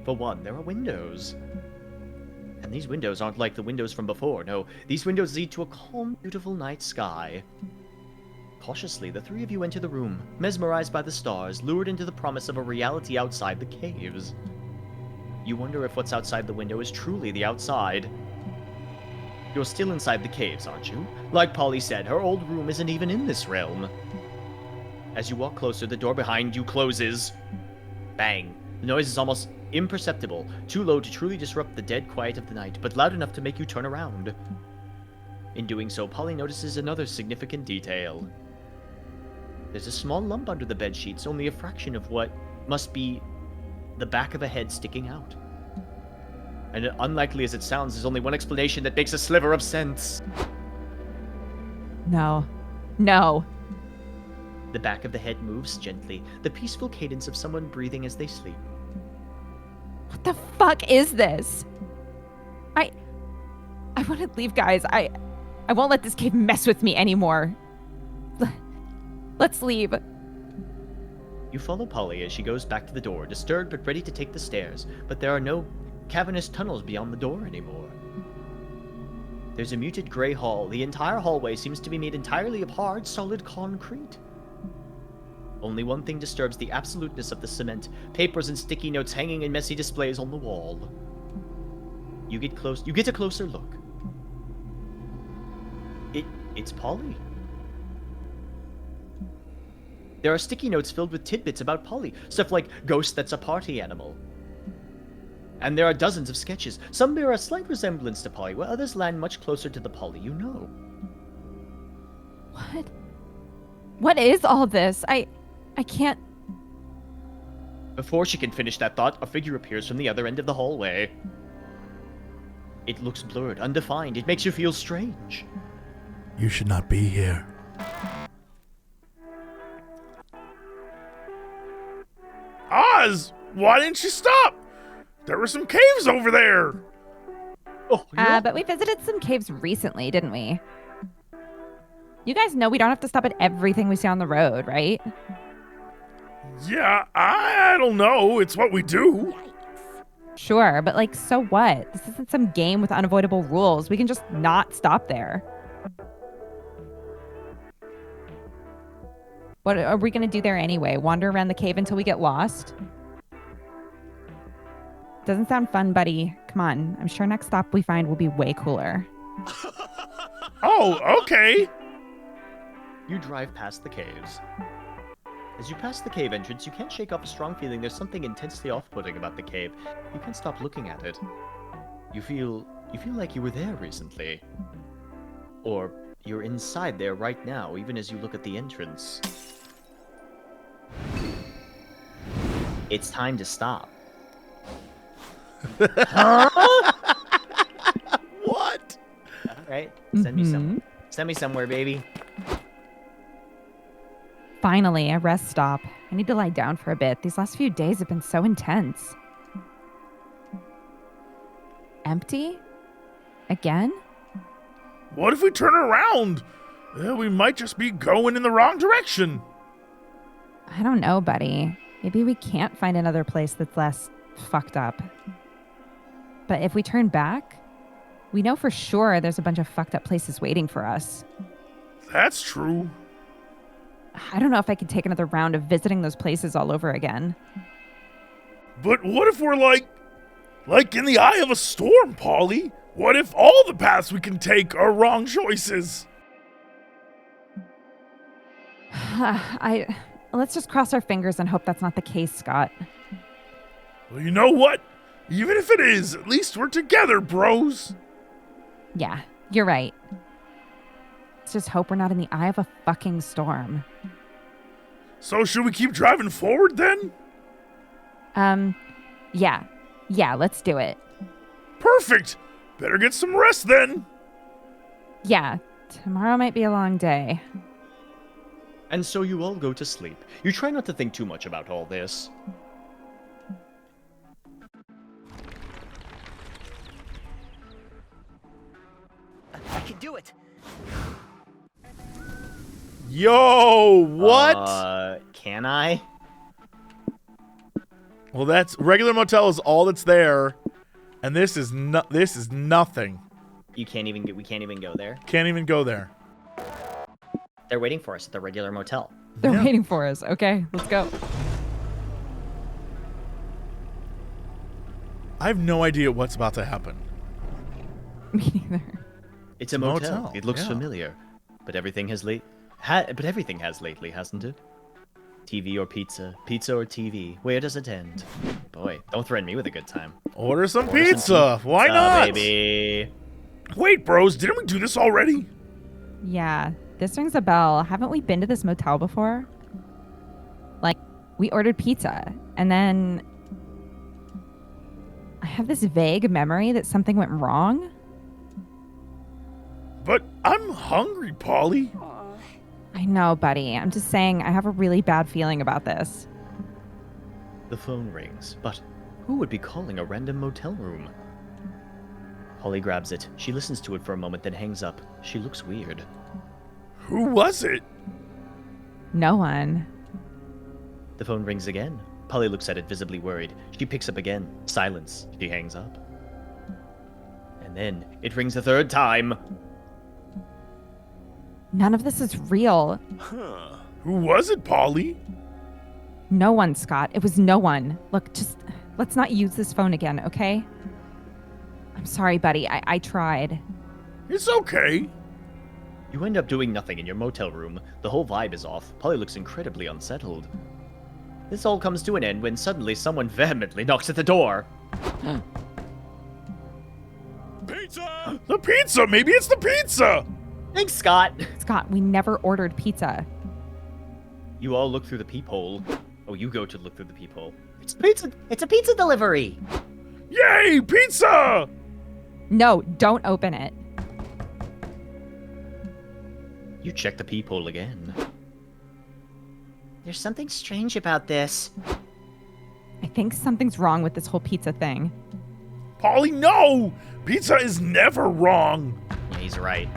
For one, there are windows. And these windows aren't like the windows from before. No, these windows lead to a calm, beautiful night sky. Cautiously, the three of you enter the room, mesmerized by the stars, lured into the promise of a reality outside the caves. You wonder if what's outside the window is truly the outside. You're still inside the caves, aren't you? Like Polly said, her old room isn't even in this realm. As you walk closer, the door behind you closes. Bang. The noise is almost imperceptible, too low to truly disrupt the dead quiet of the night, but loud enough to make you turn around. In doing so, Polly notices another significant detail. There's a small lump under the bedsheets, only a fraction of what must be the back of a head sticking out. And unlikely as it sounds, there's only one explanation that makes a sliver of sense. No. The back of the head moves gently, the peaceful cadence of someone breathing as they sleep. What the fuck is this? I want to leave, guys. I won't let this cave mess with me anymore. Let's leave. You follow Polly as she goes back to the door, disturbed but ready to take the stairs, but there are no cavernous tunnels beyond the door anymore. There's a muted gray hall. The entire hallway seems to be made entirely of hard, solid concrete. Only one thing disturbs the absoluteness of the cement, papers and sticky notes hanging in messy displays on the wall. You get a closer look. It's Polly. There are sticky notes filled with tidbits about Polly, stuff like ghost that's a party animal. And there are dozens of sketches. Some bear a slight resemblance to Polly, while others land much closer to the Polly you know. What is all this? I can't... Before she can finish that thought, a figure appears from the other end of the hallway. It looks blurred, undefined. It makes you feel strange. You should not be here. Oz, why didn't you stop? There were some caves over there. Oh, but we visited some caves recently, didn't we? You guys know we don't have to stop at everything we see on the road, right? Yeah, I don't know. It's what we do. Sure, but like, so what? This isn't some game with unavoidable rules. We can just not stop there. What are we going to do there anyway? Wander around the cave until we get lost? Doesn't sound fun, buddy. Come on. I'm sure next stop we find will be way cooler. Oh, okay. You drive past the caves. As you pass the cave entrance, you can't shake off a strong feeling there's something intensely off-putting about the cave. You can't stop looking at it. You feel like you were there recently. Or you're inside there right now, even as you look at the entrance. It's time to stop. What? All right, send me somewhere, baby. Finally, a rest stop. I need to lie down for a bit. These last few days have been so intense. Empty? Again? What if we turn around? We might just be going in the wrong direction. I don't know, buddy. Maybe we can't find another place that's less fucked up. But if we turn back, we know for sure there's a bunch of fucked up places waiting for us. That's true. I don't know if I could take another round of visiting those places all over again. But what if we're like in the eye of a storm, Polly? What if all the paths we can take are wrong choices? Let's just cross our fingers and hope that's not the case, Scott. Well, you know what? Even if it is, at least we're together, bros. Yeah, you're right. Let's just hope we're not in the eye of a fucking storm. So should we keep driving forward then? Yeah. Yeah, let's do it. Perfect. Better get some rest then. Yeah, tomorrow might be a long day. And so you all go to sleep. You try not to think too much about all this. I can do it. Yo, what? Can I? Well, that's regular motel is all that's there, and this is nothing. We can't even go there. Can't even go there. They're waiting for us at the regular motel. They're waiting for us. Okay, let's go. I have no idea what's about to happen. Me neither. It's a motel. motel, It looks yeah. familiar, but everything has lately, hasn't it? TV or pizza, pizza or TV. Where does it end? Boy, don't threaten me with a good time. Order some Order some pizza. Why not? baby? Wait, bros, didn't we do this already? Yeah, this rings a bell. Haven't we been to this motel before? Like, we ordered pizza, and then I have this vague memory that something went wrong. But I'm hungry, Polly. I know, buddy. I'm just saying I have a really bad feeling about this. The phone rings, but who would be calling a random motel room? Polly grabs it. She listens to it for a moment, then hangs up. She looks weird. Who was it? No one. The phone rings again. Polly looks at it, visibly worried. She picks up again. Silence. She hangs up. And then it rings a third time. None of this is real. Who was it, Polly? No one, Scott. It was no one. Look, just let's not use this phone again, okay? I'm sorry, buddy. I tried. It's okay. You end up doing nothing in your motel room. The whole vibe is off. Polly looks incredibly unsettled. This all comes to an end when suddenly someone vehemently knocks at the door. Pizza! The pizza! Maybe it's the pizza! Thanks, Scott. Scott, we never ordered pizza. You all look through the peephole. Oh, you go to look through the peephole. It's pizza. It's a pizza delivery. Yay, pizza! No, don't open it. You check the peephole again. There's something strange about this. I think something's wrong with this whole pizza thing. Polly, no! Pizza is never wrong. Yeah, he's right.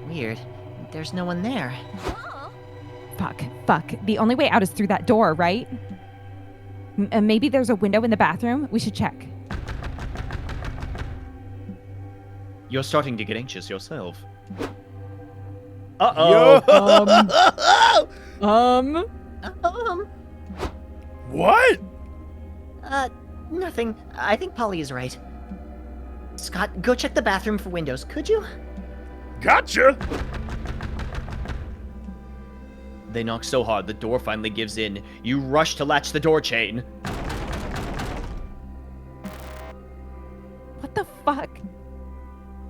Weird. There's no one there. Fuck. The only way out is through that door, right? Maybe there's a window in the bathroom? We should check. You're starting to get anxious yourself. Uh-oh. What? Nothing. I think Polly is right. Scott, go check the bathroom for windows, could you? Gotcha! They knock so hard the door finally gives in. You rush to latch the door chain. What the fuck?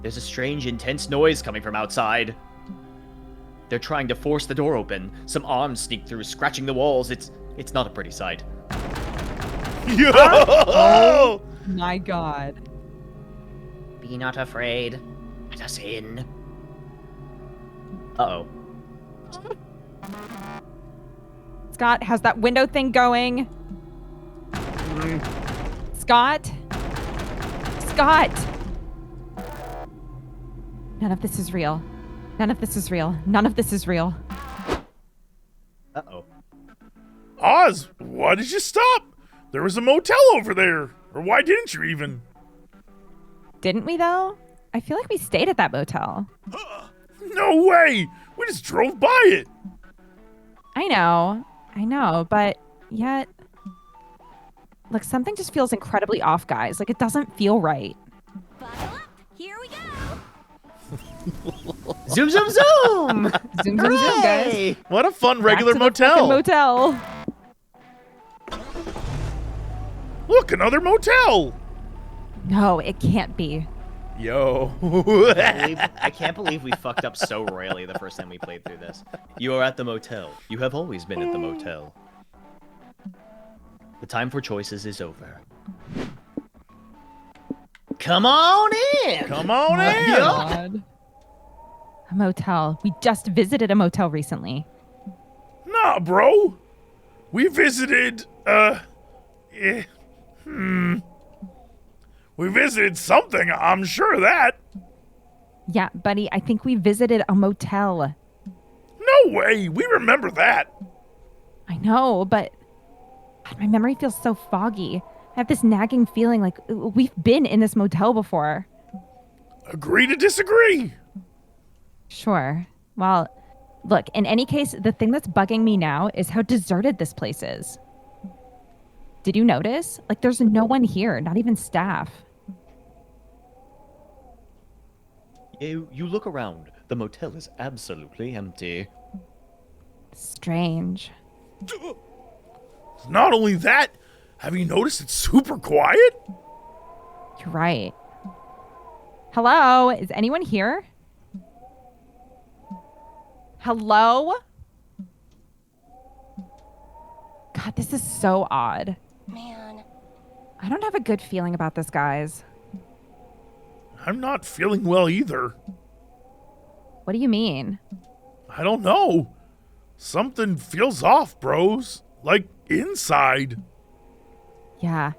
There's a strange, intense noise coming from outside. They're trying to force the door open. Some arms sneak through, scratching the walls. It's not a pretty sight. Yo! Oh my god. Be not afraid. Let us in. Uh-oh. Scott, how's that window thing going? Scott? None of this is real. None of this is real. Uh-oh. Oz, why did you stop? There was a motel over there. Or why didn't you even? Didn't we, though? I feel like we stayed at that motel. No way! We just drove by it. I know, but yet... Look, something just feels incredibly off, guys. Like, it doesn't feel right. Buckle up. Here we go. Zoom, zoom, zoom! Zoom, zoom, zoom, guys. Hooray! What a fun regular Back to the fucking motel. motel. Look, another motel. No, it can't be. Yo. I can't believe we fucked up so royally the first time we played through this. You are at the motel. You have always been at the motel. The time for choices is over. Come on in! Come on in! God. A motel. We just visited a motel recently. Nah, bro. We visited, We visited something, I'm sure of that. Yeah, buddy, I think we visited a motel. No way, we remember that. I know, but God, my memory feels so foggy. I have this nagging feeling like we've been in this motel before. Agree to disagree. Sure. Well, look, in any case, the thing that's bugging me now is how deserted this place is. Did you notice? Like, there's no one here, not even staff. You look around. The motel is absolutely empty. Strange. Not only that, have you noticed it's super quiet? You're right. Hello? Is anyone here? Hello? God, this is so odd. Man. I don't have a good feeling about this, guys. I'm not feeling well either. What do you mean? I don't know. Something feels off, bros. Like inside. Yeah,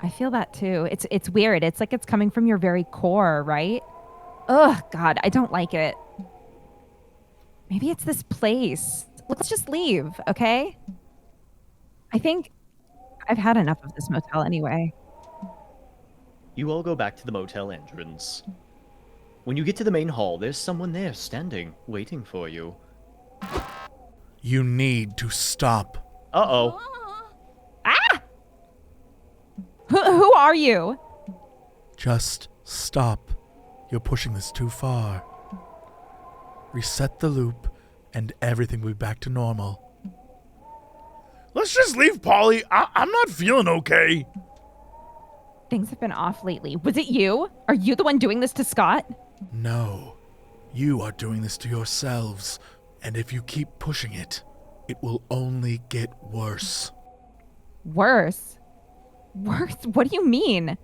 I feel that too. It's weird. It's like it's coming from your very core, right? Ugh, God, I don't like it. Maybe it's this place. Let's just leave, okay? I think I've had enough of this motel anyway. You all go back to the motel entrance. When you get to the main hall, there's someone there standing, waiting for you. You need to stop. Uh-oh. Ah! Who are you? Just stop. You're pushing this too far. Reset the loop, and everything will be back to normal. Let's just leave, Polly. I'm not feeling okay. Things have been off lately. Was it you? Are you the one doing this to Scott? No. You are doing this to yourselves, and if you keep pushing it, it will only get worse. Worse? Worse? What do you mean?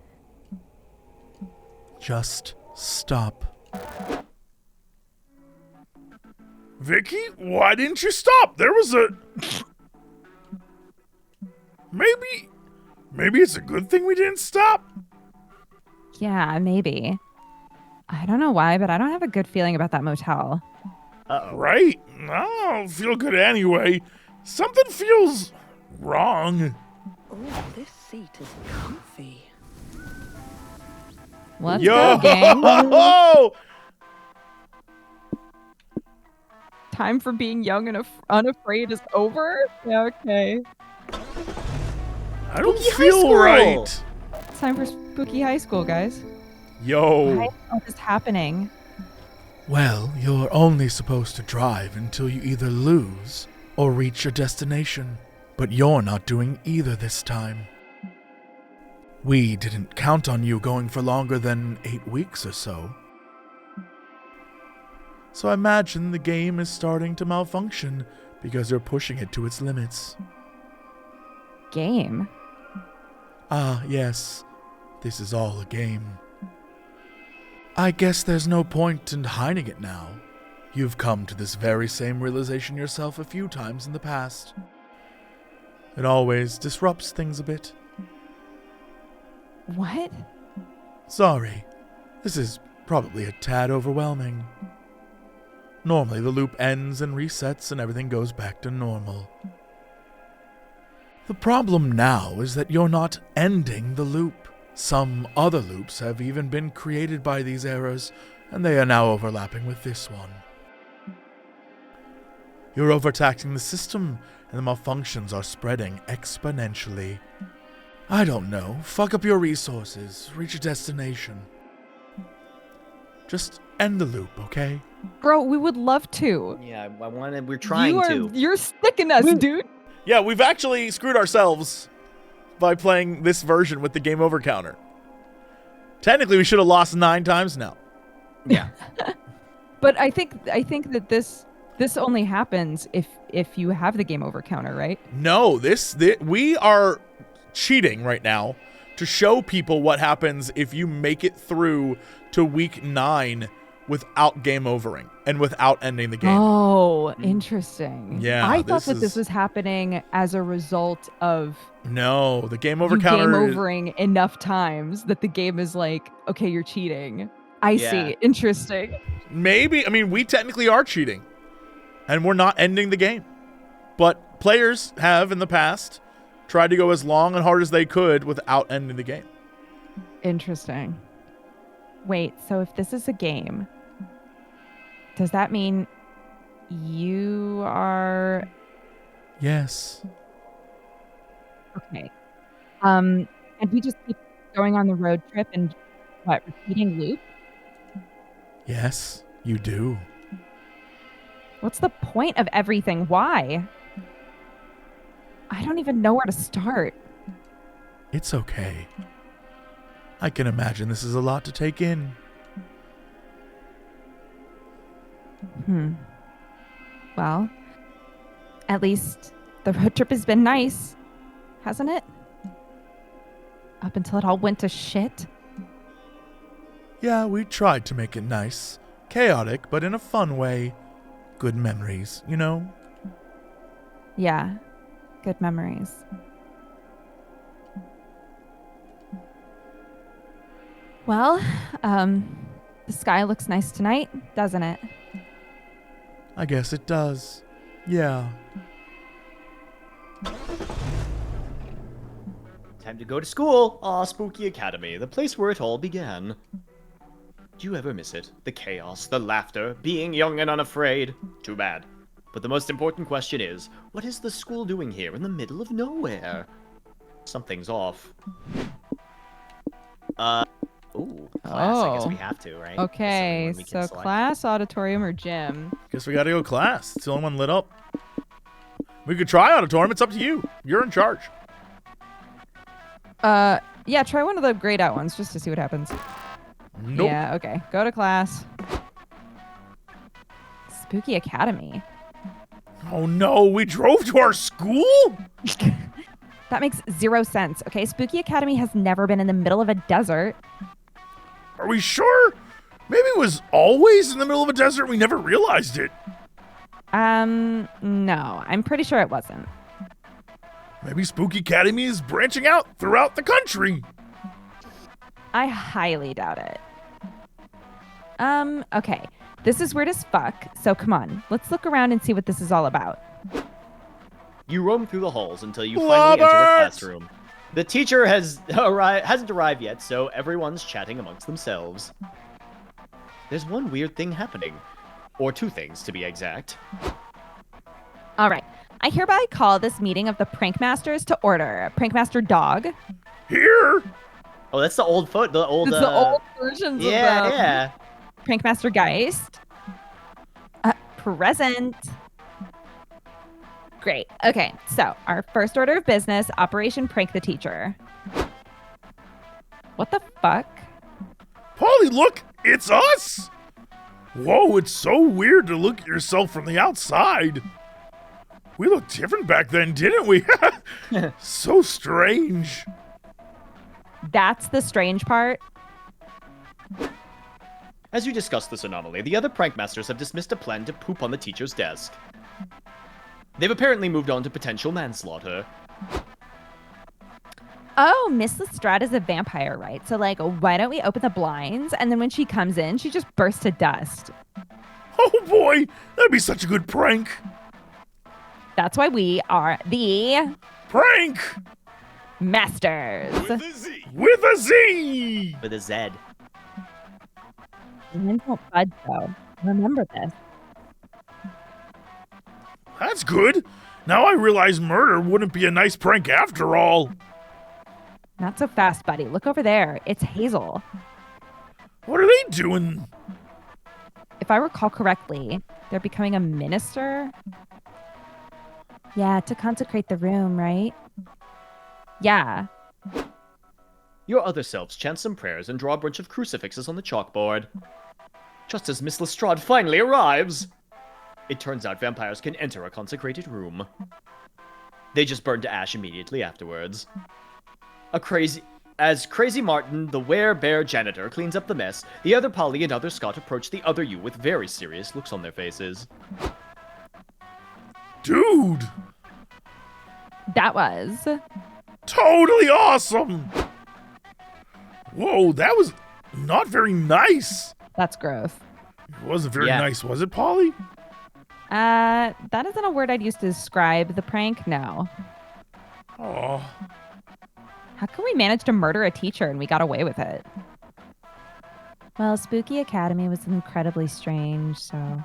Just stop. Vicky, why didn't you stop? There was a... Maybe it's a good thing we didn't stop. Yeah, maybe. I don't know why, but I don't have a good feeling about that motel. Uh-oh. Right? I don't feel good anyway. Something feels wrong. Oh, this seat is comfy. Let's Yo! go, gang. Time for being young and unafraid is over? Yeah, okay. I don't Spooky high feel school. right. It's time for spooky high school, guys. Yo. What is happening? Well, you're only supposed to drive until you either lose or reach your destination. But you're not doing either this time. We didn't count on you going for longer than 8 weeks or so. So I imagine the game is starting to malfunction because you're pushing it to its limits. Game? Ah, yes. This is all a game. I guess there's no point in hiding it now. You've come to this very same realization yourself a few times in the past. It always disrupts things a bit. What? Sorry. This is probably a tad overwhelming. Normally the loop ends and resets and everything goes back to normal. The problem now is that you're not ending the loop. Some other loops have even been created by these errors, and they are now overlapping with this one. You're overtaxing the system, and the malfunctions are spreading exponentially. I don't know. Fuck up your resources. Reach your destination. Just end the loop, okay? Bro, we would love to. Yeah, we're trying to. You're sticking us, dude. Yeah, we've actually screwed ourselves by playing this version with the game over counter. Technically, we should have lost 9 times now. Yeah. But I think that this only happens if you have the game over counter, right? No, we are cheating right now to show people what happens if you make it through to week 9 without game overing and without ending the game. Oh, interesting. Yeah, I thought that this was happening as a result of No, the game over you counter game overing enough times that the game is like, okay, you're cheating. I Yeah. see. Interesting. Maybe, I mean, we technically are cheating and we're not ending the game. But players have in the past tried to go as long and hard as they could without ending the game. Interesting. Wait, so if this is a game, does that mean you are Yes. okay? And we just keep going on the road trip and repeating loop? Yes, you do. What's the point of everything? Why? I don't even know where to start. It's okay. I can imagine this is a lot to take in. Well, at least the road trip has been nice, hasn't it? Up until it all went to shit. Yeah, we tried to make it nice. Chaotic, but in a fun way. Good memories, you know? Yeah, good memories. Well, the sky looks nice tonight, doesn't it? I guess it does. Yeah. Time to go to school. Spooky Academy, the place where it all began. Do you ever miss it? The chaos, the laughter, being young and unafraid? Too bad. But the most important question is, what is the school doing here in the middle of nowhere? Something's off. Ooh, class. I guess Oh. we have to, right? Okay, That's the only one we can so select. class, auditorium, or gym? Guess we gotta go class. It's the only one lit up. We could try auditorium. It's up to you. You're in charge. Yeah, try one of the grayed out ones just to see what happens. Nope. Yeah, okay. Go to class. Spooky Academy. Oh no, we drove to our school? That makes 0 sense. Okay, Spooky Academy has never been in the middle of a desert. Are we sure? Maybe it was always in the middle of a desert and we never realized it. No, I'm pretty sure it wasn't. Maybe Spooky Academy is branching out throughout the country. I highly doubt it. Okay. This is weird as fuck, so come on. Let's look around and see what this is all about. You roam through the halls until you finally enter a classroom. The teacher hasn't arrived yet, so everyone's chatting amongst themselves. There's one weird thing happening. Or 2 things, to be exact. All right. I hereby call this meeting of the Prankmasters to order. Prankmaster Dog. Here? Oh, that's the old It's the old versions of them. Yeah. Prankmaster Geist. Present. Great. Okay, so our first order of business, Operation Prank the Teacher. What the fuck? Polly, look! It's us! Whoa, it's so weird to look at yourself from the outside. We looked different back then, didn't we? So strange. That's the strange part. As you discuss this anomaly, the other Prankmasters have dismissed a plan to poop on the teacher's desk. They've apparently moved on to potential manslaughter. Oh, Miss Lestrade is a vampire, right? So, like, why don't we open the blinds? And then when she comes in, she just bursts to dust. Oh boy, that'd be such a good prank. That's why we are the Prank! Masters. With a Z! With a Z! With a Z. Men don't budge, though. Remember this. That's good. Now I realize murder wouldn't be a nice prank after all. Not so fast, buddy. Look over there. It's Hazel. What are they doing? If I recall correctly, they're becoming a minister? Yeah, to consecrate the room, right? Yeah. Your other selves chant some prayers and draw a bunch of crucifixes on the chalkboard. Just as Miss Lestrade finally arrives, it turns out vampires can enter a consecrated room. They just burn to ash immediately afterwards. As Crazy Martin, the werebear janitor, cleans up the mess, the other Polly and other Scott approach the other you with very serious looks on their faces. Dude! That was. Totally awesome! Whoa, that was not very nice. That's gross. It wasn't very Yeah. nice, was it, Polly? That isn't a word I'd use to describe the prank, no. Oh, How can we manage to murder a teacher and we got away with it? Well, Spooky Academy was incredibly strange, so...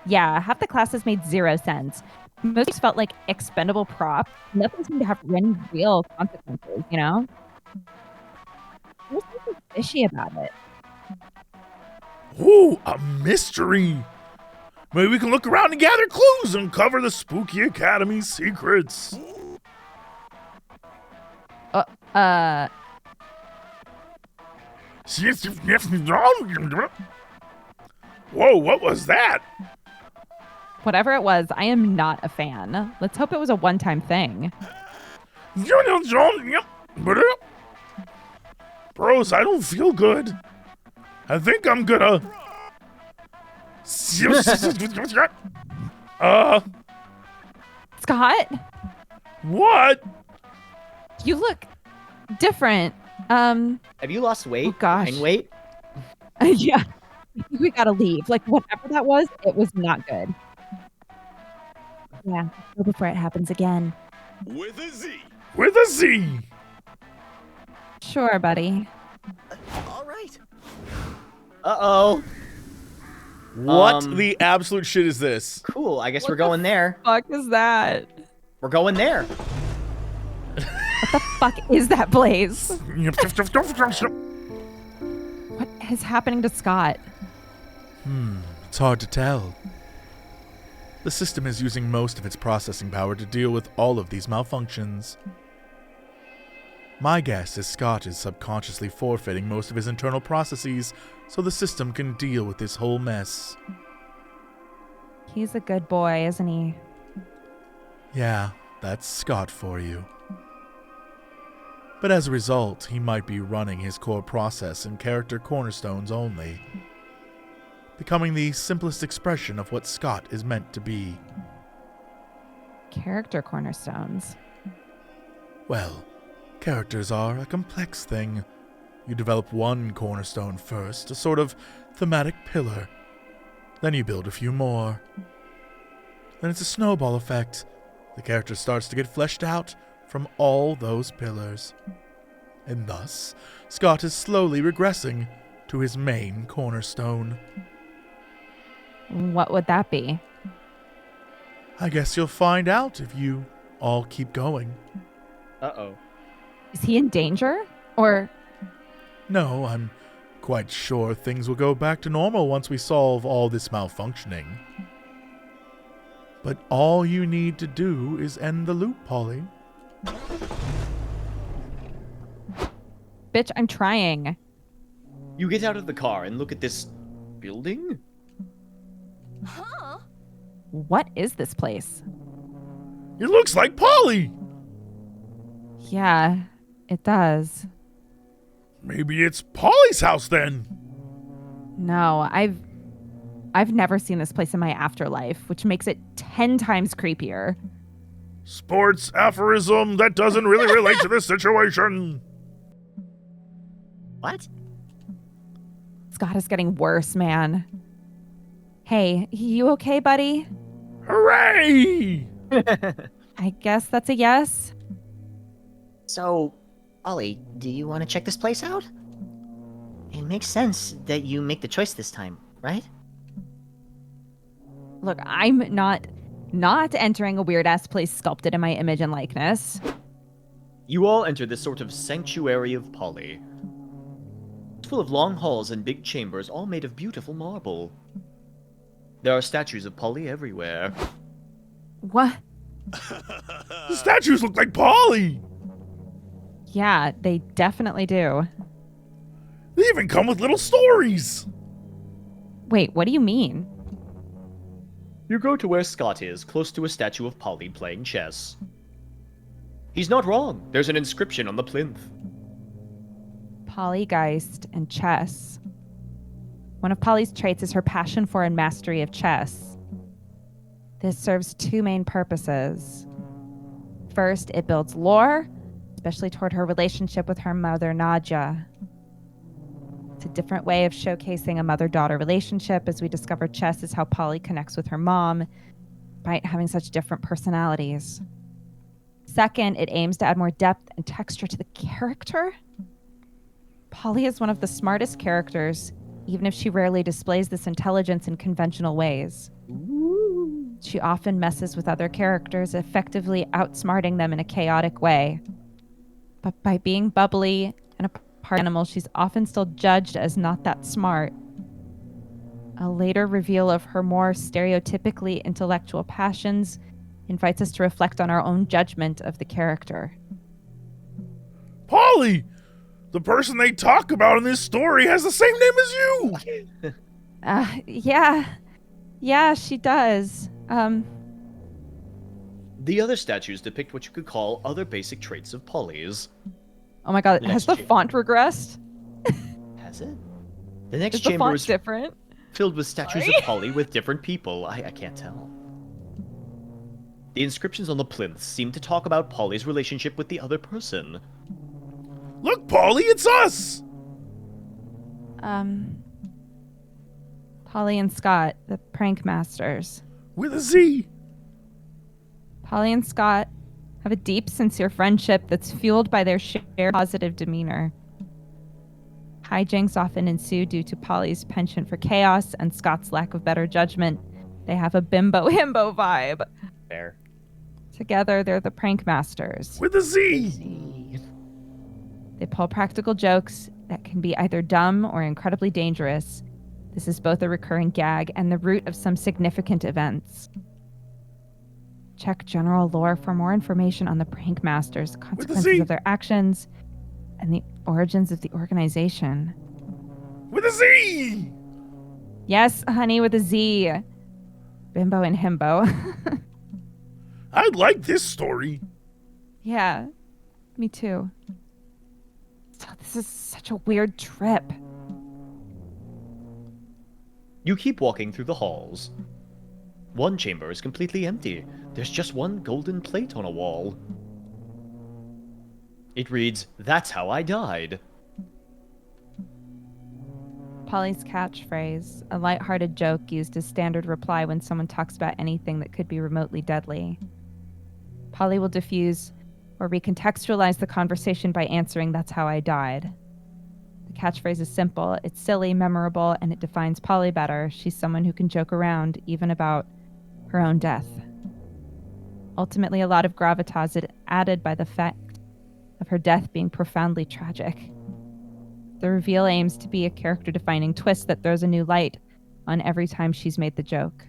Yeah, half the classes made 0 sense. Most just felt like expendable props. Nothing seemed to have any real consequences, you know? There was something fishy about it. ooh, a mystery. Maybe we can look around and gather clues and uncover the Spooky Academy's secrets. Whoa, what was that? Whatever it was, I am not a fan. Let's hope it was a one-time thing. Bros, I don't feel good. I think I'm gonna... Scott, What? you look different. Have you lost weight? Oh, gosh. Gained weight? Yeah. I think we gotta leave. Like, whatever that was, it was not good. Yeah, go before it happens again. With a Z. With a Z. Sure, buddy. All right. Uh-oh. What the absolute shit is this? Cool, I guess we're going there. Fuck is that? We're going there. What the fuck is that, Blaze? What is happening to Scott? It's hard to tell. The system is using most of its processing power to deal with all of these malfunctions. My guess is Scott is subconsciously forfeiting most of his internal processes so the system can deal with this whole mess. He's a good boy, isn't he? Yeah, that's Scott for you. But as a result, he might be running his core process and character cornerstones only, becoming the simplest expression of what Scott is meant to be. Character cornerstones. Well, characters are a complex thing. You develop one cornerstone first, a sort of thematic pillar. Then you build a few more. Then it's a snowball effect. The character starts to get fleshed out from all those pillars. And thus, Scott is slowly regressing to his main cornerstone. What would that be? I guess you'll find out if you all keep going. Uh-oh. Is he in danger? Or... No, I'm quite sure things will go back to normal once we solve all this malfunctioning. But all you need to do is end the loop, Polly. Bitch, I'm trying. You get out of the car and look at this building? Huh? What is this place? It looks like Polly. Yeah, it does. Maybe it's Polly's house then. No, I've never seen this place in my afterlife, which makes it 10 times creepier. Sports aphorism that doesn't really relate to this situation. What? Scott is getting worse, man. Hey, you okay, buddy? Hooray! I guess that's a yes. So, Ollie, do you want to check this place out? It makes sense that you make the choice this time, right? Look, I'm not entering a weird-ass place sculpted in my image and likeness. You all enter this sort of sanctuary of Polly. It's full of long halls and big chambers, all made of beautiful marble. There are statues of Polly everywhere. What? The statues look like Polly. Yeah, they definitely do. They even come with little stories. Wait, what do you mean? You go to where Scott is, close to a statue of Polly playing chess. He's not wrong. There's an inscription on the plinth. Polygeist and chess. One of Polly's traits is her passion for and mastery of chess. This serves two main purposes. First, it builds lore, especially toward her relationship with her mother, Nadja. It's a different way of showcasing a mother-daughter relationship, as we discover chess is how Polly connects with her mom, despite having such different personalities. Second, it aims to add more depth and texture to the character. Polly is one of the smartest characters, even if she rarely displays this intelligence in conventional ways. She often messes with other characters, effectively outsmarting them in a chaotic way. But by being bubbly and a part animal, she's often still judged as not that smart. A later reveal of her more stereotypically intellectual passions invites us to reflect on our own judgment of the character. Polly! The person they talk about in this story has the same name as you! Yeah. Yeah, she does. The other statues depict what you could call other basic traits of Polly's. Oh my god, The has next the font regressed? Has it? The next Is the chamber font is different? filled with statues Sorry? of Polly with different people. I can't tell. The inscriptions on the plinths seem to talk about Polly's relationship with the other person. Look, Polly, it's us! Polly and Scott, the prank masters. With a Z. Polly and Scott have a deep, sincere friendship that's fueled by their shared positive demeanor. Hijinks often ensue due to Polly's penchant for chaos and Scott's lack of better judgment. They have a bimbo-himbo vibe. Fair. Together, they're the prank masters. With a Z. They pull practical jokes that can be either dumb or incredibly dangerous. This is both a recurring gag and the root of some significant events. Check general lore for more information on the prank masters, consequences of their actions, and the origins of the organization. With a Z! Yes, honey, with a Z. Bimbo and himbo. I like this story. Yeah, me too. So this is such a weird trip. You keep walking through the halls. One chamber is completely empty. There's just one golden plate on a wall. It reads, "That's how I died." Polly's catchphrase, a lighthearted joke used as standard reply when someone talks about anything that could be remotely deadly. Polly will diffuse or recontextualize the conversation by answering, "That's how I died." The catchphrase is simple, it's silly, memorable, and it defines Polly better. She's someone who can joke around, even about her own death. Ultimately, a lot of gravitas is added by the fact of her death being profoundly tragic. The reveal aims to be a character-defining twist that throws a new light on every time she's made the joke.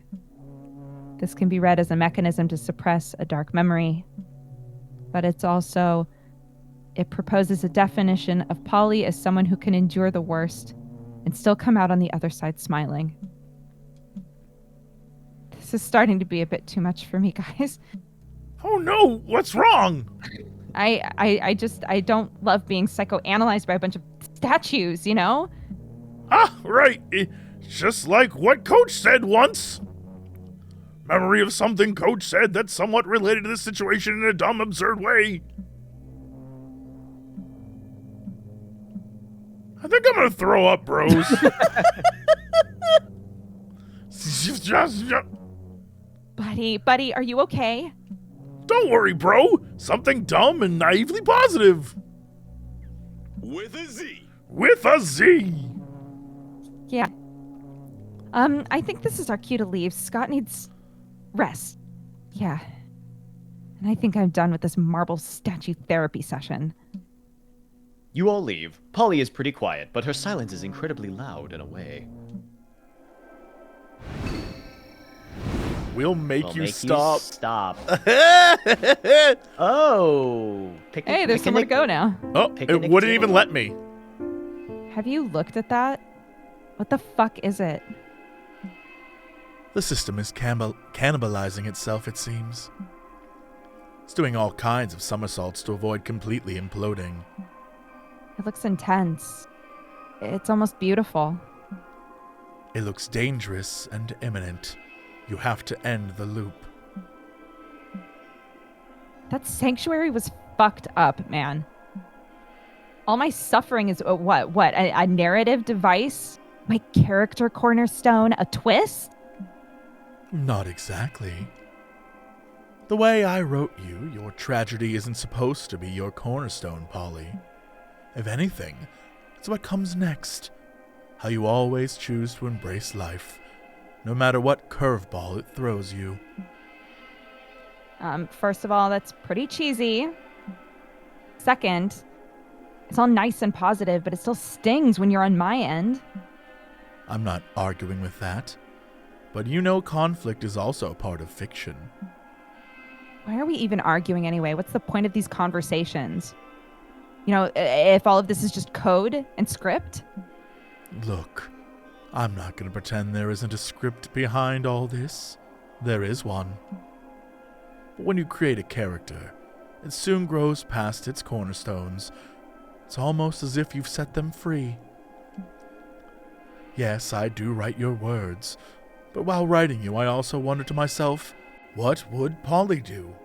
This can be read as a mechanism to suppress a dark memory, but it proposes a definition of Polly as someone who can endure the worst and still come out on the other side smiling. This is starting to be a bit too much for me, guys. Oh no, what's wrong? I don't love being psychoanalyzed by a bunch of statues, you know? Ah, right. It's just like what Coach said once. Memory of something Coach said that's somewhat related to this situation in a dumb, absurd way. I think I'm gonna throw up, bros. Buddy, are you okay? Don't worry, bro. Something dumb and naively positive. With a Z. With a Z. Yeah. I think this is our cue to leave. Scott needs rest. Yeah. And I think I'm done with this marble statue therapy session. You all leave. Polly is pretty quiet, but her silence is incredibly loud in a way. We'll make you stop. Stop. Oh. Hey, there's somewhere to go now. Oh, it wouldn't even let me. Have you looked at that? What the fuck is it? The system is cannibalizing itself, it seems. It's doing all kinds of somersaults to avoid completely imploding. It looks intense. It's almost beautiful. It looks dangerous and imminent. You have to end the loop. That sanctuary was fucked up, man. All my suffering is what? A narrative device? My character cornerstone? A twist? Not exactly. The way I wrote you, your tragedy isn't supposed to be your cornerstone, Polly. If anything, it's what comes next. How you always choose to embrace life, no matter what curveball it throws you. First of all, that's pretty cheesy. Second, it's all nice and positive, but it still stings when you're on my end. I'm not arguing with that. But you know conflict is also a part of fiction. Why are we even arguing anyway? What's the point of these conversations? You know, if all of this is just code and script? Look, I'm not going to pretend there isn't a script behind all this. There is one. But when you create a character, it soon grows past its cornerstones. It's almost as if you've set them free. Yes, I do write your words, but while writing you, I also wondered to myself, what would Polly do?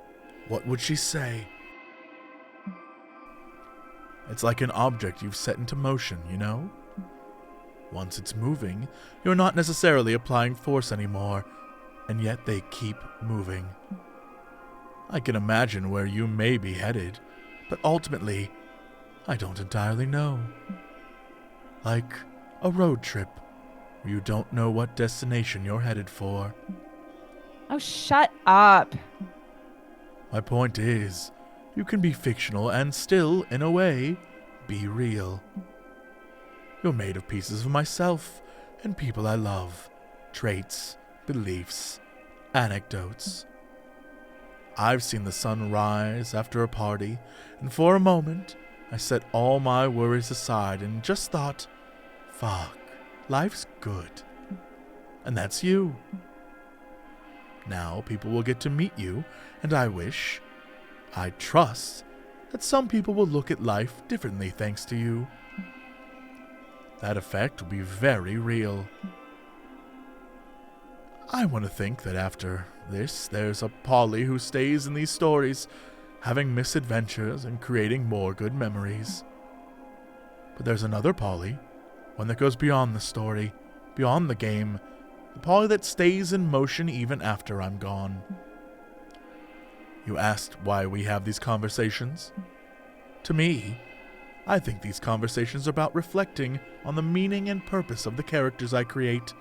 What would she say? It's like an object you've set into motion, you know? Once it's moving, you're not necessarily applying force anymore, and yet they keep moving. I can imagine where you may be headed, but ultimately, I don't entirely know. Like a road trip, where you don't know what destination you're headed for. Oh, shut up. My point is, you can be fictional and still, in a way, be real. You're made of pieces of myself and people I love, traits, beliefs, anecdotes. I've seen the sun rise after a party, and for a moment, I set all my worries aside and just thought, fuck, life's good. And that's you. Now people will get to meet you, and I trust, that some people will look at life differently thanks to you. That effect will be very real. I want to think that after this, there's a Polly who stays in these stories, having misadventures and creating more good memories. But there's another Polly, one that goes beyond the story, beyond the game, the Polly that stays in motion even after I'm gone. You asked why we have these conversations? To me, I think these conversations are about reflecting on the meaning and purpose of the characters I create,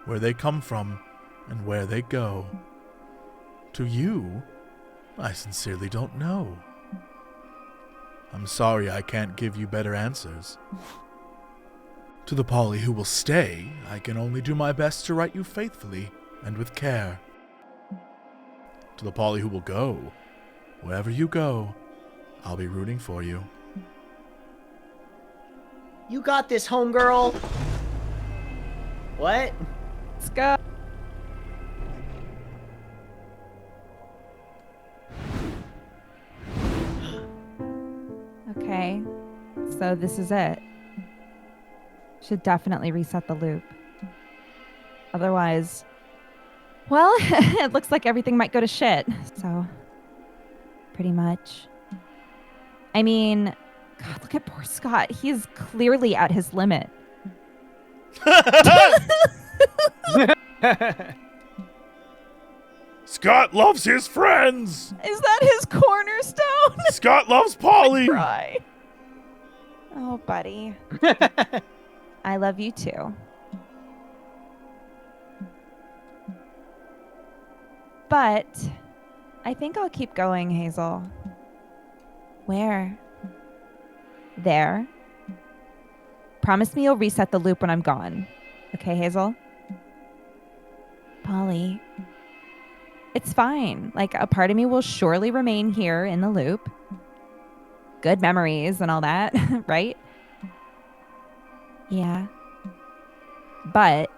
where they come from, and where they go. To you, I sincerely don't know. I'm sorry I can't give you better answers. To the Polly who will stay, I can only do my best to write you faithfully and with care. To the Polly who will go, wherever you go, I'll be rooting for you. You got this, homegirl. What? Let's go. Okay, so this is it. Should definitely reset the loop. Otherwise, well, it looks like everything might go to shit. So, pretty much. I mean, God, look at poor Scott. He's clearly at his limit. Scott loves his friends. Is that his cornerstone? Scott loves Polly. Cry. Oh, buddy. I love you too. But I think I'll keep going, Hazel. Where? There. Promise me you'll reset the loop when I'm gone. Okay, Hazel? Polly, It's fine. Like, a part of me will surely remain here in the loop. Good memories and all that, right? Yeah. But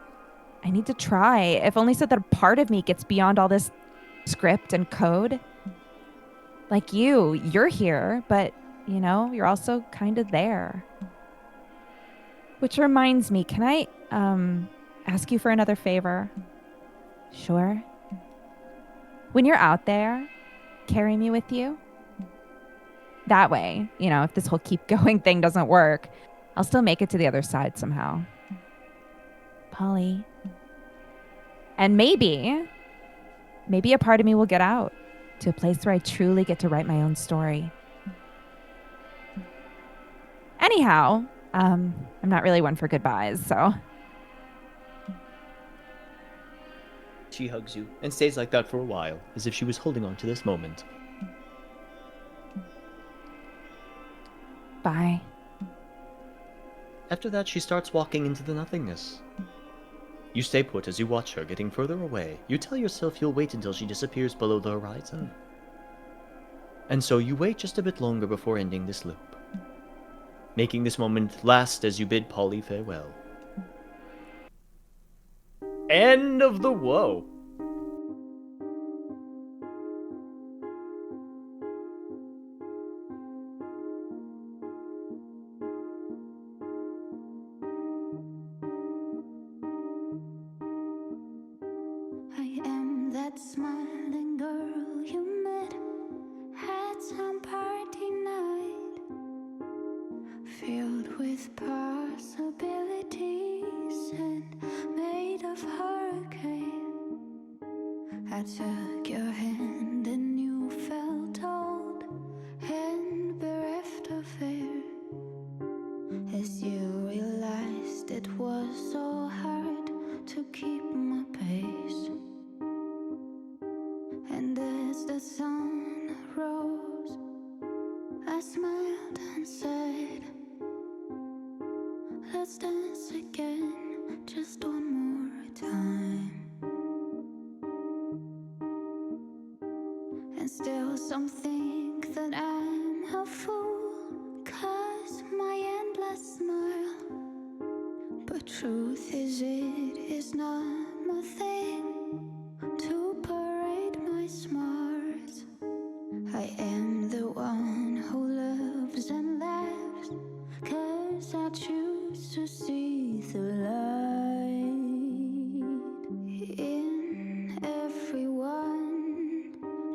I need to try, if only so that a part of me gets beyond all this script and code. Like you're here, but, you're also kind of there. Which reminds me, can I ask you for another favor? Sure. When you're out there, carry me with you. That way, if this whole keep going thing doesn't work, I'll still make it to the other side somehow. Polly. And maybe a part of me will get out to a place where I truly get to write my own story. Anyhow, I'm not really one for goodbyes, so. She hugs you and stays like that for a while, as if she was holding on to this moment. Bye. After that, she starts walking into the nothingness. You stay put as you watch her getting further away. You tell yourself you'll wait until she disappears below the horizon. And so you wait just a bit longer before ending this loop, making this moment last as you bid Polly farewell. End of the woe. I am that smiling girl you met at some party night, filled with possibilities and made of hurricane. I took your hand and you felt old and bereft of air, as you realized it was so hard to keep my pace. And as the sun rose, I smiled and said, let's dance again, just one more time. And still some think that I'm a fool, 'cause my endless smile. But truth is, it is not my thing to parade my smarts. I am the one who loves and laughs, 'cause I choose to see the light in everyone,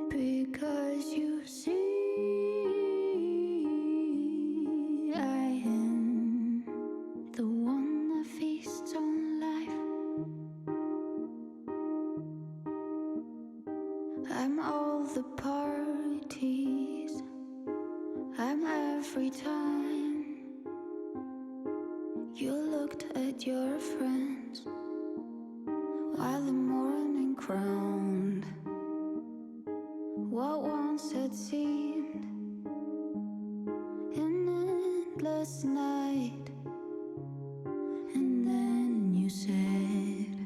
because you see, I am the one that feasts on life. I'm all the parties, I'm every time you looked at your friends while the morning crowned what once had seemed an endless night. And then you said,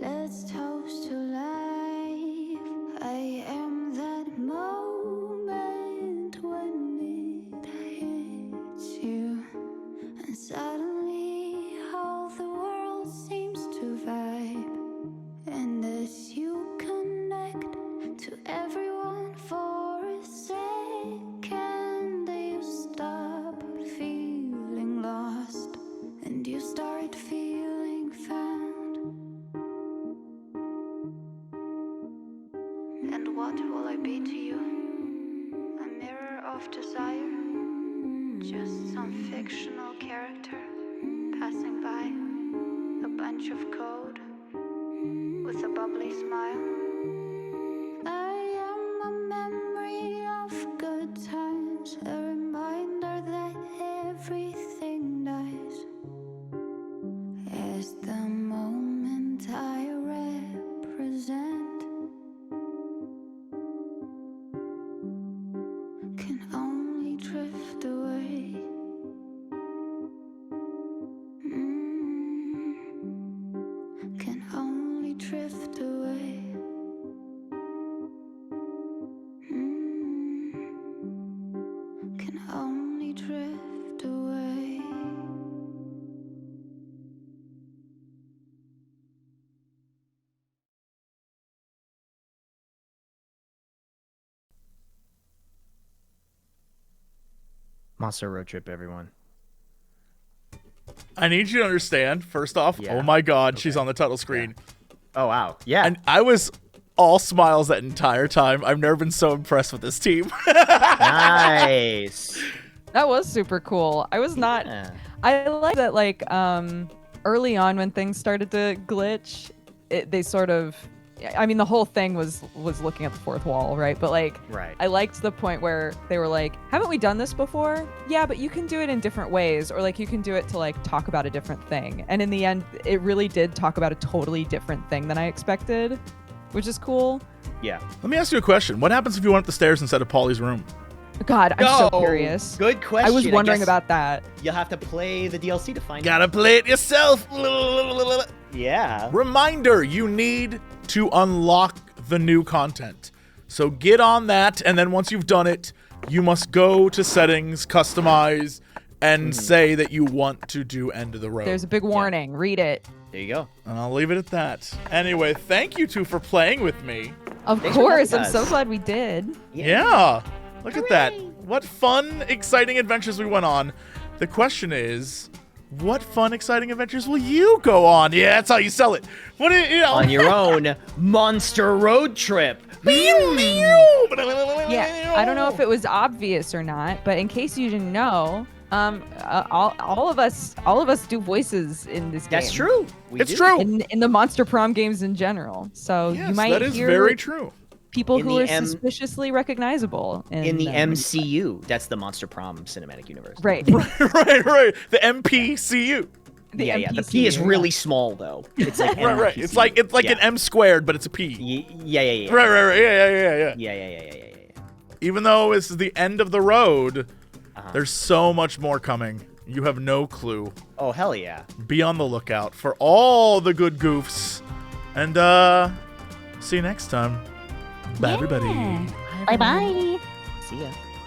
let's toast to life. I am that moment when it hits you, and suddenly all the world seems to vibe. And as you connect to everyone for a second, you stop feeling lost and you start feeling found. And what will I be to you? A mirror of desire? Just some fictional character passing by, a bunch of code with a bubbly smile? I am a memory of good times, a reminder that everything dies as the moment I represent can only drift away. Can only drift away. Monster Road Trip, everyone. I need you to understand, first off, Yeah. oh my god, she's on the title screen. Oh, wow. Yeah. And I was all smiles that entire time. I've never been so impressed with this team. Nice. That was super cool. I was not. Yeah. I like that. Like early on when things started to glitch, they sort of. I mean, the whole thing was looking at the fourth wall, right? But like, Right. I liked the point where they were like, "Haven't we done this before? Yeah, but you can do it in different ways, or like you can do it to like talk about a different thing." And in the end, it really did talk about a totally different thing than I expected, which is cool. Yeah. Let me ask you a question. What happens if you went up the stairs instead of Polly's room? God, I'm so curious. Good question. I was wondering guess about that. You'll have to play the DLC to find Gotta out. play it yourself. Yeah. Reminder, you need to unlock the new content. So get on that, and then once you've done it, you must go to settings, customize, and say that you want to do end of the road. There's a big warning. Read it. There you go. And I'll leave it at that. Anyway, thank you two for playing with me. Of Thanks for course, having I'm so us. glad we did. Yeah. Look at that. What fun, exciting adventures we went on. The question is, what fun, exciting adventures will you go on? Yeah, that's how you sell it. What do you know? On your own Monster Road Trip. Yeah, I don't know if it was obvious or not, but in case you didn't know, all of us do voices in this game. That's true. It's true. In the Monster Prom games in general. So Yes, you might that is hear very true. people In who the are suspiciously recognizable In the MCU, that's the Monster Prom cinematic universe. Right. right. The MPCU. Yeah. The P is really small though. It's like Right. It's like an M squared, but it's a P. Yeah. Right. Yeah. Yeah. Even though it's the end of the road, Uh-huh. there's so much more coming. You have no clue. Oh, hell yeah. Be on the lookout for all the good goofs. And see you next time. Bye, everybody. Bye bye.